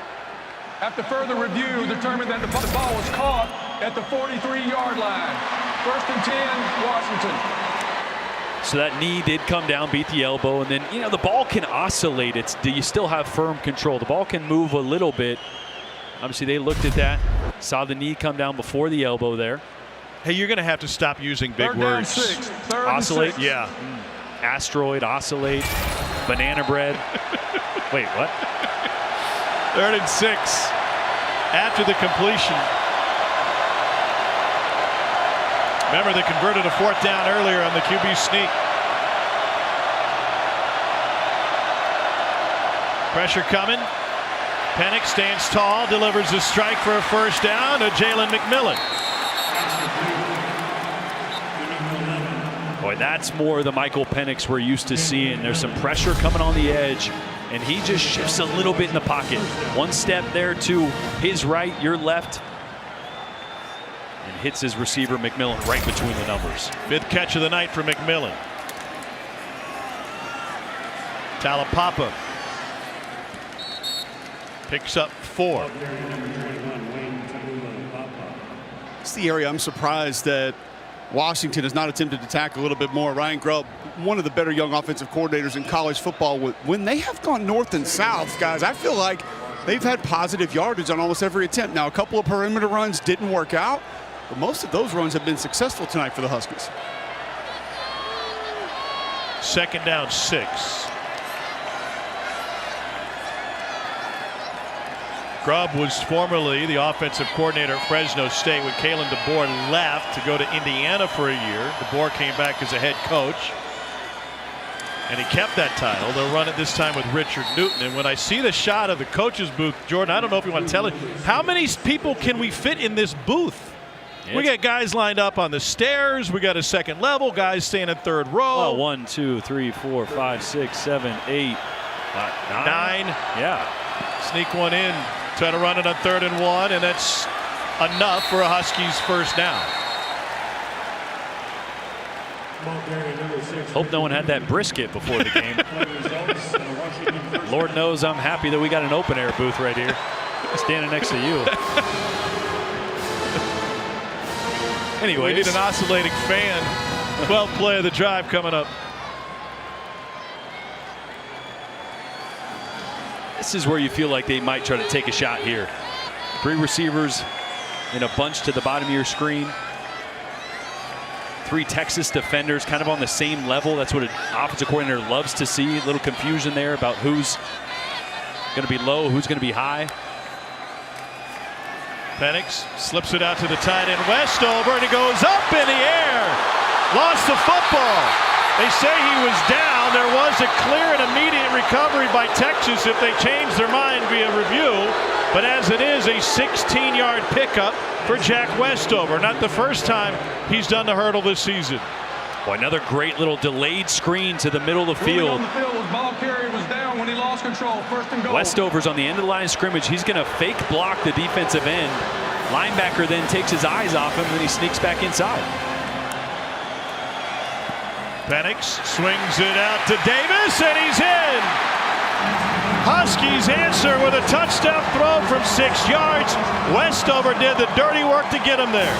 After further review, determined that the ball was caught at the 43-yard line. 1st and 10, Washington. So that knee did come down, beat the elbow, and then, you know, the ball can oscillate. Do you still have firm control? The ball can move a little bit. Obviously, they looked at that, saw the knee come down before the elbow there. Hey, you're going to have to stop using big 3rd words. down 6. 3rd Oscillate? and 6. Yeah. Asteroid, oscillate, banana bread. Wait, what? 3rd and 6 after the completion. Remember, they converted a 4th down earlier on the QB sneak. Pressure coming. Penix stands tall, delivers a strike for a 1st down to Jalen McMillan. Boy, that's more the Michael Penix we're used to seeing. There's some pressure coming on the edge, and he just shifts a little bit in the pocket. One step there to his right, your left, and hits his receiver McMillan right between the numbers. 5th catch of the night for McMillan. Talapapa picks up 4. It's the area I'm surprised that Washington has not attempted to tackle a little bit more. Ryan Grubb, one of the better young offensive coordinators in college football. When they have gone north and south, guys, I feel like they've had positive yardage on almost every attempt. Now, a couple of perimeter runs didn't work out, but most of those runs have been successful tonight for the Huskies. 2nd down 6. Grubb was formerly the offensive coordinator at Fresno State when Kalen DeBoer left to go to Indiana for a year. DeBoer came back as a head coach. And he kept that title. They'll run it this time with Richard Newton. And when I see the shot of the coach's booth, Jordan, I don't know if you want to tell it, how many people can we fit in this booth? We got guys lined up on the stairs. We got a second level, guys staying in third row. Oh, 1, 2, 3, 4, 5, 6, 7, 8, 9. Yeah. Sneak one in. Try to run it on 3rd and 1, and that's enough for a Huskies first down. Hope no one had that brisket before the game. Lord knows I'm happy that we got an open air booth right here, standing next to you. Anyway, we need an oscillating fan. 12th play of the drive coming up. This is where you feel like they might try to take a shot here. 3 receivers in a bunch to the bottom of your screen. 3 Texas defenders kind of on the same level. That's what an offensive coordinator loves to see. A little confusion there about who's going to be low, who's going to be high. Penix slips it out to the tight end Westover, and it goes up in the air. Lost the football. They say he was down. There was a clear and immediate recovery by Texas if they changed their mind via review. But as it is, a 16-yard pickup for Jack Westover. Not the first time he's done the hurdle this season. Boy, another great little delayed screen to the middle of the field. Ball carrier was down when he lost control. 1st and goal. Westover's on the end of the line of scrimmage. He's going to fake block the defensive end. Linebacker then takes his eyes off him, and then he sneaks back inside. Penix swings it out to Davis, and he's in. Huskies answer with a touchdown throw from 6 yards. Westover did the dirty work to get him there.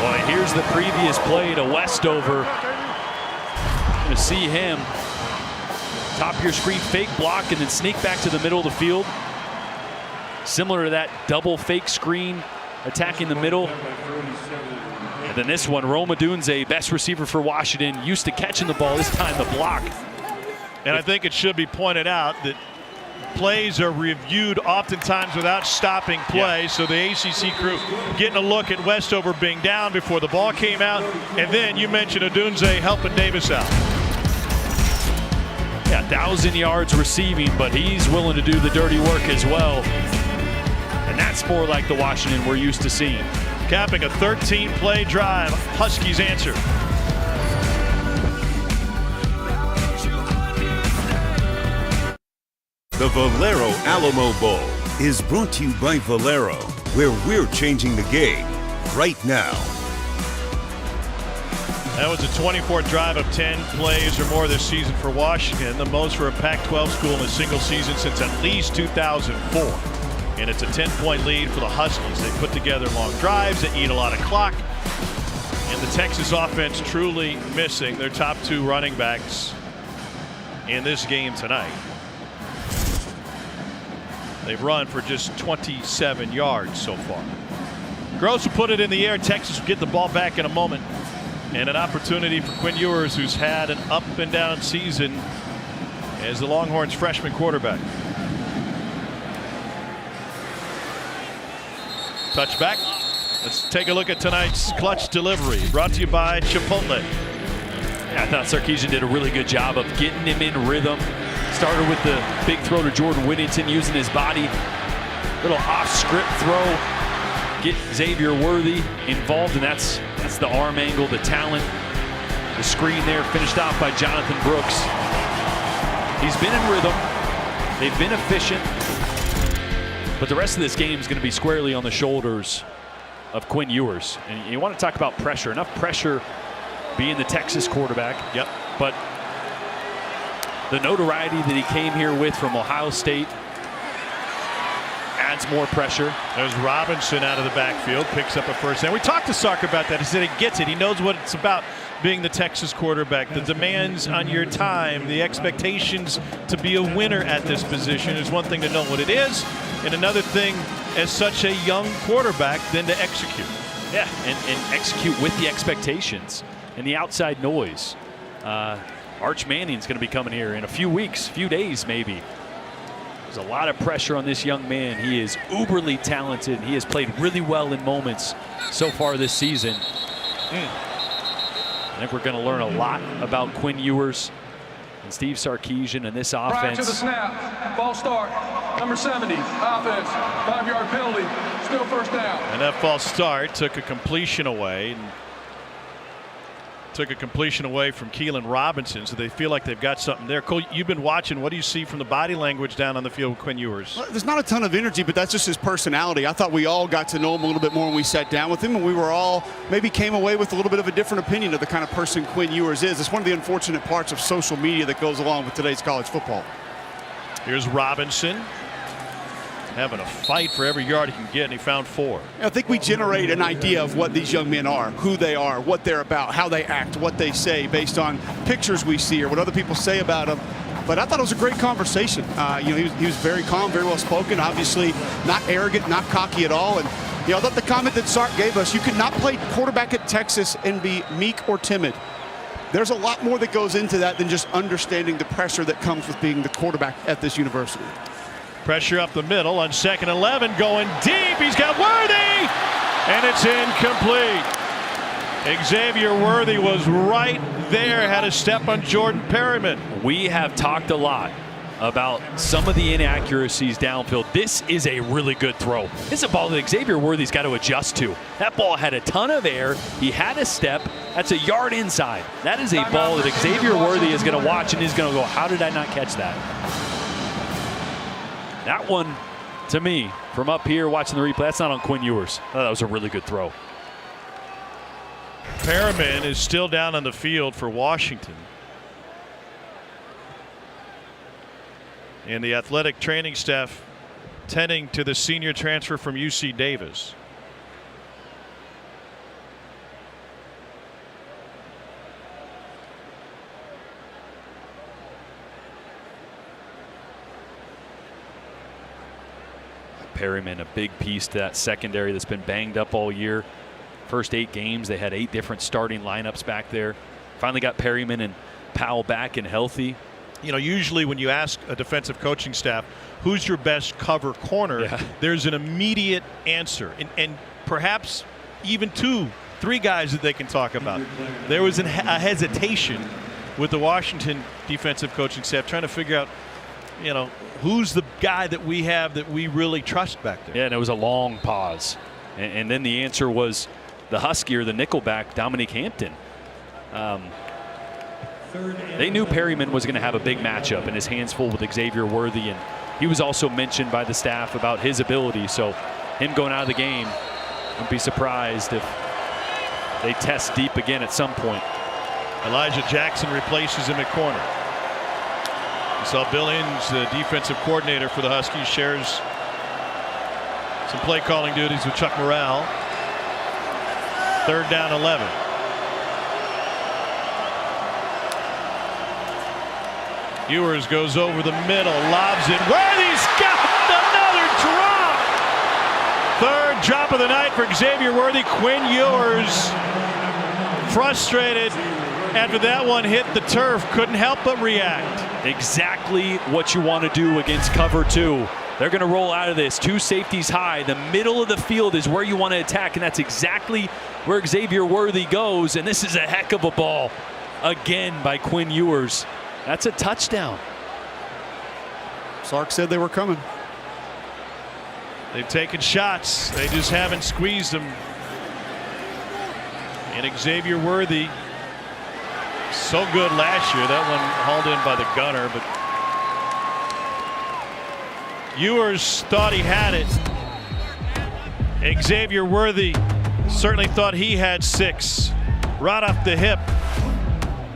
Boy, here's the previous play to Westover. Going to see him top of your screen, fake block, and then sneak back to the middle of the field. Similar to that double fake screen attacking the middle. And then this one, Rome Odunze, best receiver for Washington, used to catching the ball, this time the block. And I think it should be pointed out that plays are reviewed oftentimes without stopping play. So the ACC crew getting a look at Westover being down before the ball came out. And then you mentioned Odunze helping Davis out. Yeah, 1,000 yards receiving, but he's willing to do the dirty work as well. And that's more like the Washington we're used to seeing. Capping a 13-play drive, Huskies answer. The Valero Alamo Bowl is brought to you by Valero, where we're changing the game right now. That was a 24th drive of 10 plays or more this season for Washington, the most for a Pac-12 school in a single season since at least 2004. And it's a 10-point lead for the Huskies. They put together long drives, they eat a lot of clock, and the Texas offense truly missing their top 2 running backs in this game tonight. They've run for just 27 yards so far. Gross will put it in the air. Texas will get the ball back in a moment. And an opportunity for Quinn Ewers, who's had an up and down season as the Longhorns freshman quarterback. Touchback. Let's take a look at tonight's clutch delivery, brought to you by Chipotle. Yeah, I thought Sarkisian did a really good job of getting him in rhythm. Started with the big throw to Jordan Whittington, using his body. Little off-script throw. Get Xavier Worthy involved, and that's the arm angle, the talent. The screen there finished off by Jonathan Brooks. He's been in rhythm. They've been efficient. But the rest of this game is going to be squarely on the shoulders of Quinn Ewers. And you want to talk about pressure. Enough pressure being the Texas quarterback. Yep. But the notoriety that he came here with from Ohio State adds more pressure. There's Robinson out of the backfield, picks up a first down. We talked to Sark about that. He said he gets it. He knows what it's about being the Texas quarterback. The demands on your time, the expectations to be a winner at this position is one thing to know what it is, and another thing as such a young quarterback then to execute. Yeah, and execute with the expectations and the outside noise. Arch Manning's going to be coming here in a few weeks, few days maybe. There's a lot of pressure on this young man. He is uberly talented. He has played really well in moments so far this season. I think we're going to learn a lot about Quinn Ewers and Steve Sarkisian and this offense. Prior to the snap, false start, number 70, offense, 5-yard penalty, still first down. And that false start took a completion away. From Keelan Robinson, so they feel like they've got something there. Cole, you've been watching. What do you see from the body language down on the field with Quinn Ewers? Well, there's not a ton of energy, but that's just his personality. I thought we all got to know him a little bit more when we sat down with him, and we were all maybe came away with a little bit of a different opinion of the kind of person Quinn Ewers is. It's one of the unfortunate parts of social media that goes along with today's college football. Here's Robinson having a fight for every yard he can get, and he found 4. I think we generate an idea of what these young men are, who they are, what they're about, how they act, what they say based on pictures we see or what other people say about them. But I thought it was a great conversation. He was very calm, very well spoken, obviously not arrogant, not cocky at all. And I thought the comment that Sark gave us, you could not play quarterback at Texas and be meek or timid. There's a lot more that goes into that than just understanding the pressure that comes with being the quarterback at this university. Pressure up the middle on 2nd and 11, going deep. He's got Worthy, and it's incomplete. Xavier Worthy was right there, had a step on Jordan Perryman. We have talked a lot about some of the inaccuracies downfield. This is a really good throw. This is a ball that Xavier Worthy's got to adjust to. That ball had a ton of air. He had a step. That's a yard inside. That is a ball that Xavier Worthy is going to watch and he's going to go, how did I not catch that? That one, to me, from up here watching the replay, that's not on Quinn Ewers. Oh, that was a really good throw. Perriman is still down on the field for Washington. And the athletic training staff tending to the senior transfer from UC Davis. Perryman, a big piece to that secondary that's been banged up all year. First 8 games, they had 8 different starting lineups back there. Finally got Perryman and Powell back and healthy. Usually when you ask a defensive coaching staff, who's your best cover corner, there's an immediate answer. And perhaps even 2, 3 guys that they can talk about. There was a hesitation with the Washington defensive coaching staff trying to figure out, who's the guy that we have that we really trust back there. Yeah, and it was a long pause. And then the answer was the Husky or the nickelback, Dominique Hampton. They knew Perryman was going to have a big matchup and his hands full with Xavier Worthy, and he was also mentioned by the staff about his ability. So him going out of the game, I'd be surprised if they test deep again at some point. Elijah Jackson replaces him at corner. You saw Bill Inge, the defensive coordinator for the Huskies, shares some play calling duties with Chuck Morrell. 3rd down 11. Ewers goes over the middle, lobs it. Worthy's got another drop. 3rd drop of the night for Xavier Worthy. Quinn Ewers frustrated after that one hit the turf, couldn't help but react. Exactly what you want to do against cover 2. They're going to roll out of this. 2 safeties high. The middle of the field is where you want to attack, and that's exactly where Xavier Worthy goes. And this is a heck of a ball again by Quinn Ewers. That's a touchdown. Sark said they were coming. They've taken shots. They just haven't squeezed them. And Xavier Worthy, so good last year. That one hauled in by the gunner, but Ewers thought he had it. Xavier Worthy certainly thought he had 6. Right off the hip.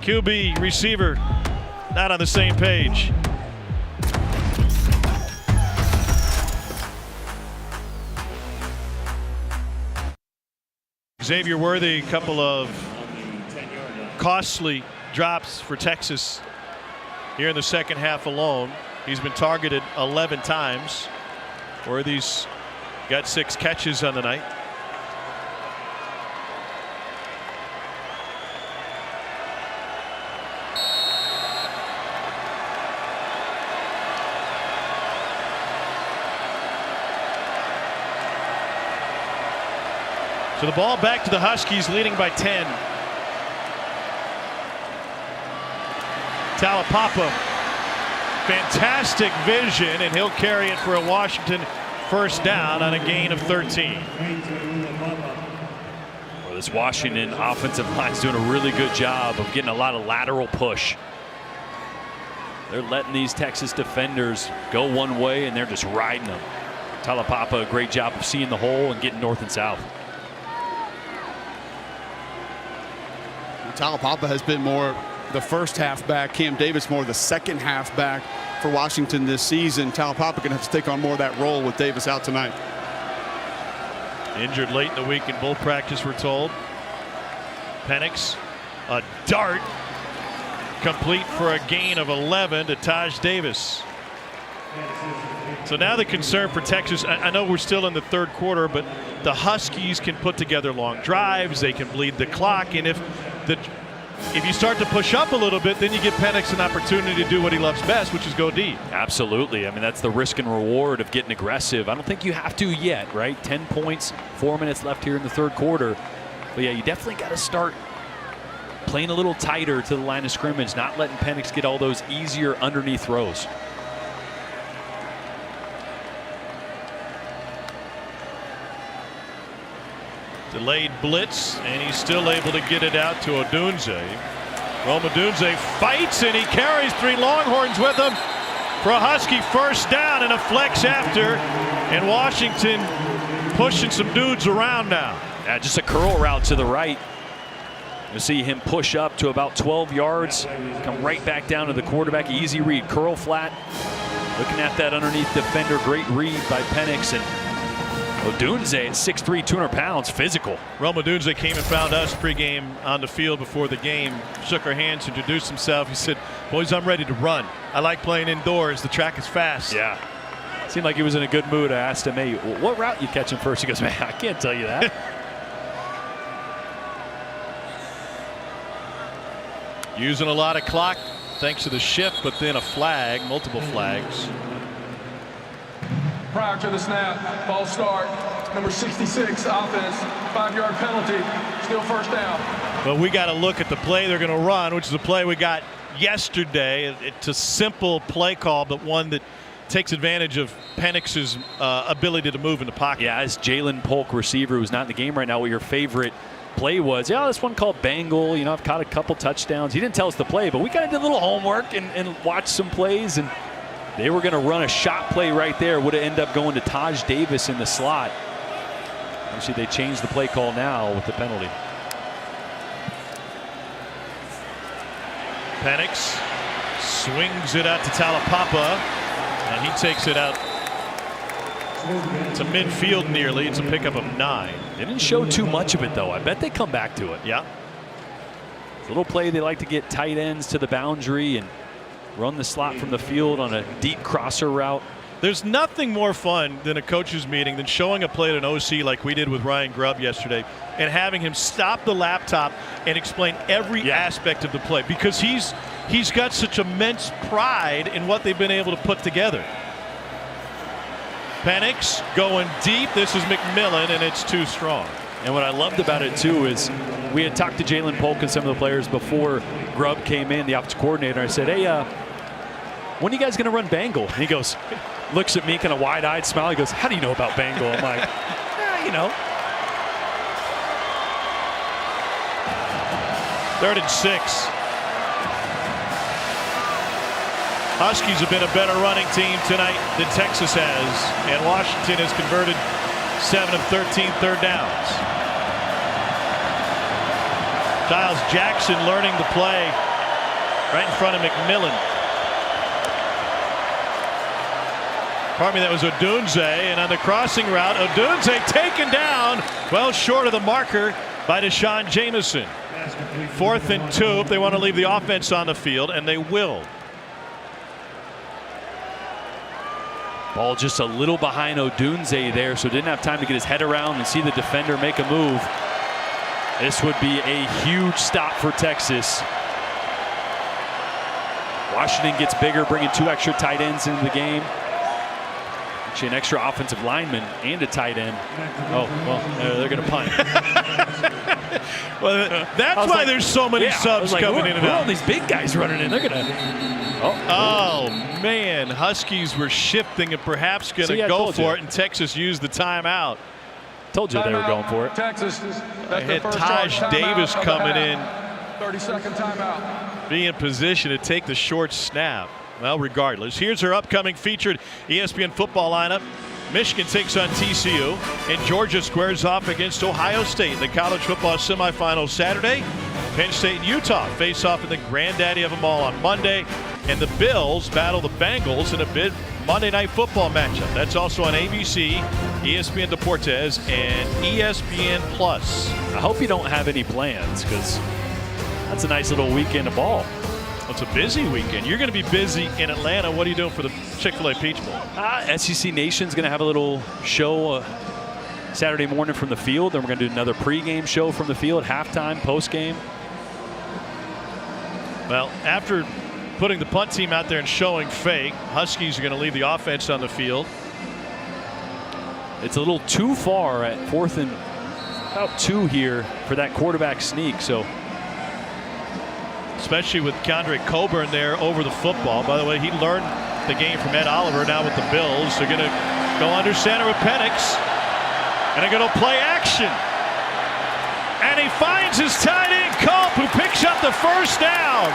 QB receiver not on the same page. Xavier Worthy, a couple of costly drops for Texas here in the second half alone. He's been targeted 11 times. Worthy's got 6 catches on the night. So the ball back to the Huskies, leading by 10. Talapapa, fantastic vision, and he'll carry it for a Washington first down on a gain of 13. Well, this Washington offensive line's doing a really good job of getting a lot of lateral push. They're letting these Texas defenders go one way, and they're just riding them. Talapapa, a great job of seeing the hole and getting north and south. Talapapa has been more the first half back. Cam Davis more the second half back for Washington this season. Talapapa going to have to take on more of that role with Davis out tonight. Injured late in the week in bull practice, we're told. Penix, a dart, complete for a gain of 11 to Taj Davis. So now the concern for Texas, I know we're still in the third quarter, but the Huskies can put together long drives, they can bleed the clock, and if you start to push up a little bit, then you give Penix an opportunity to do what he loves best, which is go deep. Absolutely. I mean, that's the risk and reward of getting aggressive. I don't think you have to yet, right? 10 points, 4 minutes left here in the third quarter. But yeah, you definitely got to start playing a little tighter to the line of scrimmage, not letting Penix get all those easier underneath throws. Delayed blitz, and he's still able to get it out to Odunze. Rome Odunze fights, and he carries 3 Longhorns with him for a Husky first down and a flex after. And Washington pushing some dudes around now. Yeah, just a curl route to the right. You see him push up to about 12 yards, come right back down to the quarterback. Easy read, curl flat. Looking at that underneath defender, great read by Penix, and Odunze at 6'3", 200 pounds, physical. Rome Odunze came and found us pregame on the field before the game, shook our hands, introduced himself. He said, boys, I'm ready to run. I like playing indoors. The track is fast. Yeah. Seemed like he was in a good mood. I asked him, hey, what route you catching first? He goes, man, I can't tell you that. Using a lot of clock thanks to the shift, but then a flag, multiple flags. Prior to the snap, ball start, number 66, offense, 5-yard penalty, still first down. But we got to look at the play they're going to run, which is a play we got yesterday. It's a simple play call, but one that takes advantage of Penix's ability to move in the pocket. Yeah, as Jalen Polk, receiver who's not in the game right now, what your favorite play was? Yeah, this one called Bengal. You know, I've caught a couple touchdowns. He didn't tell us the play, but we kind of did a little homework and watched some plays, and they were going to run a shot play right there. Would have ended up going to Taj Davis in the slot. Obviously, they changed the play call now with the penalty. Penix swings it out to Talapapa, and he takes it out to midfield nearly. It's a pickup of 9. They didn't show too much of it, though. I bet they come back to it. Yeah. It's a little play they like to get tight ends to the boundary and run the slot from the field on a deep crosser route. There's nothing more fun than a coach's meeting than showing a play to an OC like we did with Ryan Grubb yesterday and having him stop the laptop and explain every aspect of the play, because he's got such immense pride in what they've been able to put together. Penix going deep. This is McMillan, and it's too strong. And what I loved about it, too, is we had talked to Jalen Polk and some of the players before Grubb came in, the offensive coordinator. I said, hey, when are you guys going to run Bengal? And he goes, looks at me, kind of wide-eyed smile. He goes, how do you know about Bengal? I'm like, you know. 3rd and 6. Huskies have been a better running team tonight than Texas has, and Washington has converted 7 of 13 third downs. Giles Jackson learning the play right in front of McMillan. Pardon me, that was Odunze, and on the crossing route, Odunze taken down well short of the marker by Deshaun Jameson. 4th and 2 if they want to leave the offense on the field, and they will. Ball just a little behind Odunze there, so didn't have time to get his head around and see the defender make a move. This would be a huge stop for Texas. Washington gets bigger, bringing 2 extra tight ends into the game. Actually, an extra offensive lineman and a tight end. Oh, well, they're going to punt. Well, that's why there's so many subs coming in and out. All these big guys running in. They're going to. Oh, man. Huskies were shifting and perhaps going to go for it, and Texas used the timeout. Told you they were going for it. Texas. I had Taj Davis coming in. 30-second timeout. Be in position to take the short snap. Well, regardless, here's our upcoming featured ESPN football lineup. Michigan takes on TCU, and Georgia squares off against Ohio State in the college football semifinals Saturday. Penn State and Utah face off in the granddaddy of them all on Monday, and the Bills battle the Bengals in a big Monday Night Football matchup. That's also on ABC, ESPN Deportes, and ESPN Plus. I hope you don't have any plans, because that's a nice little weekend of ball. It's a busy weekend. You're going to be busy in Atlanta. What are you doing for the Chick-fil-A Peach Bowl? SEC Nation's going to have a little show Saturday morning from the field. Then we're going to do another pregame show from the field, halftime, postgame. Well, after putting the punt team out there and showing fake, Huskies are going to leave the offense on the field. It's a little too far at 4th and about 2 here for that quarterback sneak. So, especially with Keandre Coburn there over the football. By the way, he learned the game from Ed Oliver. Now with the Bills, they're going to go under center with Penix, and they're going to play action. And he finds his tight end Culp, who picks up the first down.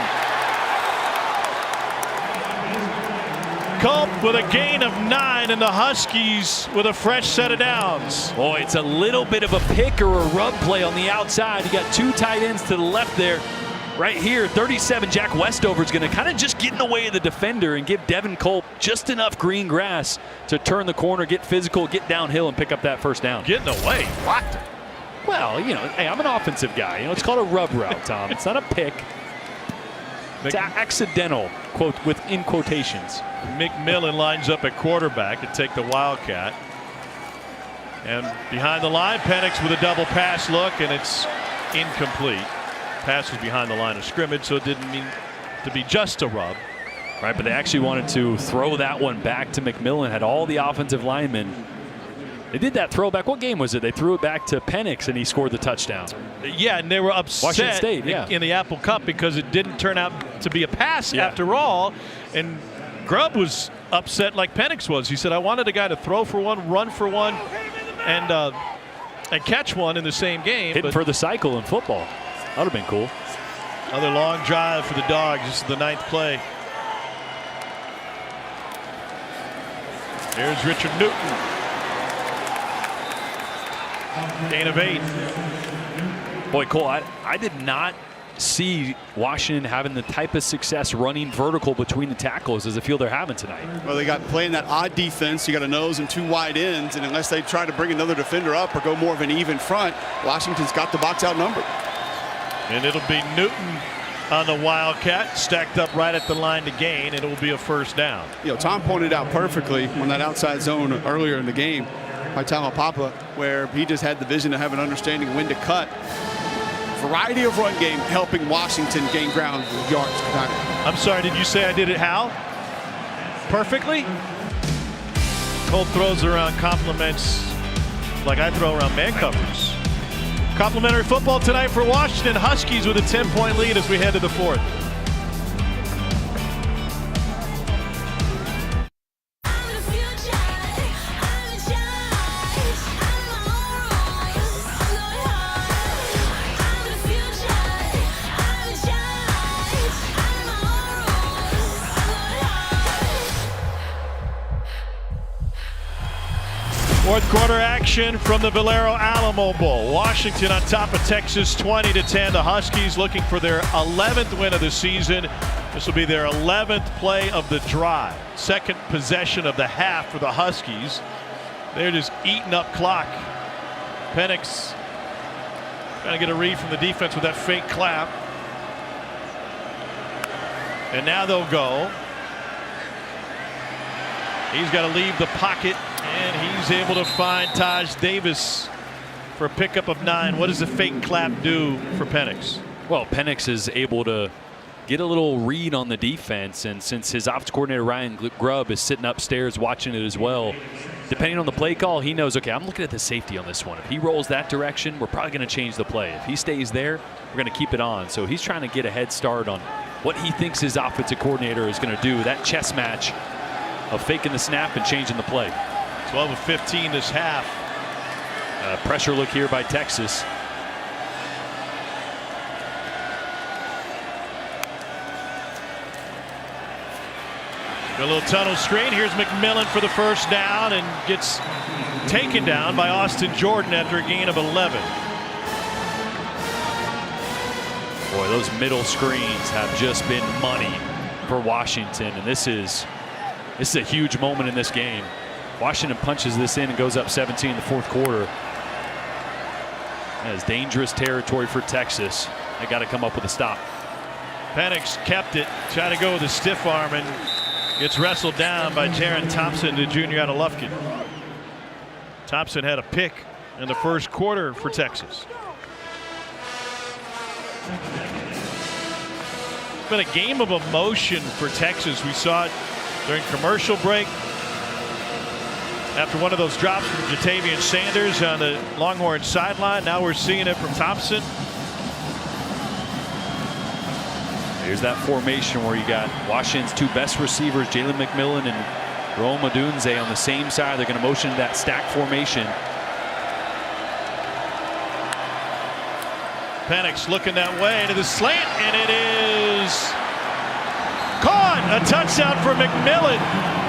Culp with a gain of 9, and the Huskies with a fresh set of downs. Boy, it's a little bit of a pick or a rub play on the outside. You got 2 tight ends to the left there. Right here, 37, Jack Westover's going to kind of just get in the way of the defender and give Devin Culp just enough green grass to turn the corner, get physical, get downhill, and pick up that first down. Getting away. Blocked it. Well, you know, hey, I'm an offensive guy. You know, it's called a rub route, Tom. It's not a pick. It's accidental, in quotations. McMillan lines up at quarterback to take the Wildcat. And behind the line, Penix with a double pass look, and it's incomplete. Pass was behind the line of scrimmage, so it didn't mean to be just a rub. Right, but they actually wanted to throw that one back to McMillan, had all the offensive linemen. They did that throwback. What game was it? They threw it back to Penix, and he scored the touchdown. Yeah, and they were upset Washington State, in the Apple Cup because it didn't turn out to be a pass after all. And Grubb was upset like Penix was. He said, I wanted a guy to throw for one, run for one, and catch one in the same game. Hitting for the cycle in football. That would have been cool. Another long drive for the Dogs. This is the 9th play. Here's Richard Newton. Gain of 8. Boy, Cole, I did not see Washington having the type of success running vertical between the tackles as the field they're having tonight. Well, they got playing that odd defense. You got a nose and 2 wide ends, and unless they try to bring another defender up or go more of an even front, Washington's got the box outnumbered. And it'll be Newton on the Wildcat, stacked up right at the line to gain, and it will be a first down. You know, Tom pointed out perfectly on that outside zone earlier in the game by Taumapapa, where he just had the vision to have an understanding of when to cut. Variety of run game helping Washington gain ground with yards. I'm sorry, did you say I did it how? Perfectly? Colt throws around compliments like I throw around man covers. Complimentary football tonight for Washington. Huskies with a 10-point lead as we head to the 4th. Fourth quarter action from the Valero Alamo Bowl. Washington on top of Texas 20-10. The Huskies looking for their 11th win of the season. This will be their 11th play of the drive. Second possession of the half for the Huskies. They're just eating up clock. Penix trying to get a read from the defense with that fake clap. And now they'll go. He's got to leave the pocket, and he's able to find Taj Davis for a pickup of 9. What does the fake clap do for Penix? Well, Penix is able to get a little read on the defense, and since his offensive coordinator Ryan Grubb is sitting upstairs watching it as well, depending on the play call, he knows, okay, I'm looking at the safety on this one. If he rolls that direction, we're probably going to change the play. If he stays there, we're going to keep it on. So he's trying to get a head start on what he thinks his offensive coordinator is going to do. That chess match of faking the snap and changing the play. 12 of 15 this half. Pressure look here by Texas. A little tunnel screen. Here's McMillan for the first down and gets taken down by Austin Jordan after a gain of 11. Boy, those middle screens have just been money for Washington, and this is a huge moment in this game. Washington punches this in and goes up 17 in the fourth quarter. That is dangerous territory for Texas. They got to come up with a stop. Penix kept it, trying to go with a stiff arm, and gets wrestled down by Taron Thompson, the junior out of Lufkin. Thompson had a pick in the first quarter for Texas. It's been a game of emotion for Texas. We saw it during commercial break after one of those drops from Jatavian Sanders on the Longhorn sideline. Now we're seeing it from Thompson. Here's that formation where you got Washington's two best receivers, Jalen McMillan and Rome Odunze, on the same side. They're going to motion to that stack formation. Penix looking that way into the slant, and it is caught. A touchdown for McMillan.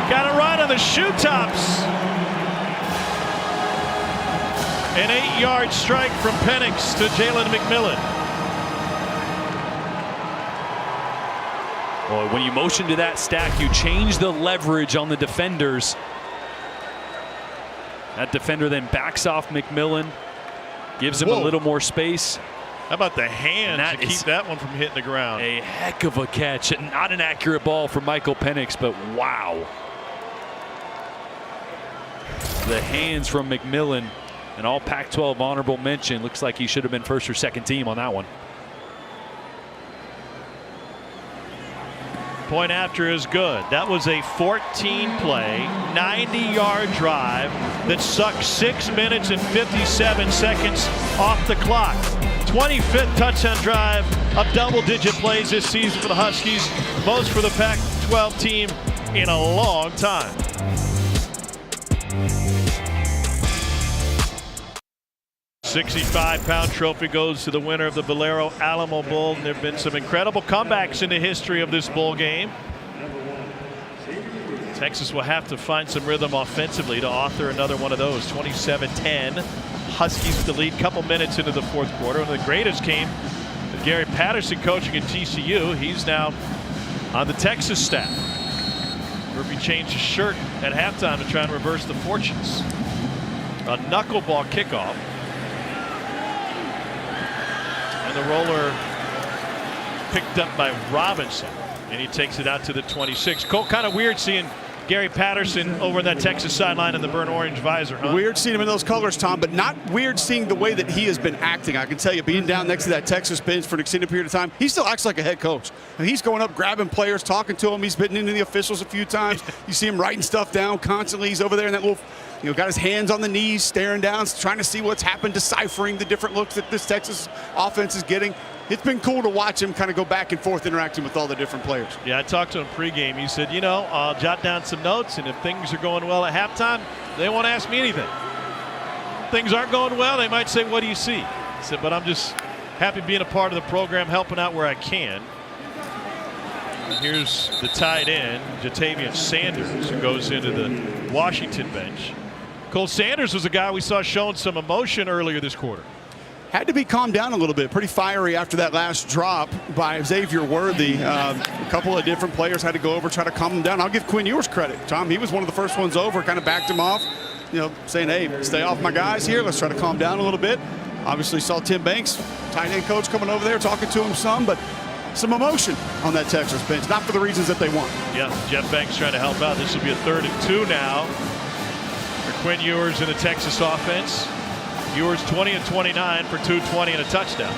Got it right on the shoe tops. An 8-yard strike from Penix to Jalen McMillan. Boy, when you motion to that stack, you change the leverage on the defenders. That defender then backs off McMillan, gives him a little more space. How about the hands to keep that one from hitting the ground? A heck of a catch. Not an accurate ball from Michael Penix, but wow. The hands from McMillan, an all Pac-12 honorable mention. Looks like he should have been first or second team on that one. Point after is good. That was a 14-play, 90-yard drive that sucked 6 minutes and 57 seconds off the clock. 25th touchdown drive of double-digit plays this season for the Huskies. Most for the Pac-12 team in a long time. $65-pound trophy goes to the winner of the Valero Alamo Bowl. There have been some incredible comebacks in the history of this bowl game. Texas will have to find some rhythm offensively to author another one of those. 27-10. Huskies with the lead, couple minutes into the fourth quarter. One of the greatest came with Gary Patterson coaching at TCU. He's now on the Texas staff. Murphy changed his shirt at halftime to try and reverse the fortunes. A knuckleball kickoff. The roller picked up by Robinson, and he takes it out to the 26. Cole, kind of weird seeing Gary Patterson over that Texas sideline in the burnt orange visor, huh? Weird seeing him in those colors, Tom, but not weird seeing the way that he has been acting. I can tell you, being down next to that Texas bench for an extended period of time, he still acts like a head coach. And he's going up, grabbing players, talking to them. He's bitten into the officials a few times. You see him writing stuff down constantly. He's over there in that little, got his hands on the knees, staring down, trying to see what's happened, deciphering the different looks that this Texas offense is getting. It's been cool to watch him kind of go back and forth interacting with all the different players. Yeah, I talked to him pregame. He said, I'll jot down some notes, and if things are going well at halftime, they won't ask me anything. If things aren't going well, they might say, what do you see? He said, but I'm just happy being a part of the program, helping out where I can. And here's the tight end, Jatavian Sanders, who goes into the Washington bench. Cole Sanders was a guy we saw showing some emotion earlier this quarter. Had to be calmed down a little bit. Pretty fiery after that last drop by Xavier Worthy. A couple of different players had to go over, try to calm him down. I'll give Quinn Ewers credit. Tom, he was one of the first ones over, kind of backed him off, saying, hey, stay off my guys here. Let's try to calm down a little bit. Obviously saw Tim Banks, tight end coach, coming over there, talking to him some, but some emotion on that Texas bench, not for the reasons that they want. Yeah, Jeff Banks trying to help out. This will be a 3rd and 2 now for Quinn Ewers in the Texas offense. Ewers 20 and 29 for 220 and a touchdown.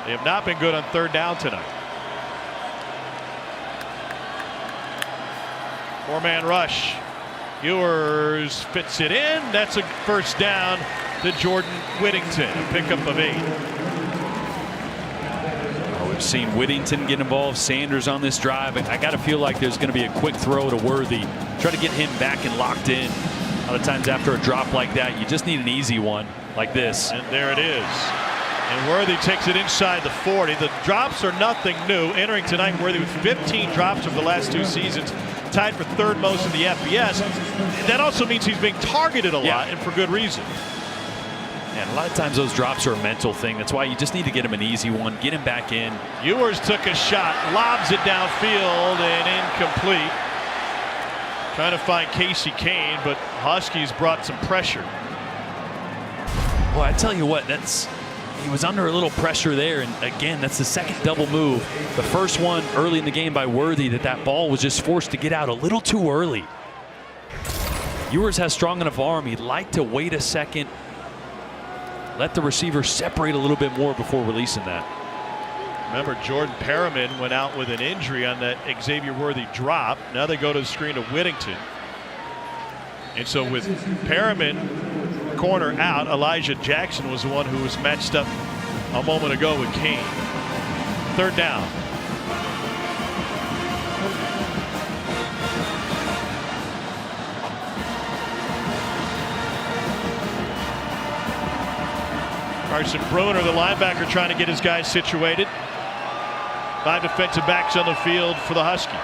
They have not been good on 3rd down tonight. 4-man rush. Ewers fits it in. That's a first down to Jordan Whittington, a pickup of 8. We've seen Whittington get involved, Sanders on this drive. I got to feel like there's going to be a quick throw to Worthy. Try to get him back and locked in. A lot of times after a drop like that, you just need an easy one like this. And there it is. And Worthy takes it inside the 40. The drops are nothing new. Entering tonight, Worthy with 15 drops over the last 2 seasons, tied for 3rd most in the FBS. That also means he's being targeted a lot, and for good reason. And a lot of times those drops are a mental thing. That's why you just need to get him an easy one, get him back in. Ewers took a shot, lobs it downfield, and incomplete. Trying to find Casey Kane, but Huskies brought some pressure. Well, I tell you what, he was under a little pressure there, and again, that's the second double move. The first one early in the game by Worthy, that ball was just forced to get out a little too early. Ewers has strong enough arm. He'd like to wait a second, let the receiver separate a little bit more before releasing that. Remember, Jordan Perriman went out with an injury on that Xavier Worthy drop. Now they go to the screen to Whittington. And so with Perriman corner out, Elijah Jackson was the one who was matched up a moment ago with Kane. 3rd down. Carson Bruner, the linebacker, trying to get his guys situated. 5 defensive backs on the field for the Huskies.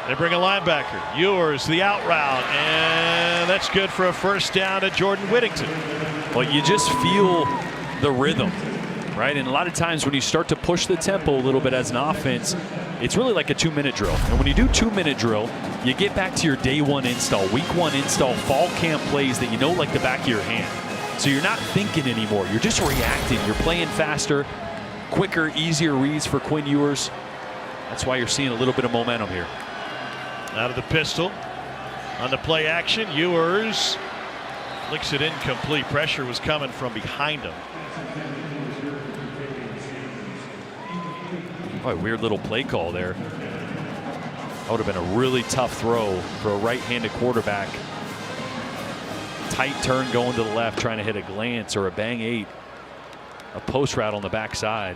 They bring a linebacker. Ewers, the out route, and that's good for a first down to Jordan Whittington. Well, you just feel the rhythm, right? And a lot of times when you start to push the tempo a little bit as an offense, it's really like a 2-minute drill. And when you do 2-minute drill, you get back to your day 1 install, week 1 install, fall camp plays that you know like the back of your hand. So you're not thinking anymore. You're just reacting. You're playing faster, quicker, easier reads for Quinn Ewers. That's why you're seeing a little bit of momentum here. Out of the pistol on the play action. Ewers flicks it incomplete. Pressure was coming from behind him. Oh, a weird little play call there. That would have been a really tough throw for a right-handed quarterback. Tight turn going to the left, trying to hit a glance or a bang 8. A post route on the backside.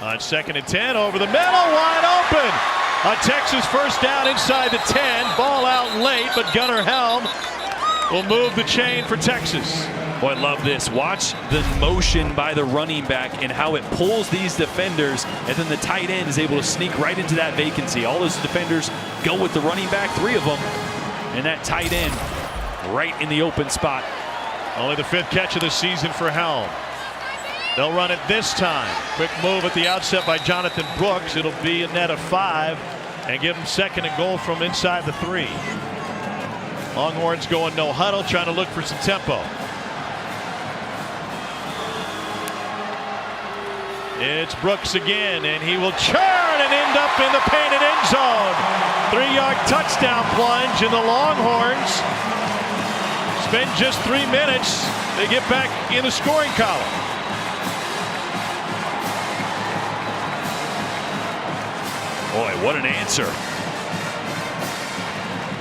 On 2nd and 10, over the middle, wide open. A Texas first down inside the 10. Ball out late, but Gunnar Helm will move the chain for Texas. Boy, I love this. Watch the motion by the running back and how it pulls these defenders, and then the tight end is able to sneak right into that vacancy. All those defenders go with the running back, 3 of them, and that tight end right in the open spot. Only the 5th catch of the season for Helm. They'll run it this time. Quick move at the outset by Jonathan Brooks. It'll be a net of 5 and give them 2nd and goal from inside the 3. Longhorns going no huddle, trying to look for some tempo. It's Brooks again, and he will churn and end up in the painted end zone. 3-yard touchdown plunge, and the Longhorns spend just 3 minutes. They get back in the scoring column. Boy, what an answer.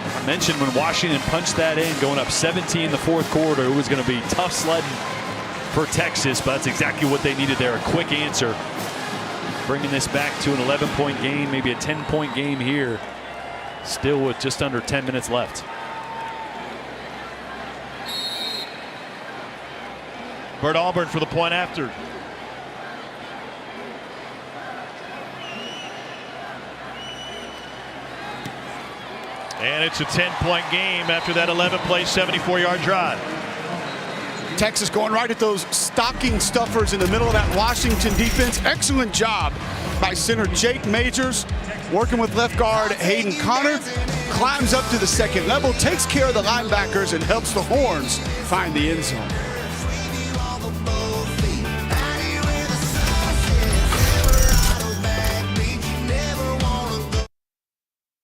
I mentioned when Washington punched that in, going up 17 in the 4th quarter, it was going to be tough sledding for Texas, but that's exactly what they needed there. A quick answer. Bringing this back to an 11-point game, maybe a 10-point game here. Still with just under 10 minutes left. Bert Auburn for the point after. And it's a 10-point game after that 11-play, 74-yard drive. Texas going right at those stocking stuffers in the middle of that Washington defense. Excellent job by center Jake Majors, working with left guard Hayden Connor. Climbs up to the 2nd level, takes care of the linebackers, and helps the Horns find the end zone.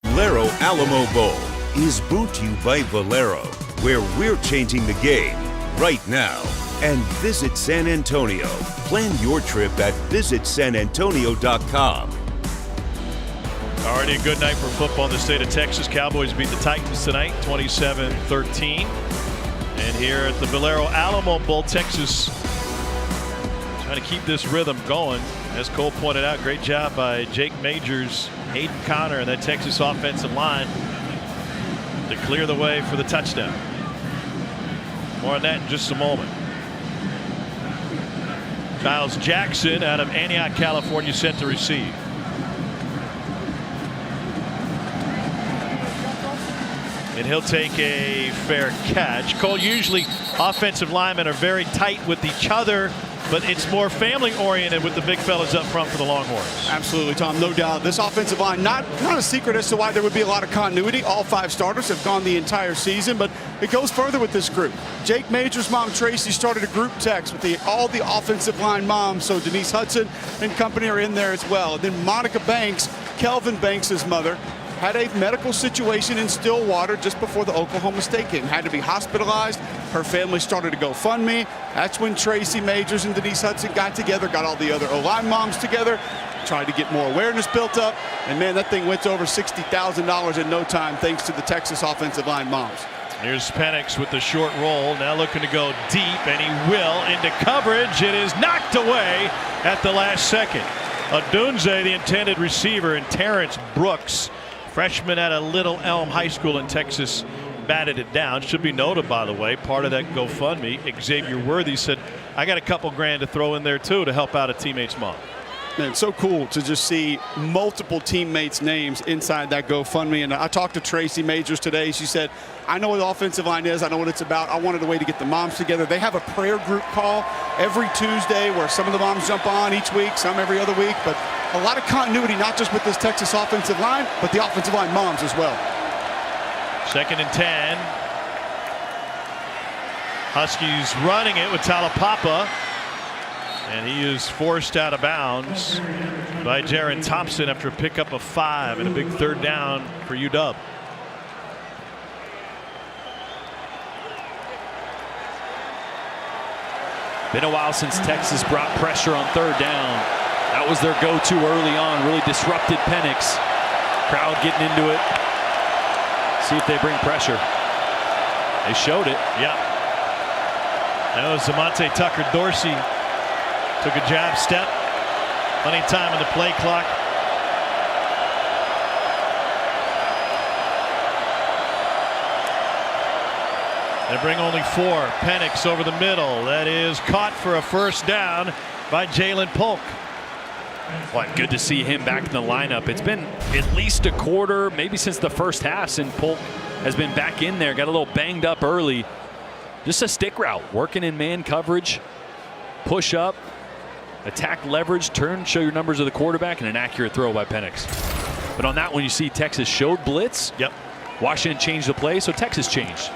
Valero Alamo Bowl is brought to you by Valero, where we're changing the game right now. And visit San Antonio. Plan your trip at visitsanantonio.com. Already a good night for football in the state of Texas. Cowboys beat the Titans tonight, 27-13. And here at the Valero Alamo Bowl, Texas trying to keep this rhythm going. As Cole pointed out, great job by Jake Majors, Hayden Connor, and that Texas offensive line to clear the way for the touchdown. More on that in just a moment. Giles Jackson out of Antioch, California, set to receive. And he'll take a fair catch. Cole, usually offensive linemen are very tight with each other, but it's more family oriented with the big fellas up front for the Longhorns. Absolutely, Tom, no doubt. This offensive line, not a secret as to why there would be a lot of continuity. All 5 starters have gone the entire season, but it goes further with this group. Jake Major's mom, Tracy, started a group text with all the offensive line moms, so Denise Hudson and company are in there as well. And then Monica Banks, Kelvin Banks' mother, had a medical situation in Stillwater just before the Oklahoma State game. Had to be hospitalized. Her family started a GoFundMe. That's when Tracy Majors and Denise Hudson got together, got all the other O-line moms together, tried to get more awareness built up. And, man, that thing went to over $60,000 in no time thanks to the Texas offensive line moms. Here's Penix with the short roll, now looking to go deep, and he will into coverage. It is knocked away at the last second. Odunze, the intended receiver, and Terrence Brooks, freshman at a Little Elm High School in Texas, batted it down. Should be noted, by the way, part of that GoFundMe, Xavier Worthy said, I got a couple grand to throw in there too to help out a teammate's mom. Man, it's so cool to just see multiple teammates' names inside that GoFundMe. And I talked to Tracy Majors today. She said, I know what the offensive line is. I know what it's about. I wanted a way to get the moms together. They have a prayer group call every Tuesday where some of the moms jump on each week, some every other week. But a lot of continuity, not just with this Texas offensive line, but the offensive line moms as well. 2nd and 10. Huskies running it with Talapapa. And he is forced out of bounds by Jaron Thompson after a pickup of 5 and a big 3rd down for UW. Been a while since Texas brought pressure on 3rd down. That was their go-to early on. Really disrupted Penix. Crowd getting into it. See if they bring pressure. They showed it. Yeah. That was Zamonte Tucker Dorsey. Took a jab step. Plenty of time in the play clock. They bring only 4. Penix over the middle. That is caught for a 1st down by Jalen Polk. Well, good to see him back in the lineup. It's been at least a quarter, maybe since the first half, since Polk has been back in there. Got a little banged up early. Just a stick route, working in man coverage, push up, attack leverage, turn, show your numbers of the quarterback, and an accurate throw by Penix. But on that one, you see Texas showed blitz. Yep. Washington changed the play, so Texas changed.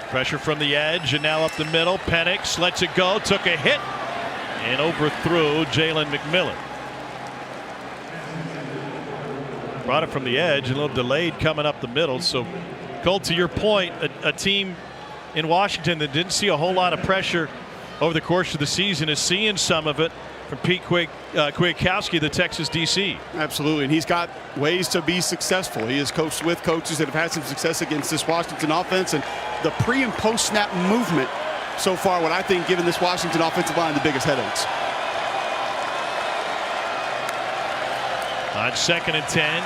Pressure from the edge, and now up the middle. Penix lets it go, took a hit, and overthrew Jalen McMillan. Brought it from the edge, a little delayed coming up the middle. So, Cole, to your point, a team in Washington that didn't see a whole lot of pressure over the course of the season is seeing some of it from Pete Kwiatkowski, the Texas DC. Absolutely, and he's got ways to be successful. He has coached with coaches that have had some success against this Washington offense, and the pre and post snap movement so far, what I think given this Washington offensive line the biggest headaches. On 2nd and 10.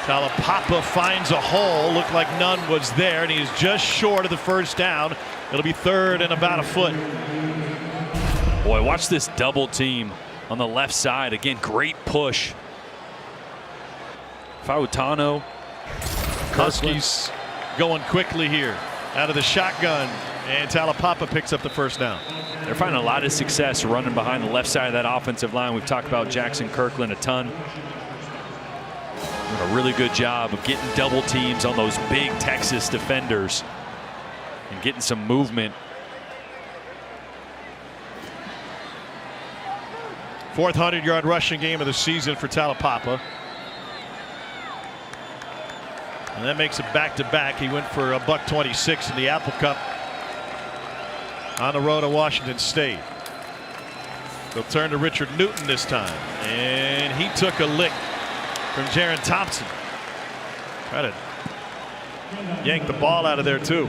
Talapapa finds a hole. Looked like none was there, and he's just short of the 1st down. It'll be 3rd and about a foot. Boy, watch this double team on the left side. Again, great push. Fautano. Huskies going quickly here out of the shotgun, and Talapapa picks up the 1st down. They're finding a lot of success running behind the left side of that offensive line. We've talked about Jackson Kirkland a ton. Doing a really good job of getting double teams on those big Texas defenders and getting some movement. 4th 100-yard rushing game of the season for Talapapa. And that makes it back-to-back. He went for a $126 in the Apple Cup on the road to Washington State. They'll turn to Richard Newton this time, and he took a lick from Jaron Thompson. Try to yank the ball out of there too.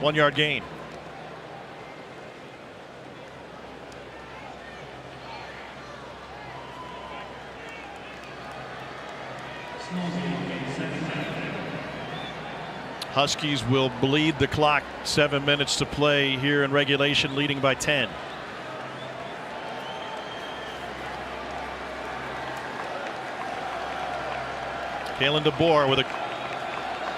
1 yard gain. Huskies will bleed the clock. 7 minutes to play here in regulation, leading by 10. Kalen DeBoer with a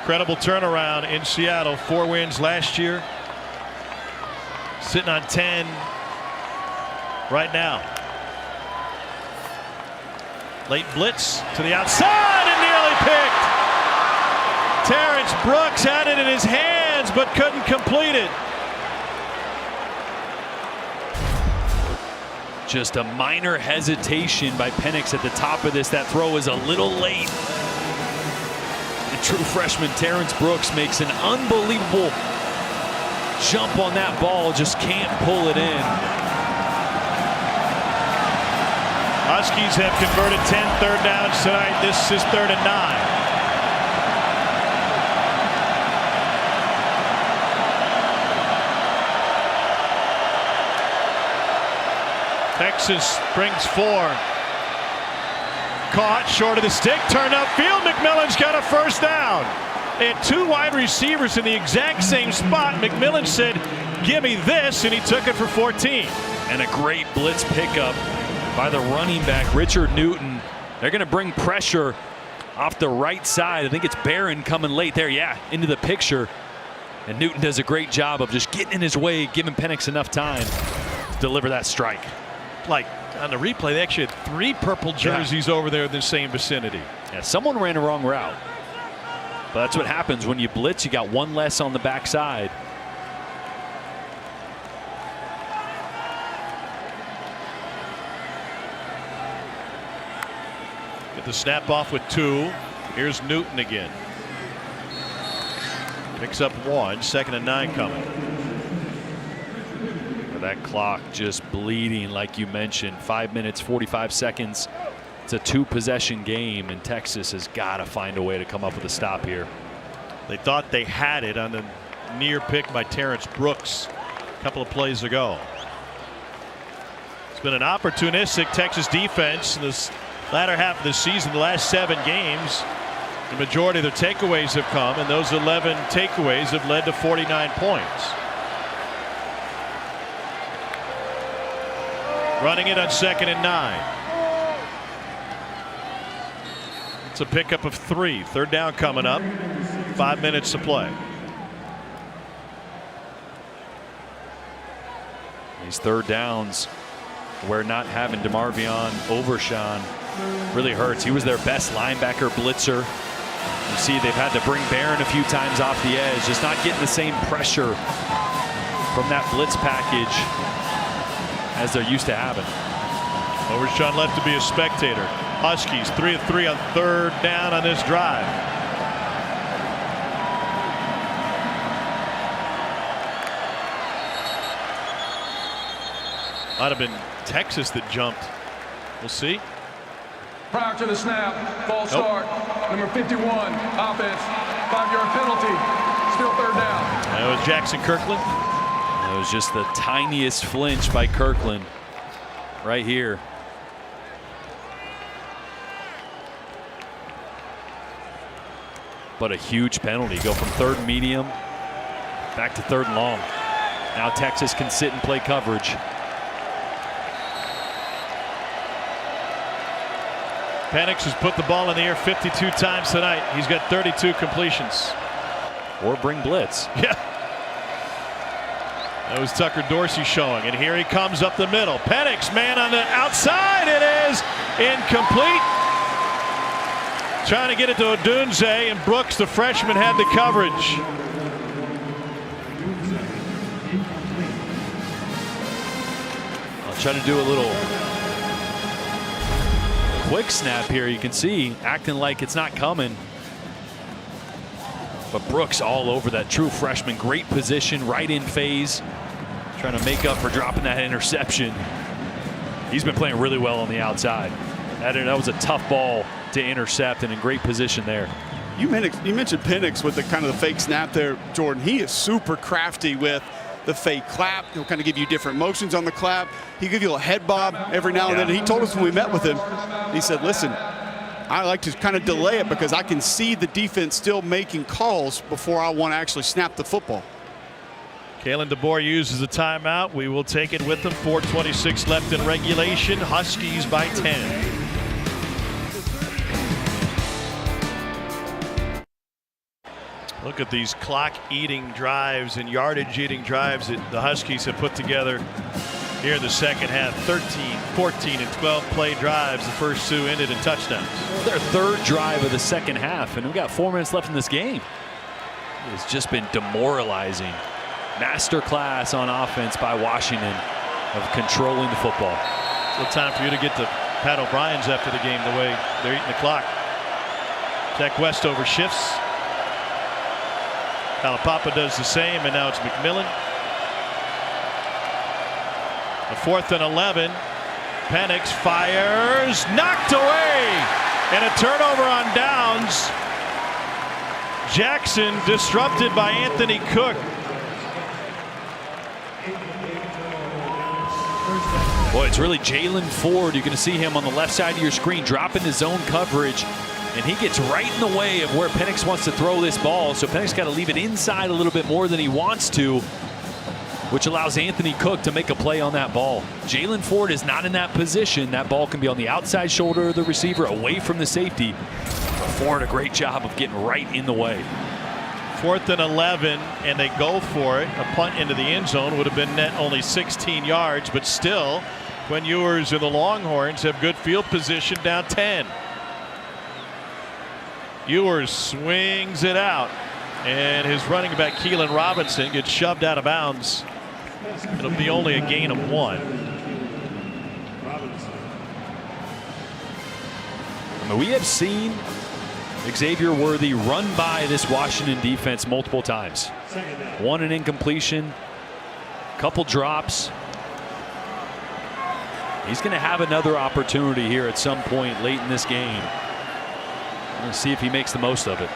credible turnaround in Seattle. 4 wins last year. Sitting on 10 right now. Late blitz to the outside and nearly picked. Terrence Brooks had it in his hands but couldn't complete it. Just a minor hesitation by Penix at the top of this. That throw is a little late. The true freshman Terrence Brooks makes an unbelievable jump on that ball, just can't pull it in. Huskies have converted 10 third downs tonight. This is 3rd and 9. Texas brings 4. Caught short of the stick, turned upfield. McMillan's got a first down. They had 2 wide receivers in the exact same spot. McMillan said, "Give me this," and he took it for 14. And a great blitz pickup by the running back, Richard Newton. They're going to bring pressure off the right side. I think it's Barron coming late there. Yeah, into the picture. And Newton does a great job of just getting in his way, giving Penix enough time to deliver that strike. Like on the replay, they actually had 3 purple jerseys over there in the same vicinity. Yeah, someone ran a wrong route. But that's what happens when you blitz. You got 1 less on the backside. Get the snap off with 2. Here's Newton again. Picks up 1. 2nd and 9 coming. That clock just bleeding, like you mentioned. 5 minutes, 45 seconds. It's a 2-possession game, and Texas has got to find a way to come up with a stop here. They thought they had it on the near pick by Terrence Brooks a couple of plays ago. It's been an opportunistic Texas defense in this latter half of the season. The last 7 games, the majority of their takeaways have come, and those 11 takeaways have led to 49 points. Running it on 2nd and 9. It's a pickup of 3. 3rd down coming up. 5 minutes to play. These 3rd downs where not having DeMarvion Overshawn really hurts. He was their best linebacker blitzer. You see they've had to bring Barron a few times off the edge, just not getting the same pressure from that blitz package as they're used to having. Overshawn left to be a spectator. Huskies 3 of 3 on 3rd down on this drive. Might have been Texas that jumped. We'll see. Prior to the snap, false start, number 51, offense, 5-yard penalty, still 3rd down. That was Jackson Kirkland. It was just the tiniest flinch by Kirkland right here. But a huge penalty. Go from 3rd and medium back to 3rd and long. Now Texas can sit and play coverage. Penix has put the ball in the air 52 times tonight. He's got 32 completions. Or bring blitz. Yeah. That was Tucker Dorsey showing, and here he comes up the middle. Penix, man on the outside. It is incomplete. Trying to get it to Odunze, and Brooks, the freshman, had the coverage. I'll try to do a little quick snap here. You can see acting like it's not coming. But Brooks all over that true freshman. Great position, right in phase. Trying to make up for dropping that interception. He's been playing really well on the outside. That was a tough ball to intercept and in great position there. You mentioned Penix with the kind of the fake snap there, Jordan. He is super crafty with the fake clap. He'll kind of give you different motions on the clap. He'll give you a head bob every now and then. And he told us when we met with him, he said, listen, I like to kind of delay it because I can see the defense still making calls before I want to actually snap the football. Kalen DeBoer uses a timeout. We will take it with them. 4:26 left in regulation. Huskies by 10. Look at these clock-eating drives and yardage-eating drives that the Huskies have put together here in the second half. 13, 14, and 12-play drives. The first two ended in touchdowns. Their third drive of the second half, and we've got 4 minutes left in this game. It's just been demoralizing. Masterclass on offense by Washington of controlling the football. Still time for you to get to Pat O'Brien's after the game, the way they're eating the clock. Zach Westover shifts. Kalapapa does the same, and now it's McMillan. A 4th and 11. Penix fires, knocked away, and a turnover on downs. Jackson disrupted by Anthony Cook. Boy, it's really Jalen Ford. You're going to see him on the left side of your screen dropping his zone coverage. And he gets right in the way of where Penix wants to throw this ball. So Penix got to leave it inside a little bit more than he wants to, which allows Anthony Cook to make a play on that ball. Jalen Ford is not in that position. That ball can be on the outside shoulder of the receiver, away from the safety. But Ford, a great job of getting right in the way. 4th and 11, and they go for it. A punt into the end zone would have been net only 16 yards, but still, Quinn Ewers and the Longhorns have good field position down 10. Ewers swings it out, and his running back Keelan Robinson gets shoved out of bounds. It'll be only a gain of 1. I mean, we have seen Xavier Worthy run by this Washington defense multiple times. One an incompletion, couple drops. He's going to have another opportunity here at some point late in this game. Let's see if he makes the most of it.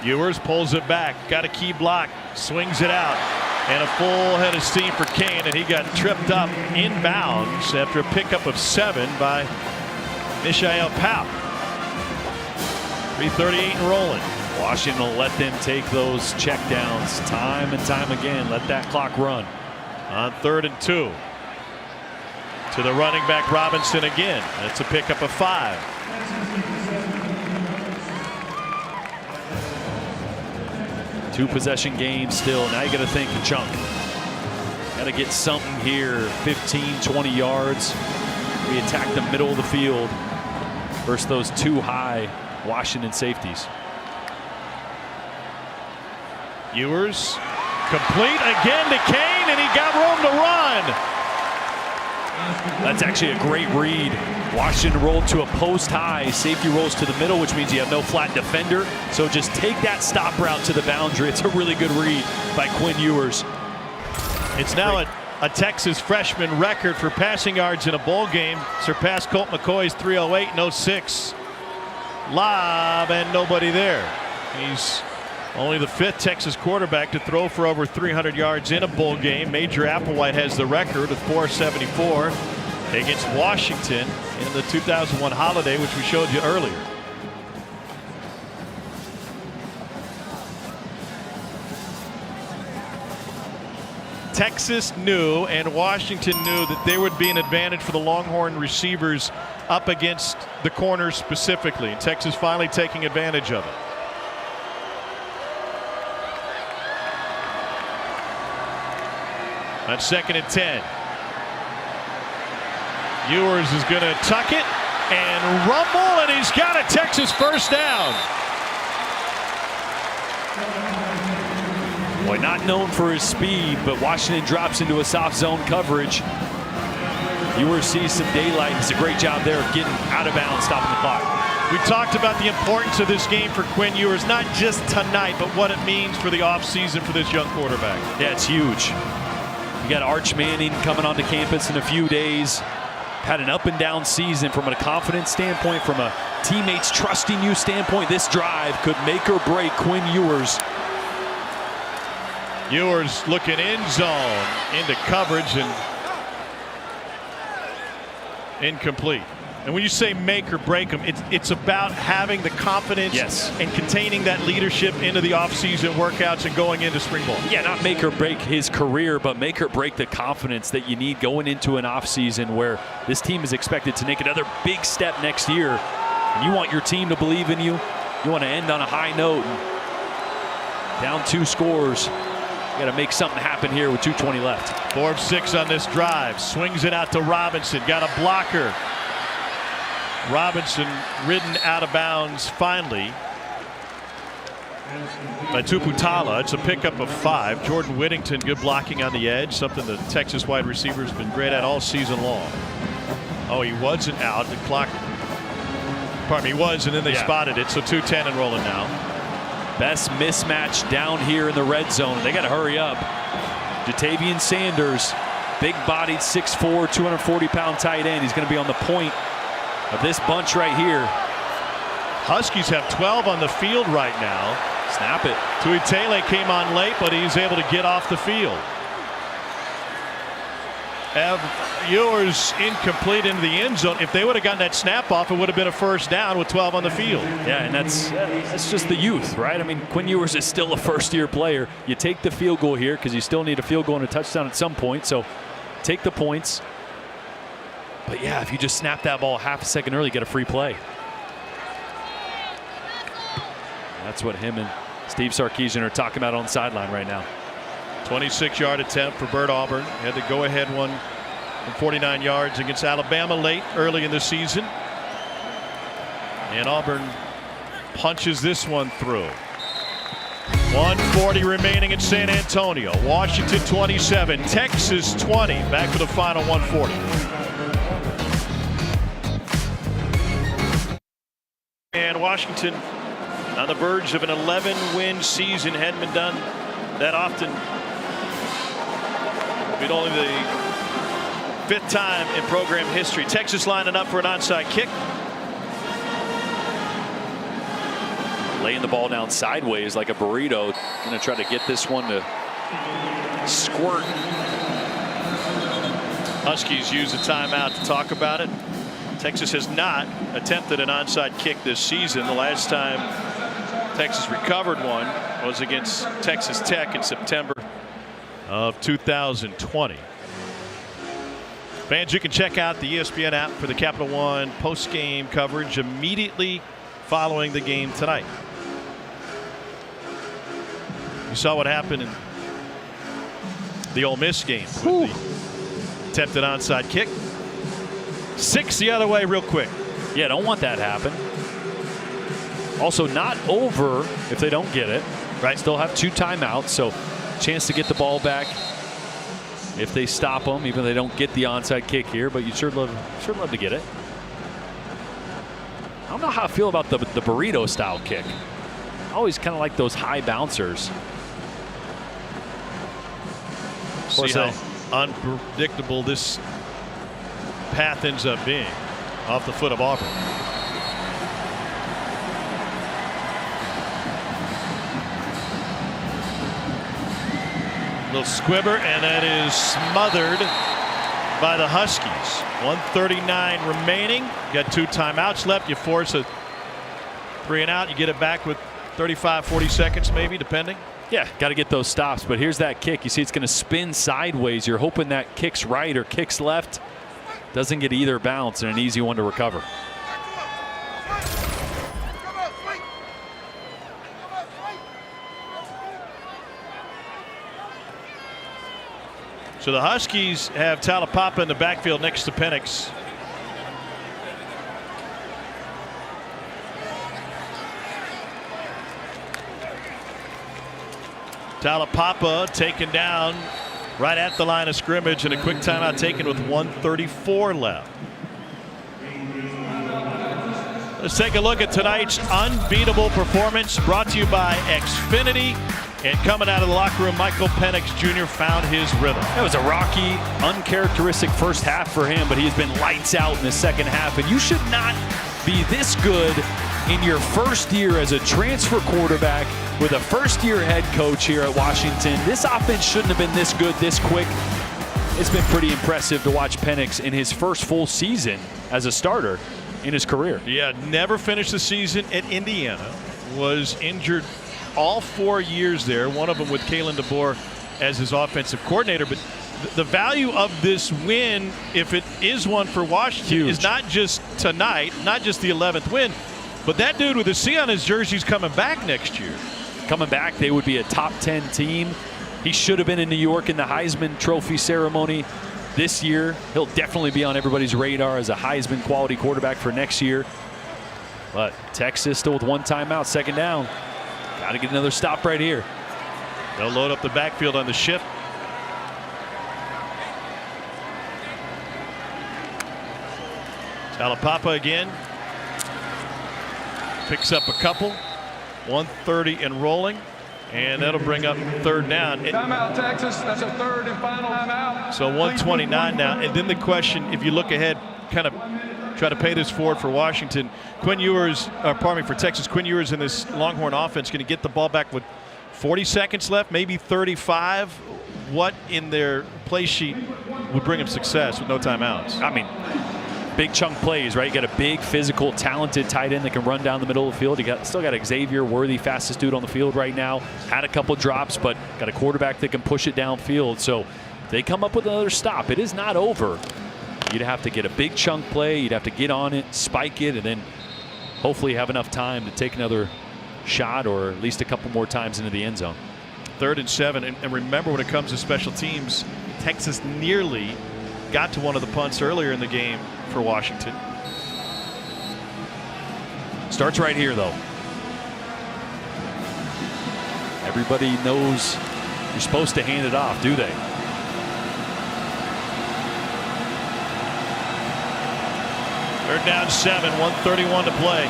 Ewers pulls it back, got a key block, swings it out, and a full head of steam for Kane, and he got tripped up inbounds after a pickup of 7 by Mishael Powell. 3:38 and rolling. Washington will let them take those checkdowns time and time again. Let that clock run. On 3rd and 2. To the running back Robinson again. That's a pickup of 5. Two possession game still. Now you got to think chunk. Got to get something here. 15, 20 yards. We attack the middle of the field versus those two high Washington safeties. Ewers complete again to Kane, and he got room to run. That's actually a great read. Washington rolled to a post high. Safety rolls to the middle, which means you have no flat defender. So just take that stop route to the boundary. It's a really good read by Quinn Ewers. It's now a Texas freshman record for passing yards in a bowl game. Surpassed Colt McCoy's 308 and 06. Lob, and nobody there. He's only the 5th Texas quarterback to throw for over 300 yards in a bowl game. Major Applewhite has the record with 474 against Washington in the 2001 holiday, which we showed you earlier. Texas knew and Washington knew that there would be an advantage for the Longhorn receivers up against the corners specifically, and Texas finally taking advantage of it. On 2nd and 10. Ewers is going to tuck it and rumble, and he's got a Texas first down. Boy, not known for his speed, but Washington drops into a soft zone coverage. Ewers sees some daylight. It's a great job there of getting out of bounds, stopping the clock. We talked about the importance of this game for Quinn Ewers, not just tonight, but what it means for the offseason for this young quarterback. Yeah, it's huge. You got Arch Manning coming onto campus in a few days. Had an up and down season from a confidence standpoint, from a teammates trusting you standpoint. This drive could make or break Quinn Ewers. Ewers looking end zone into coverage and incomplete. And when you say make or break them, it's about having the confidence and containing that leadership into the offseason workouts and going into spring ball. Yeah, not make or break his career, but make or break the confidence that you need going into an offseason where this team is expected to make another big step next year. And you want your team to believe in you. You want to end on a high note. Down 2 scores. You got to make something happen here with 2:20 left. 4 of 6 on this drive. Swings it out to Robinson. Got a blocker. Robinson ridden out of bounds finally by Tuputala. It's a pickup of 5. Jordan Whittington, good blocking on the edge, something the Texas wide receiver has been great at all season long. Oh, he wasn't out. The clock, pardon me, he was, and then they spotted it. So 2:10 and rolling now. Best mismatch down here in the red zone. They got to hurry up. Jatavian Sanders, big-bodied, 6'4", 240-pound tight end. He's going to be on the point of this bunch right here. Huskies have 12 on the field right now. Snap it. Tuitele came on late, but he's able to get off the field. Ewers incomplete into the end zone. If they would have gotten that snap off, it would have been a first down with 12 on the field. Yeah, and that's just the youth, right? I mean, Quinn Ewers is still a first-year player. You take the field goal here because you still need a field goal and a touchdown at some point. So take the points. But yeah, if you just snap that ball half a second early, get a free play. That's what him and Steve Sarkisian are talking about on the sideline right now. 26-yard attempt for Bert Auburn. Had the go-ahead one from 49 yards against Alabama early in the season. And Auburn punches this one through. 1:40 remaining in San Antonio. Washington 27, Texas 20. Back for the final 1:40. And Washington on the verge of an 11-win season. Hadn't been done that often. It'd only the 5th time in program history. Texas lining up for an onside kick. Laying the ball down sideways like a burrito. Going to try to get this one to squirt. Huskies use a timeout to talk about it. Texas has not attempted an onside kick this season. The last time Texas recovered one was against Texas Tech in September of 2020. Fans, you can check out the ESPN app for the Capital One post-game coverage immediately following the game tonight. You saw what happened in the Ole Miss game with the attempted onside kick. 6 the other way real quick. Yeah, don't want that to happen. Also not over if they don't get it. Right. Still have 2 timeouts, so chance to get the ball back if they stop them, even if they don't get the onside kick here, but you sure love to get it. I don't know how I feel about the burrito style kick. I always kind of like those high bouncers. See how unpredictable this path ends up being off the foot of Auburn. Little squibber, and that is smothered by the Huskies. 1:39 remaining. Got 2 timeouts left. You force a 3 and out. You get it back with 35, 40 seconds maybe, depending. Yeah, got to get those stops. But here's that kick. You see it's going to spin sideways. You're hoping that kicks right or kicks left. Doesn't get either bounce, and an easy one to recover. So the Huskies have Talapapa in the backfield next to Penix. Talapapa taken down right at the line of scrimmage, and a quick timeout taken with 1:34 left. Let's take a look at tonight's unbeatable performance brought to you by Xfinity. And coming out of the locker room, Michael Penix Jr. found his rhythm. It was a rocky, uncharacteristic first half for him, but he's been lights out in the second half. And you should not be this good in your first year as a transfer quarterback with a first-year head coach here at Washington. This offense shouldn't have been this good this quick. It's been pretty impressive to watch Penix in his first full season as a starter in his career. Yeah, never finished the season at Indiana. Was injured all 4 years there, one of them with Kalen DeBoer as his offensive coordinator. But the value of this win, if it is one for Washington, is not just tonight, not just the 11th win, but that dude with the C on his jersey is coming back next year. Coming back, they would be a top 10 team. He should have been in New York in the Heisman Trophy ceremony this year. He'll definitely be on everybody's radar as a Heisman quality quarterback for next year. But Texas still with one timeout, second down. Got to get another stop right here. They'll load up the backfield on the shift. Talapapa again. Picks up a couple. 130 and rolling. And that'll bring up third down. Timeout, Texas. That's a third and final timeout. So 129 now. And then the question, if you look ahead, kind of try to pay this forward for Washington. For Texas, Quinn Ewers in this Longhorn offense going to get the ball back with 40 seconds left, maybe 35. What in their play sheet would bring them success with no timeouts? I mean, big chunk plays, right? You got a big, physical, talented tight end that can run down the middle of the field. You still got Xavier Worthy, fastest dude on the field right now. Had a couple drops, but got a quarterback that can push it downfield. So they come up with another stop. It is not over. You'd have to get a big chunk play. You'd have to get on it, spike it, and then hopefully have enough time to take another shot or at least a couple more times into the end zone. 3rd and 7. And remember, when it comes to special teams, Texas nearly got to one of the punts earlier in the game for Washington. Starts right here, though. Everybody knows you're supposed to hand it off, do they? Third down 7, 1:31 to play.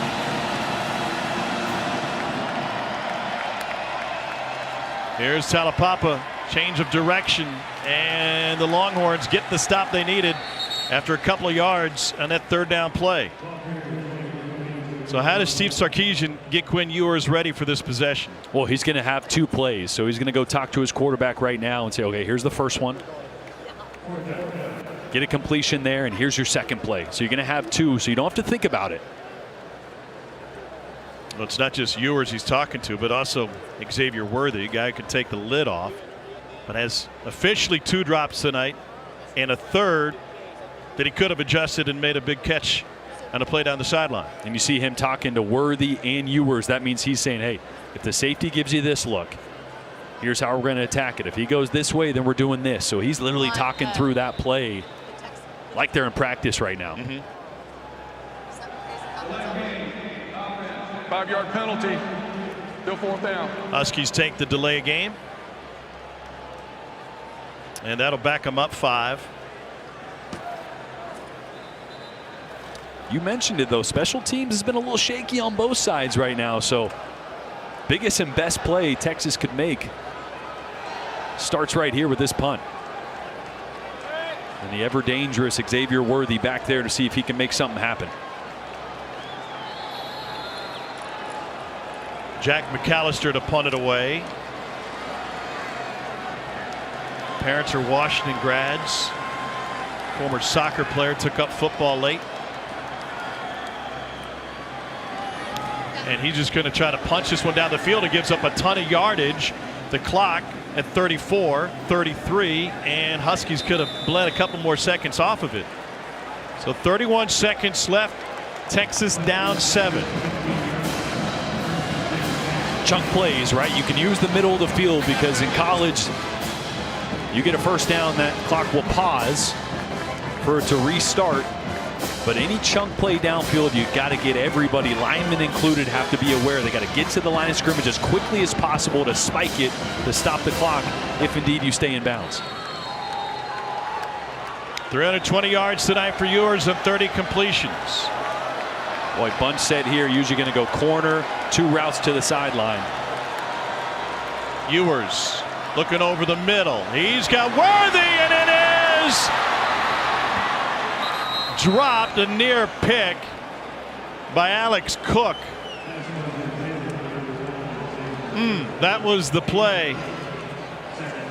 Here's Talapapa, change of direction, and the Longhorns get the stop they needed after a couple of yards on that third down play. So how does Steve Sarkisian get Quinn Ewers ready for this possession? Well, he's going to have 2 plays, so he's going to go talk to his quarterback right now and say, okay, here's the first one. Get a completion there, and here's your second play. So you're going to have 2, so you don't have to think about it. Well, it's not just Ewers he's talking to, but also Xavier Worthy, a guy who can take the lid off, but has officially 2 drops tonight and a third that he could have adjusted and made a big catch on a play down the sideline. And you see him talking to Worthy and Ewers. That means he's saying, hey, if the safety gives you this look, here's how we're going to attack it. If he goes this way, then we're doing this. So he's literally talking through that play like they're in practice right now. 5-yard penalty. Still 4th down. Huskies take the delay of game. And that'll back them up 5. You mentioned it, though. Special teams has been a little shaky on both sides right now. So biggest and best play Texas could make starts right here with this punt. And the ever dangerous Xavier Worthy back there to see if he can make something happen. Jack McAllister to punt it away. Parents are Washington grads. Former soccer player, took up football late. And he's just going to try to punch this one down the field. It gives up a ton of yardage. The clock at 34, 33, and Huskies could have bled a couple more seconds off of it. So 31 seconds left. Texas down 7. Chunk plays, right? You can use the middle of the field because in college, you get a first down, that clock will pause for it to restart. But any chunk play downfield, you got to get everybody, linemen included, have to be aware. They got to get to the line of scrimmage as quickly as possible to spike it, to stop the clock, if indeed you stay in bounds. 320 yards tonight for Ewers and 30 completions. Boy, bunch set here, usually going to go corner, 2 routes to the sideline. Ewers looking over the middle. He's got Worthy, and it is dropped, a near pick by Alex Cook. That was the play.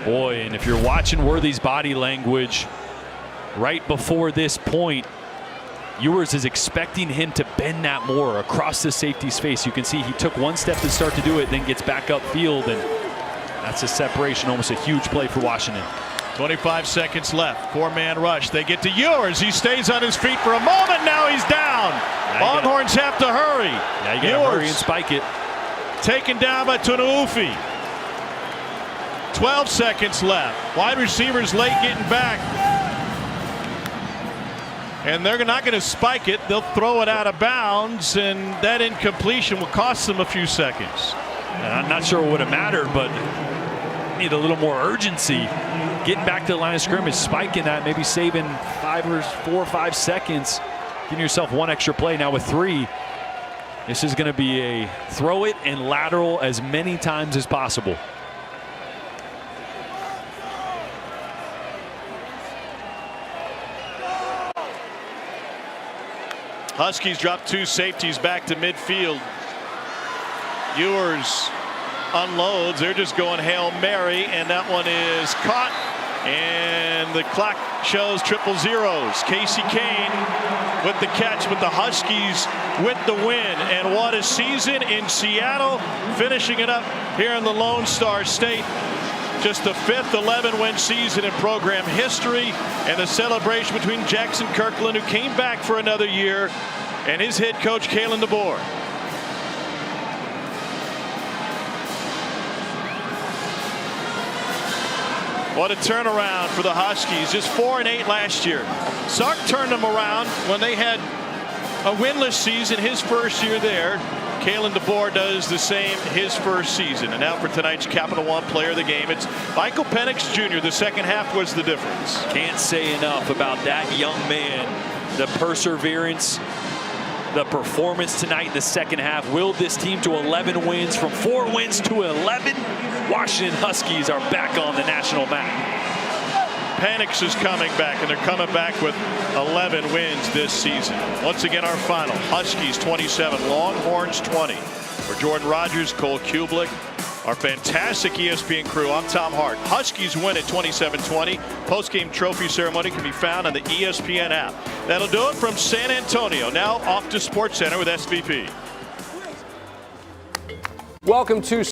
Boy, and if you're watching Worthy's body language right before this point, Ewers is expecting him to bend that more across the safety's face. You can see he took 1 step to start to do it, then gets back upfield, and that's a separation, almost a huge play for Washington. 25 seconds left. 4-man rush. They get to Ewers. He stays on his feet for a moment. Now he's down. Longhorns have to hurry. Now you got to hurry and spike it. Taken down by Tunuufi. 12 seconds left. Wide receivers late getting back. And they're not going to spike it. They'll throw it out of bounds, and that incompletion will cost them a few seconds. And I'm not sure it would have mattered, but need a little more urgency. Getting back to the line of scrimmage, spiking that, maybe saving 4 or 5 seconds, giving yourself 1 extra play. Now with 3, this is going to be a throw it and lateral as many times as possible. Huskies drop 2 safeties back to midfield. Ewers unloads. They're just going Hail Mary, and that one is caught. And the clock shows 000. Casey Kane with the catch, with the Huskies with the win. And what a season in Seattle, finishing it up here in the Lone Star State. Just the 5th 11-win season in program history, and the celebration between Jackson Kirkland, who came back for another year, and his head coach, Kalen DeBoer. What a turnaround for the Huskies. Just 4-8 last year. Sark turned them around when they had a winless season his first year there. Kalen DeBoer does the same his first season. And now for tonight's Capital One Player of the Game, it's Michael Penix Jr. The second half was the difference. Can't say enough about that young man. The perseverance, the performance tonight in the second half willed this team to 11 wins, from 4 wins to 11. Washington Huskies are back on the national map. Penix is coming back, and they're coming back with 11 wins this season. Once again, our final: Huskies 27, Longhorns 20. For Jordan Rogers, Cole Kublik, our fantastic ESPN crew, I'm Tom Hart. Huskies win at 27-20. Post-game trophy ceremony can be found on the ESPN app. That'll do it from San Antonio. Now off to SportsCenter with SVP. Welcome to